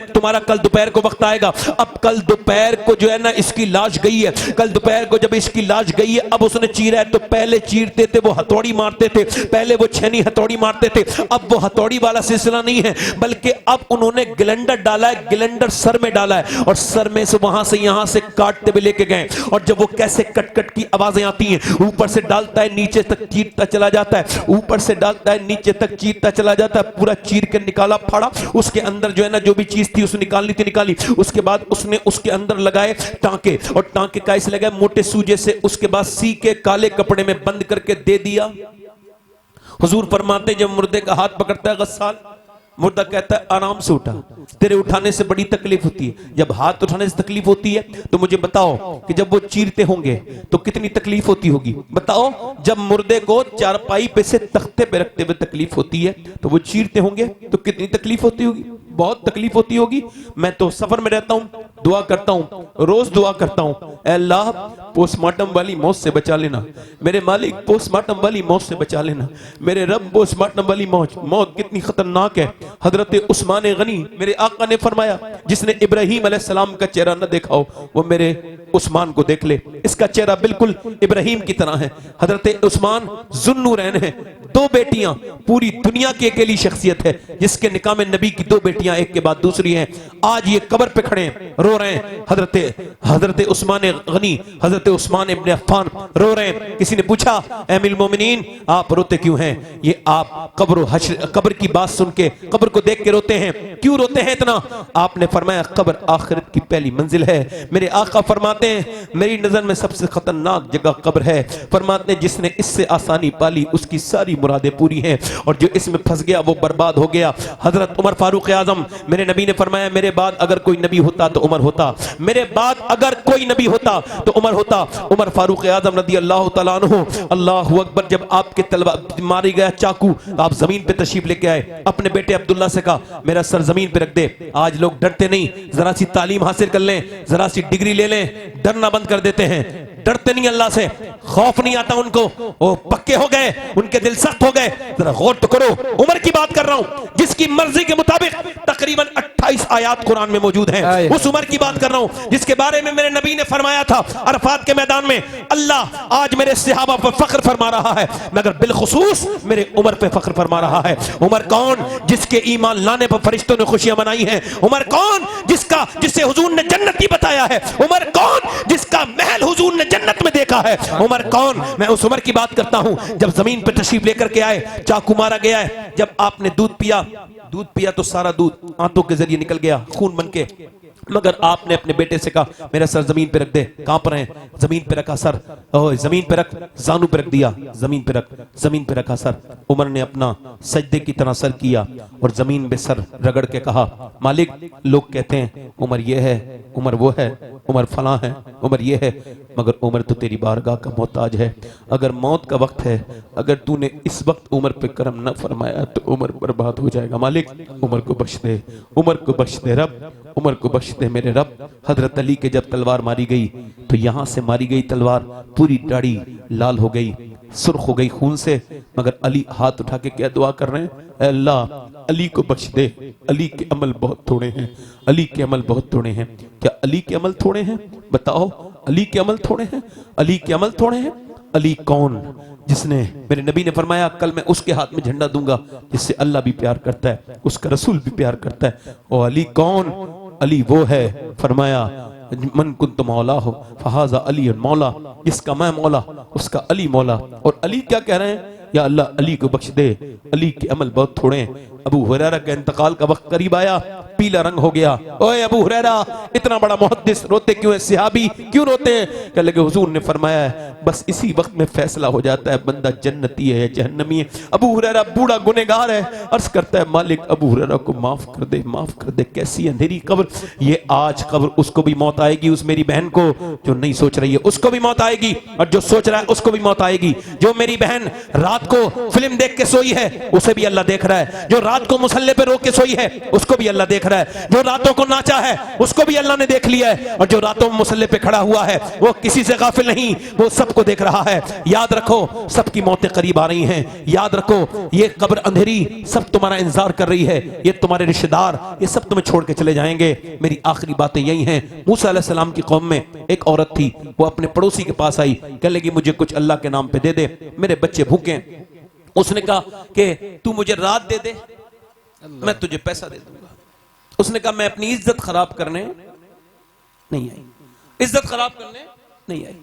तुम्हारा कल दोपहर को वक्त आएगा। अब कल दोपहर को जो है ना इसकी लाश गई है, कल दोपहर को जब इसकी लाश गई है, अब उसने चीरा है, तो पहले चीरते थे वो हथौड़ी मारते थे, पहले वो छेनी हथौड़ी मारते थे, अब वो हथौड़ी वाला सिलसिला नहीं है, बल्कि अब उन्होंने ग्लेंडर डाला है, ग्लेंडर सर में डाला है और सर में से वहां से यहां से काटते हुए लेके गए। और जब वो कैसे कट कट की आवाजें आती हैं, ऊपर से डालता है नीचे तक चीरता चला जाता है, ऊपर से डालता है नीचे तक चीरता चला जाता है, पूरा चीर के निकाला, फाड़ा, उसके अंदर जो है ना जो भी चीज थी उसने निकालनी थी निकाली। उसके बाद उसने उसके अंदर लगाए टांके, और टांके कैसे लगाए? मोटे सूजे से। उसके बाद सी के काले कपड़े में बंद करके दे दिया। हुजूर फरमाते जब मुर्दे का हाथ पकड़ता है गस्साल, मुर्दा कहता है आराम से उठा, तेरे उठाने से बड़ी तकलीफ होती है। जब हाथ उठाने से तकलीफ होती है तो मुझे बताओ कि जब वो चीरते होंगे तो कितनी तकलीफ होती होगी? बताओ, जब मुर्दे को चारपाई पे से तख्ते पे रखते हुए तकलीफ होती है तो वो चीरते होंगे तो कितनी तकलीफ होती होगी? बहुत तकलीफ होती होगी। मैं तो सफर में रहता हूं, दुआ करता हूं, रोज दुआ करता हूं, ऐ अल्लाह पोस्टमार्टम वाली मौत से बचा लेना, मेरे मालिक पोस्टमार्टम वाली मौत से बचा लेना, मेरे रब पोस्टमार्टम वाली मौत कितनी खतरनाक है। हजरत उस्मान गनी, मेरे आका ने फरमाया जिसने इब्राहीम अलैहिस्सलाम का चेहरा न देखा हो वो मेरे उस्मान को देख ले, इसका चेहरा बिल्कुल इब्राहीम की तरह है। हजरत उस्मान जुन्नूरैन है, दो बेटियां, पूरी दुनिया की अकेली शख्सियत है जिसके निकाह में नबी की दो बेटियां एक के बाद दूसरी हैं। आज ये कब्र पे खड़े हैं, रो रहे हैं। हजरत उस्मान गनी, हजरत उस्मान इब्ने अफ्फान रो रहे हैं। किसी ने पूछा ऐ अमीरुल मोमिनीन आप रोते क्यों हैं? ये आप कब्र की बात सुन के, कब्र को देख के रोते हैं, क्यों रोते हैं इतना? आपने फरमाया कब्र आखिरत की पहली मंजिल है। मेरे आका फरमाते हैं मेरी नजर में सबसे खतरनाक जगह कब्र है। फरमाते हैं जिसने इससे आसानी पाली उसकी सारी मुरादें पूरी हैं, और जो इसमें फंस गया वो बर्बाद हो गया। हजरत उमर फारूक आजम, मेरे नबी ने फरमाया मेरे बाद अगर कोई नबी होता तो उमर होता, मेरे बाद अगर कोई नबी होता तो उमर होता। उमर फारूक आजम रदी अल्लाह तआला अन्हु, अल्लाहु अकबर, जब आपके तलवार मारी गया चाकू, आप जमीन पे तशरीफ लेके आए, अपने बेटे अब्दुल्ला से कहा मेरा सर जमीन पे रख दे। आज लोग डरते नहीं, जरा सी तालीम हासिल कर लें, जरा सी डिग्री ले लें, डरना बंद कर देते हैं, डरते नहीं अल्लाह से, खौफ नहीं आता उनको, वो पक्के हो गए, उनके दिल सख्त हो गए। जरा गौर तो करो, उमर की बात कर रहा हूं जिसकी मर्जी के मुताबिक तकरीबन 28 आयात कुरान में मौजूद हैं। उस उमर की बात कर रहा हूं जिसके बारे में मेरे नबी ने फरमाया था अरफात के मैदान में, अल्लाह आज मेरे सहाबा पर फख्र फरमा रहा है मगर बिलखुसूस मेरे उमर पे फख्र फरमा रहा है। उमर कौन? जिसके ईमान लाने पर फरिश्तों ने खुशियां मनाई हैं। उमर कौन? जिसे हुजूर ने जन्नती बताया है। उमर कौन? जिसका महल हुजूर ने जन्नत में देखा है। उमर कौन? मैं उस उमर की बात करता हूं जब जमीन पर तशरीफ लेकर के आए, चाकू मारा गया है, जब आपने दूध पिया तो सारा दूध आंतों के जरिए निकल गया खून बन के, मगर आपने अपने बेटे से कहा मेरा सर जमीन पे रख दे। कहां पर है? जमीन पे रखा सर, जमीन पे रख, जानू पे रख दिया, जमीन पे रख, जमीन पे रखा सर। उमर ने अपना सजदे की तरह सर किया और जमीन पे सर रगड़ के कहा मालिक लोग कहते हैं उमर ये है, उमर वो है, उमर फलां है, उमर ये है, मगर उमर तो तेरी बारगाह का मोहताज है। अगर मौत का वक्त है, अगर तूने इस वक्त उमर पे करम न फरमाया तो उमर बर्बाद हो जाएगा। मालिक उमर को बख्श दे, उमर को बख्श दे रब, उमर को बख्श दे मेरे रब। हजरत अली के जब तलवार मारी गई तो यहां से मारी गई तलवार, पूरी दाढ़ी लाल हो गई, सुर्ख हो गई खून से, मगर अली हाथ उठा के क्या दुआ कर रहे हैं? अल्लाह अली को बख्श दे, अली के अमल बहुत थोड़े हैं, अली के अमल बहुत थोड़े हैं। क्या अली के अमल थोड़े हैं? बताओ, अली के अमल थोड़े हैं? अली के अमल थोड़े हैं? अली कौन? जिसने, मेरे नबी ने फरमाया कल मैं उसके हाथ में झंडा दूंगा जिससे अल्लाह भी प्यार करता है, उसका रसूल भी प्यार करता है। और अली कौन? अली वो है, फरमाया मन कुंत मौला हो फहाजा अली मौला, जिसका मैं मौला उसका अली मौला। और अली क्या कह रहे हैं? या अल्लाह अली को बख्श दे, अली के अमल बहुत थोड़े हैं। अबू हुरैरा का इंतकाल का वक्त करीब आया, पीला रंग हो गया। ओए अबू हुरैरा, इतना बड़ा मुहद्दिस, रोते क्यों है? सहाबी क्यों रोते हैं? कहने लगे हुजूर ने फरमाया है बस इसी वक्त में फैसला हो जाता है बंदा जन्नती है या जहन्नमी है। अबू हुरैरा बूढ़ा गुनहगार है, अर्ज करता है मालिक अबू हुरैरा को माफ कर दे, माफ कर दे। कैसी अंधेरी कब्र ये, आज कब्र उसको भी मौत आएगी, उस मेरी बहन को जो नहीं सोच रही है उसको भी मौत आएगी, और जो सोच रहा है उसको भी मौत आएगी। जो मेरी बहन रात को फिल्म देख के सोई है उसे भी अल्लाह देख रहा है, जो रात को मुसल्ले पे रो के सोई है उसको भी अल्लाह देख रहा है, जो रातों को नाचा है उसको भी अल्लाह ने देख लिया है, और जो रातों में मुसल्ले पे खड़ा हुआ है वो किसी से गाफिल नहीं, वो सबको देख रहा है। याद रखो सबकी मौतें करीब आ रही हैं, याद रखो ये कब्र अंधेरी सब तुम्हारा इंतजार कर रही है, ये तुम्हारे रिश्तेदार ये सब तुम्हें छोड़ के चले जाएंगे। मेरी आखिरी बातें यही हैं। मूसा अलैहिस्सलाम की कौम में एक औरत थी, वो अपने पड़ोसी के पास आई, कहने लगी मुझे कुछ अल्लाह के नाम पे दे दे, मेरे बच्चे भूखे। उसने कहा कि तू मुझे रात दे दे, मैं तुझे पैसा दे दूंगा। उसने कहा मैं अपनी इज्जत खराब करने नहीं आई, इज्जत खराब करने नहीं आई।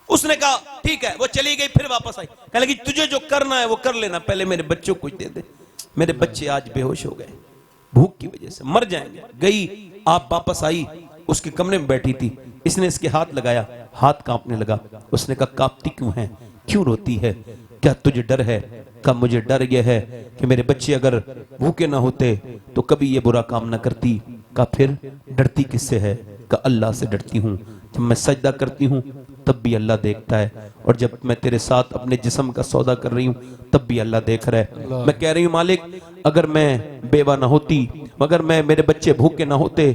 उसने कहा ठीक है, वो चली गई, फिर वापस आई, कहने लगी तुझे जो करना है वो कर लेना, पहले मेरे बच्चों को कुछ दे दे, मेरे बच्चे आज बेहोश हो गए, भूख की वजह से मर जाएंगे। गई, आप वापस आई, उसके कमरे में बैठी थी, इसने इसके हाथ लगाया, हाथ कांपने लगा। उसने कहा कांपती क्यों है, क्यों रोती है, क्या तुझे डर है? कहा मुझे डर यह है कि मेरे बच्चे अगर भूखे ना होते तो कभी ये बुरा काम ना करती। कहा फिर डरती किससे है? कहा अल्लाह से डरती हूँ, जब मैं सजदा करती हूँ तब भी अल्लाह देखता है, और जब मैं तेरे साथ अपने जिस्म का सौदा कर रही हूँ तब भी अल्लाह देख रहा है। मैं कह रही हूँ मालिक, अगर मैं बेवा ना होती, मगर मैं मेरे बच्चे भूखे ना होते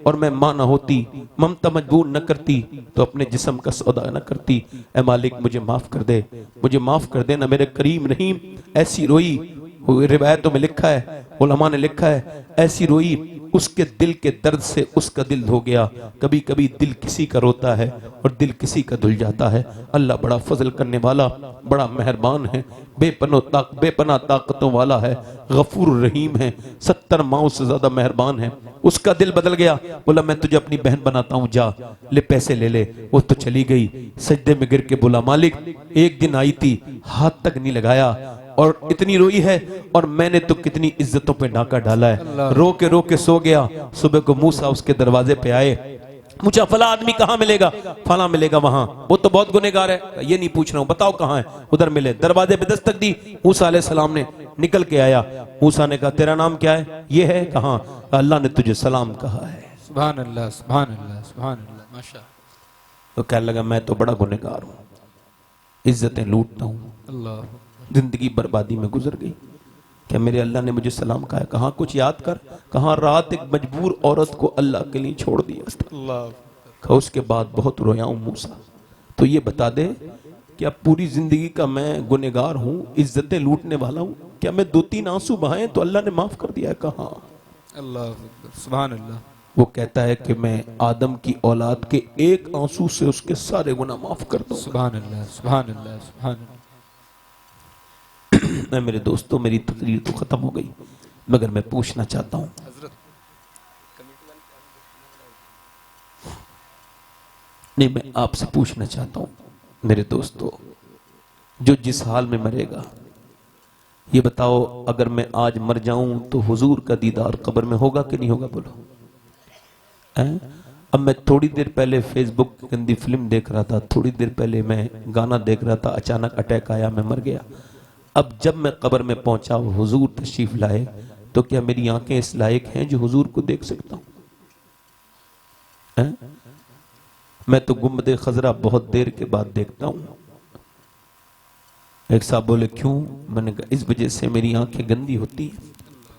और मैं माँ ना होती, ममता मजबूर न करती तो अपने जिस्म का सौदा न करती। ऐ मालिक मुझे माफ कर दे, मुझे माफ कर देना मेरे करीम रहीम। ऐसी रोई, रिवायतों में लिखा है, उलमा ने लिखा है, ऐसी रोई उसके दिल के दर्द से उसका दिल धो गया। कभी कभी दिल किसी का रोता है और दिल किसी का धुल जाता है। अल्लाह बड़ा फजल करने वाला, बड़ा मेहरबान है, बेपना ताकतों वाला है, गफूर रहीम है, 70 माओं से ज्यादा मेहरबान है। उसका दिल बदल गया, बोला मैं तुझे अपनी बहन बनाता हूँ, जा ले पैसे ले ले। वो तो चली गई, सजदे में गिर के बोला मालिक एक दिन आई थी, हाथ तक नहीं लगाया और इतनी रोई है, और मैंने तो कितनी इज्जतों पे डाका डाला है। रो के सो गया। सुबह को मूसा उसके दरवाजे पे आए, पूछा फला आदमी कहाँ मिलेगा? फला मिलेगा वहां, वो तो बहुत गुनहगार है। ये नहीं पूछ रहा हूं, बताओ कहाँ है? उधर मिले। दरवाजे पे दस्तक दी, मूसा अलैहि सलाम ने निकल के आया। मूसा ने कहा तेरा नाम क्या है? ये है। कहाँ? अल्लाह ने तुझे सलाम कहा है। सुभान अल्लाह, सुभान अल्लाह, सुभान अल्लाह, माशा। तो कहने लगा मैं तो बड़ा गुनहगार हूँ, इज्जतें लूटता हूँ, अल्लाह, जिंदगी बर्बादी में गुजर गई। क्या मेरे अल्लाह ने मुझे सलाम कहा? कहाँ कुछ याद कर। कहाँ रात एक मजबूर औरत को अल्लाह के लिए छोड़ दिया। कहा उसके बाद बहुत रोया हूं मूसा। तो ये बता दे क्या पूरी जिंदगी का मैं गुनहगार हूँ, इज्जतें लूटने वाला हूँ? क्या मैं 2-3 आंसू बहाए तो अल्लाह ने माफ कर दिया? कहा अल्लाह, सुभान अल्लाह। वो कहता है कि मैं आदम की औलाद के एक आंसू से उसके सारे गुनाह माफ कर दूं। सुभान अल्लाह, सुभान अल्लाह, सुभान अल्लाह। मैं मेरे दोस्तों मेरी तकरीर तो खत्म हो गई, मगर मैं पूछना चाहता हूं, नहीं मैं आपसे पूछना चाहता हूं मेरे दोस्तों, जो जिस हाल में मरेगा, ये बताओ अगर मैं आज मर जाऊं तो हुजूर का दीदार कब्र में होगा कि नहीं होगा? बोलो। अब मैं थोड़ी देर पहले फेसबुक की गंदी फिल्म देख रहा था, थोड़ी देर पहले मैं गाना देख रहा था, अचानक अटैक आया, मैं मर गया। अब जब मैं कब्र में पहुंचा और हुजूर तशरीफ लाए, तो क्या मेरी आंखें इस लायक हैं जो हुजूर को देख सकता हूं? मैं तो गुम्बदे खजरा बहुत देर के बाद देखता हूं। एक साहब बोले क्यों? मैंने कहा इस वजह से मेरी आंखें गंदी होती हैं,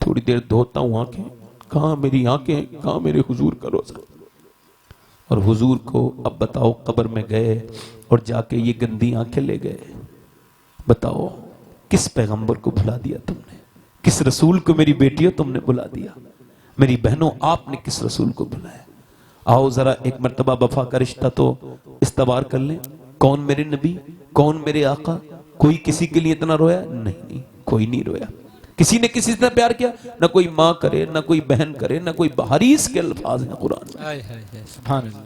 थोड़ी देर धोता हूं आंखें। कहां मेरी आंखें, कहां मेरे हुजूर का रोजा? और हुजूर को अब बताओ कब्र में गए और जाके ये गंदी आंखें ले गए। बताओ किस पैगंबर को भुला दिया तुमने? किस रसूल को मेरी बेटियों तुमने भुला दिया? मेरी बहनों आपने किस रसूल को भुलाया? आओ जरा एक मर्तबा वफा का रिश्ता तो इस्तवार कर लें। कौन मेरे नबी, कौन मेरे आका? कोई किसी के लिए इतना रोया? नहीं, कोई नहीं रोया। किसी ने किसी से प्यार किया? ना कोई माँ करे, ना कोई बहन करे, ना कोई हरीस के अल्फाज हैं कुरान में। सुभान अल्लाह।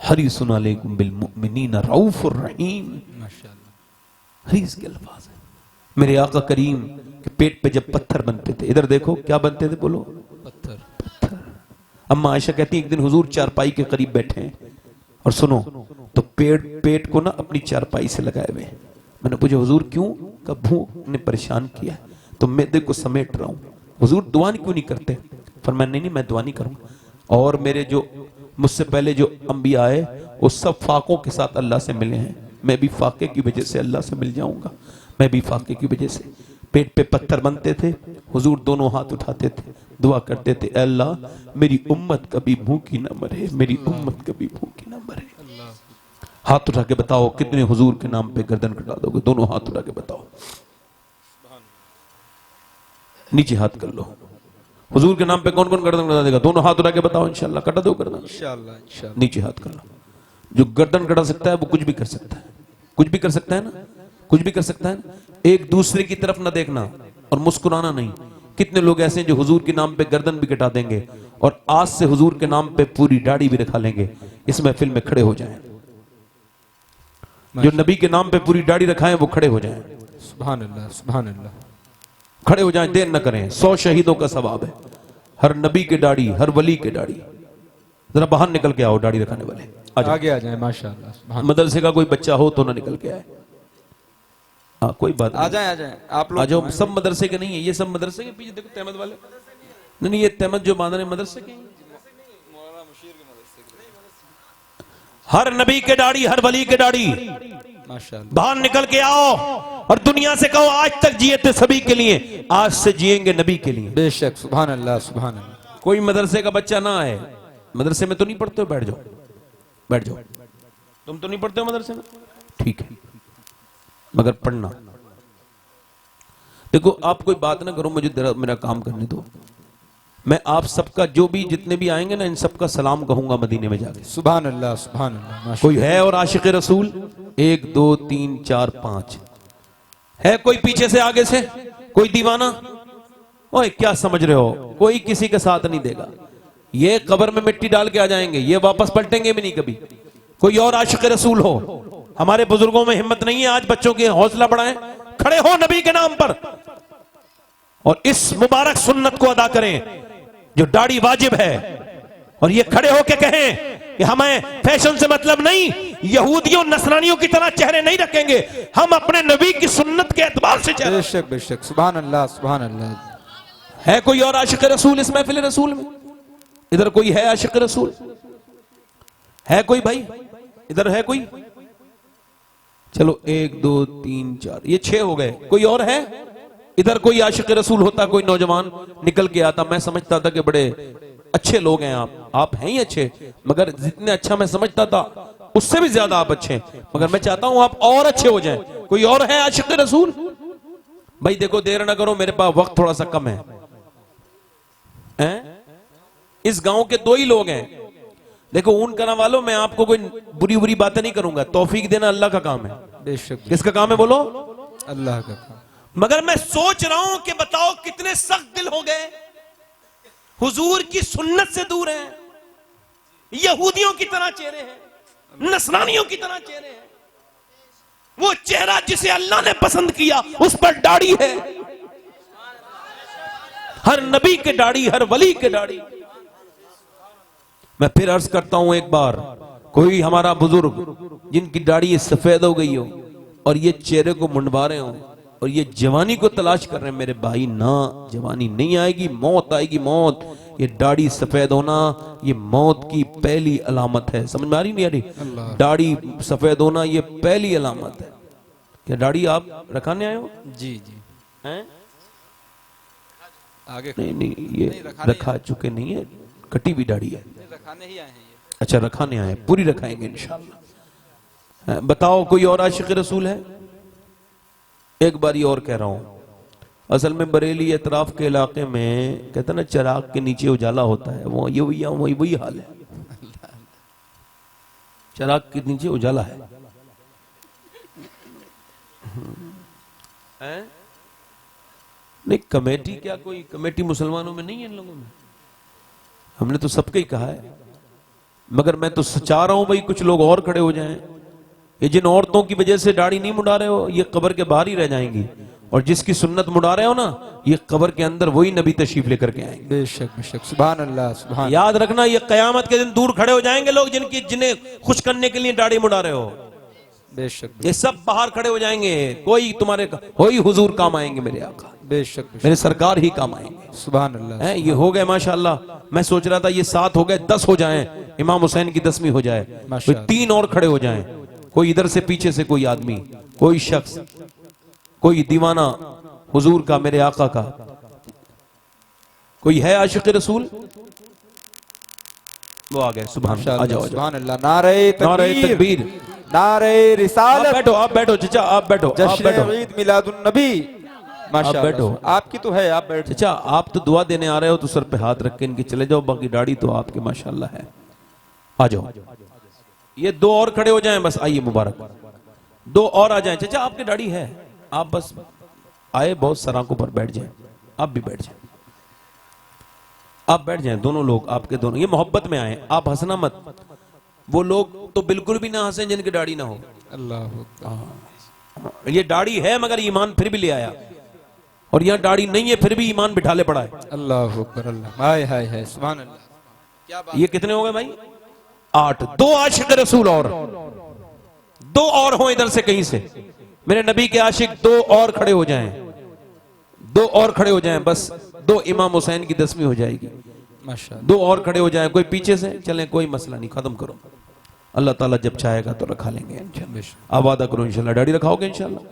हरीसुन अलैकुम बिल मुमिनीना रऊफुर रहीम, माशाअल्लाह, हरीस के अल्फाज हैं। मेरे आका करीम के पेट पे जब पत्थर बनते थे, इधर देखो क्या बनते थे? बोलो पत्थर। अम्मा आयशा कहती है एक दिन हुजूर चारपाई के करीब बैठे हैं और सुनो तो पेट को ना अपनी चारपाई से लगाए हुए। मैंने पूछा हुजूर क्यों? का भूख ने परेशान किया है तो मैदे को समेट रहा हूँ। हुजूर दुआ क्यों नहीं करते? फरमाया नहीं मैं दुआ नहीं करूंगा, और मेरे जो मुझसे पहले जो अंबिया आए वो सब फाकों के साथ अल्लाह से मिले हैं, मैं भी फाके की वजह से अल्लाह से मिल जाऊंगा, मैं भी फाके की वजह से। पेट पे पत्थर बनते थे, हुजूर दोनों हाथ उठाते थे, दुआ करते थे अल्लाह मेरी उम्मत कभी भूखी ना मरे, मेरी उम्मत कभी भूखी ना मरे। हाथ उठा के बताओ कितने हुजूर के नाम पे गर्दन कटा दोगे? दोनों हाथ उठा के बताओ, नीचे हाथ कर लो। हुजूर के नाम पे कौन कौन गर्दन कटा देगा? दोनों हाथ उठा के बताओ। इंशाल्लाह कटा दो गर्दन, इंशाल्लाह। नीचे हाथ कर लो। जो गर्दन कटा सकता है वो कुछ भी कर सकता है, कुछ भी कर सकता है ना। कुछ भी कर सकता है। एक दूसरे की तरफ ना देखना और मुस्कुराना नहीं। कितने लोग ऐसे हैं जो हुजूर के नाम पे गर्दन भी कटा देंगे और आज से हुजूर के नाम पे पूरी दाढ़ी भी रखा लेंगे। इस महफिल में खड़े हो जाएं। जो नबी के नाम पे पूरी दाढ़ी रखाएं वो खड़े हो जाएं। सुभान अल्लाह, सुभान अल्लाह। खड़े हो जाएं, देर न करें। 100 शहीदों का सवाब है। हर नबी के दाढ़ी, हर वली के दाढ़ी। जरा बाहर निकल के आओ दाढ़ी रखाने वाले, आगे आ जाए। माशाअल्लाह, सुभान। मदरसे का कोई बच्चा हो तो ना निकल के आए। हाँ कोई बात आ जाए, आ जाए आप लोग। आ जाओ। सब मदरसे के नहीं है, ये सब मदरसे के पीछे देखो तहमद वाले। नहीं नहीं, ये तहमद जो बांध रहे मदरसे के। हर नबी के दाढ़ी, हर वली के दाढ़ी। माशाअल्लाह। बाहर निकल के आओ और दुनिया से कहो आज तक जिए थे सभी के लिए, आज से जिएंगे नबी के लिए। बेशक, सुभान अल्लाह, सुभान अल्लाह। कोई मदरसे का बच्चा ना आए। मदरसे में तो नहीं पढ़ते हो? बैठ जाओ, बैठ जाओ। तुम तो नहीं पढ़ते हो मदरसे में? ठीक है, मगर पढ़ना। देखो आप कोई बात ना करो, मुझे मेरा काम करने दो। मैं आप सबका, जो भी जितने भी आएंगे ना, इन सबका सलाम कहूंगा मदीने में जाके। सुभान अल्लाह, सुभान अल्लाह। कोई है और आशिक रसूल? 1 2 3 4 5 है कोई? पीछे से, आगे से कोई दीवाना? ओए क्या समझ रहे हो? कोई किसी के साथ नहीं देगा। ये कब्र में मिट्टी डाल के आ जाएंगे, ये वापस पलटेंगे भी नहीं कभी। कोई और आशिक रसूल हो? हमारे बुजुर्गों में हिम्मत नहीं है, आज बच्चों की हौसला बढ़ाएं, खड़े हो नबी के नाम पर और इस मुबारक सुन्नत को अदा करें जो दाढ़ी वाजिब है। और ये खड़े होके कहें कि हमें फैशन से मतलब नहीं, यहूदियों नसरानियों की तरह चेहरे नहीं रखेंगे, हम अपने नबी की सुन्नत के एतबार से चेहरे। बेशक, बेशक, सुभान अल्लाह, सुभान अल्लाह। है कोई और आशिक रसूल इस महफिल रसूल में? इधर कोई है आशिक रसूल? है कोई भाई? इधर है कोई? चलो 1 2 3 4, ये 6 हो गए। कोई और है? इधर कोई आशिक रसूल होता, कोई नौजवान निकल के आता, मैं समझता था कि बड़े अच्छे लोग हैं आप हैं ही अच्छे, मगर जितने अच्छा मैं समझता था उससे भी ज्यादा आप अच्छे हैं। मगर मैं चाहता हूं आप और अच्छे हो जाएं। कोई और है आशिक रसूल? भाई देखो देर ना करो, मेरे पास वक्त थोड़ा सा कम है। इस गांव के 2 ही लोग हैं। देखो ऊन करने वालों, मैं आपको कोई बुरी बुरी बातें नहीं करूंगा, तौफीक देना अल्लाह का काम है। बेशक, किसका काम है बोलो? अल्लाह का काम। मगर मैं सोच रहा हूं कि बताओ कितने सख्त दिल हो गए, हुजूर की सुन्नत से दूर हैं, यहूदियों की तरह चेहरे हैं, नसरानियों की तरह चेहरे हैं। वो चेहरा जिसे अल्लाह ने पसंद किया उस पर दाढ़ी है। हर नबी के दाढ़ी, हर वली के दाढ़ी। मैं फिर अर्ज करता हूं एक बार, कोई हमारा बुजुर्ग जिनकी दाढ़ी सफेद हो गई हो और ये चेहरे को मुंडवा रहे हो और ये जवानी को तलाश कर रहे हैं, मेरे भाई ना, जवानी नहीं आएगी, मौत आएगी, मौत। ये दाढ़ी सफेद होना ये मौत की पहली अलामत है। समझ में आ रही नहीं आ रही? दाढ़ी सफेद होना ये पहली अलामत है। क्या दाढ़ी आप रखाने आए हो? जी जी हैं? आगे नहीं नहीं, ये रखा चुके नहीं है, कटी हुई दाढ़ी है। रखाने ही आए हैं ये। अच्छा रखाने आए, पूरी रखाएंगे इंशाअल्लाह। बताओ कोई और आशिक रसूल है? एक बारी और कह रहा हूं, असल में बरेली एतराफ के इलाके में कहते ना चिराग के नीचे उजाला होता है, वो ये वही हाल है। चिराग के नीचे उजाला है। नहीं कमेटी, क्या कोई कमेटी मुसलमानों में नहीं है? इन लोगों में हमने तो सबके ही कहा है, मगर मैं तो चाह रहा हूं भाई कुछ लोग और खड़े हो जाएं। ये जिन औरतों की वजह से दाढ़ी नहीं मुड़ा रहे हो, ये कब्र के बाहर ही रह जाएंगी, और जिसकी सुन्नत मुड़ा रहे हो ना, ये कब्र के अंदर वही नबी तशरीफ लेकर के आएंगे। बेशक, बेशक, सुभान अल्लाह, सुभान। याद रखना, ये कयामत के दिन दूर खड़े हो जाएंगे लोग जिन्हें खुश करने के लिए दाढ़ी मुड़ा रहे हो। बेशक, ये सब बाहर खड़े हो जाएंगे, कोई तुम्हारे वही हुजूर काम आएंगे, मेरे आका, बेशक, मेरे सरकार ही काम आएंगे। सुभान अल्लाह। ये हो गए माशाल्लाह। मैं सोच रहा था ये 7 हो गए, 10 हो जाएं, इमाम हुसैन की 10वीं हो जाए, कोई 3 और खड़े हो जाएं, कोई इधर से पीछे से कोई आदमी, कोई शख्स, कोई दीवाना हुजूर का, मेरे आका का। कोई है आशिक रसूल? वो आ गए। सुभान अल्लाह, आ जाओ, सुभान अल्लाह। नारे तकबीर, नारे रिसालत। आप बैठो चचा, आप बैठो, आप बैठो। ईद मिलादुन नबी, माशाअल्लाह। बैठो, आपकी तो है, आप बैठो। चचा आप तो दुआ देने आ रहे हो तो सर पे हाथ रख के इनके चले जाओ, बाकी दाढ़ी तो आपके माशाअल्लाह है। आ जाओ, ये 2 और खड़े हो जाएं बस। आइए मुबारक, दो और आ जाएं। चाचा आपकी दाढ़ी है, आप बस आए बहुत सराकों पर बैठ जाएं, आप भी बैठ जाएं, आप बैठ जाएं, दोनों लोग आपके दोनों, ये मोहब्बत में आए, आप हंसना मत। वो लोग तो बिल्कुल भी ना हंसे जिनकी दाढ़ी ना हो। अल्लाह, ये दाढ़ी है मगर ईमान फिर भी ले आया, और यहाँ दाढ़ी नहीं है फिर भी ईमान बिठा ले पड़ा है। अल्लाह अकबर, अल्लाह, हाय हाय हाय, सुभान अल्लाह। क्या बात, ये कितने हो गए भाई? 8। 2 आशिक रसूल और 2 और हो इधर से कहीं से, मेरे नबी के आशिक 2 और खड़े हो जाएं, 2 और खड़े हो जाएं, बस 2 इमाम हुसैन की 10वीं हो जाएगी। माशाअल्लाह, 2 और खड़े हो जाएं, कोई पीछे से चलें, कोई मसला नहीं, खत्म करो। अल्लाह ताला जब चाहेगा तो रखा लेंगे इंशाअल्लाह। आप वादा करो इंशाअल्लाह दाढ़ी रखाओगे इंशाअल्लाह,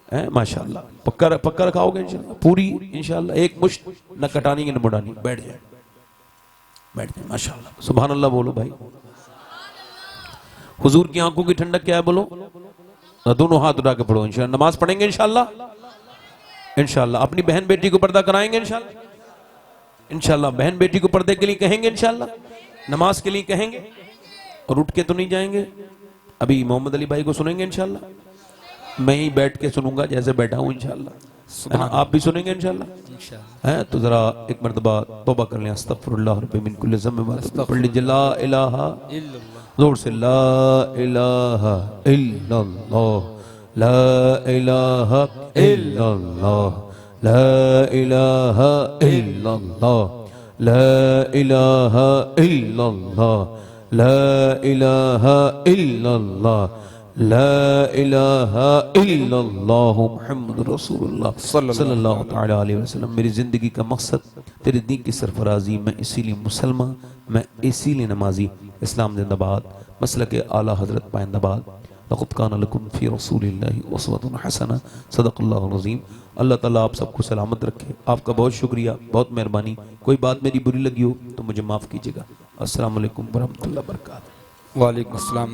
हैं माशाअल्लाह, पक्का रखाओगे इंशाअल्लाह, पूरी इंशाअल्लाह, एक मुश्त न कटानी न मुड़ानी। बैठ जाए, बैठ जाए, माशाअल्लाह, सुभान अल्लाह बोलो भाई। हुजूर की आंखों की ठंडक क्या है बोलो? दोनों हाथ उठा के पढ़ो इंशाअल्लाह। नमाज पढ़ेंगे इंशाअल्लाह, इंशाअल्लाह। अपनी बहन बेटी को पर्दा कराएंगे इंशाअल्लाह, इंशाअल्लाह। बहन बेटी को पर्दे के लिए कहेंगे इंशाअल्लाह, नमाज के लिए कहेंगे, और उठ के तो नहीं जाएंगे। अभी मोहम्मद अली भाई को सुनेंगे इंशाअल्लाह, मैं ही बैठ के सुनूंगा जैसे बैठा हूं इंशाअल्लाह, आप भी सुनेंगे इंशाअल्लाह, हैं? तो जरा एक मर्तबा तौबा कर लें, अस्तगफिरुल्लाह रब्बी मिन कुल्लि ज़ंब, पढ़ लीजिए ला इलाहा इल्लल्लाह, जोर से ला इलाहा इल्लल्लाह, ला इलाहा इल्लल्लाह, ला इलाहा इल्लल्लाह, ला इलाहा इल्लल्लाह, ला इलाहा इल्लल्लाह, ला इलाहा इल्लल्लाह मुहम्मद रसूलुल्लाह सल्लल्लाहु तआला अलैहि वसल्लम। मेरी जिंदगी का मकसद तेरे दीन की सरफराजी, मैं इसीलिए मुसलमान, मैं इसीलिए नमाजी। इस्लाम जिंदाबाद, मसलक आला हजरत पाइंदाबाद। लक़द कान लकुम फी रसूलिल्लाहि उसवतुन हसना, सदक़ल्लाहुल अज़ीम। अल्लाह ताला आप सबको सलामत रखे। आपका बहुत शुक्रिया, बहुत मेहरबानी। कोई बात मेरी बुरी लगी हो तो मुझे माफ़ कीजिएगा। अस्सलाम वालेकुम वरहमतुल्लाहि वबरकातुहू। वालेकुम अस्सलाम।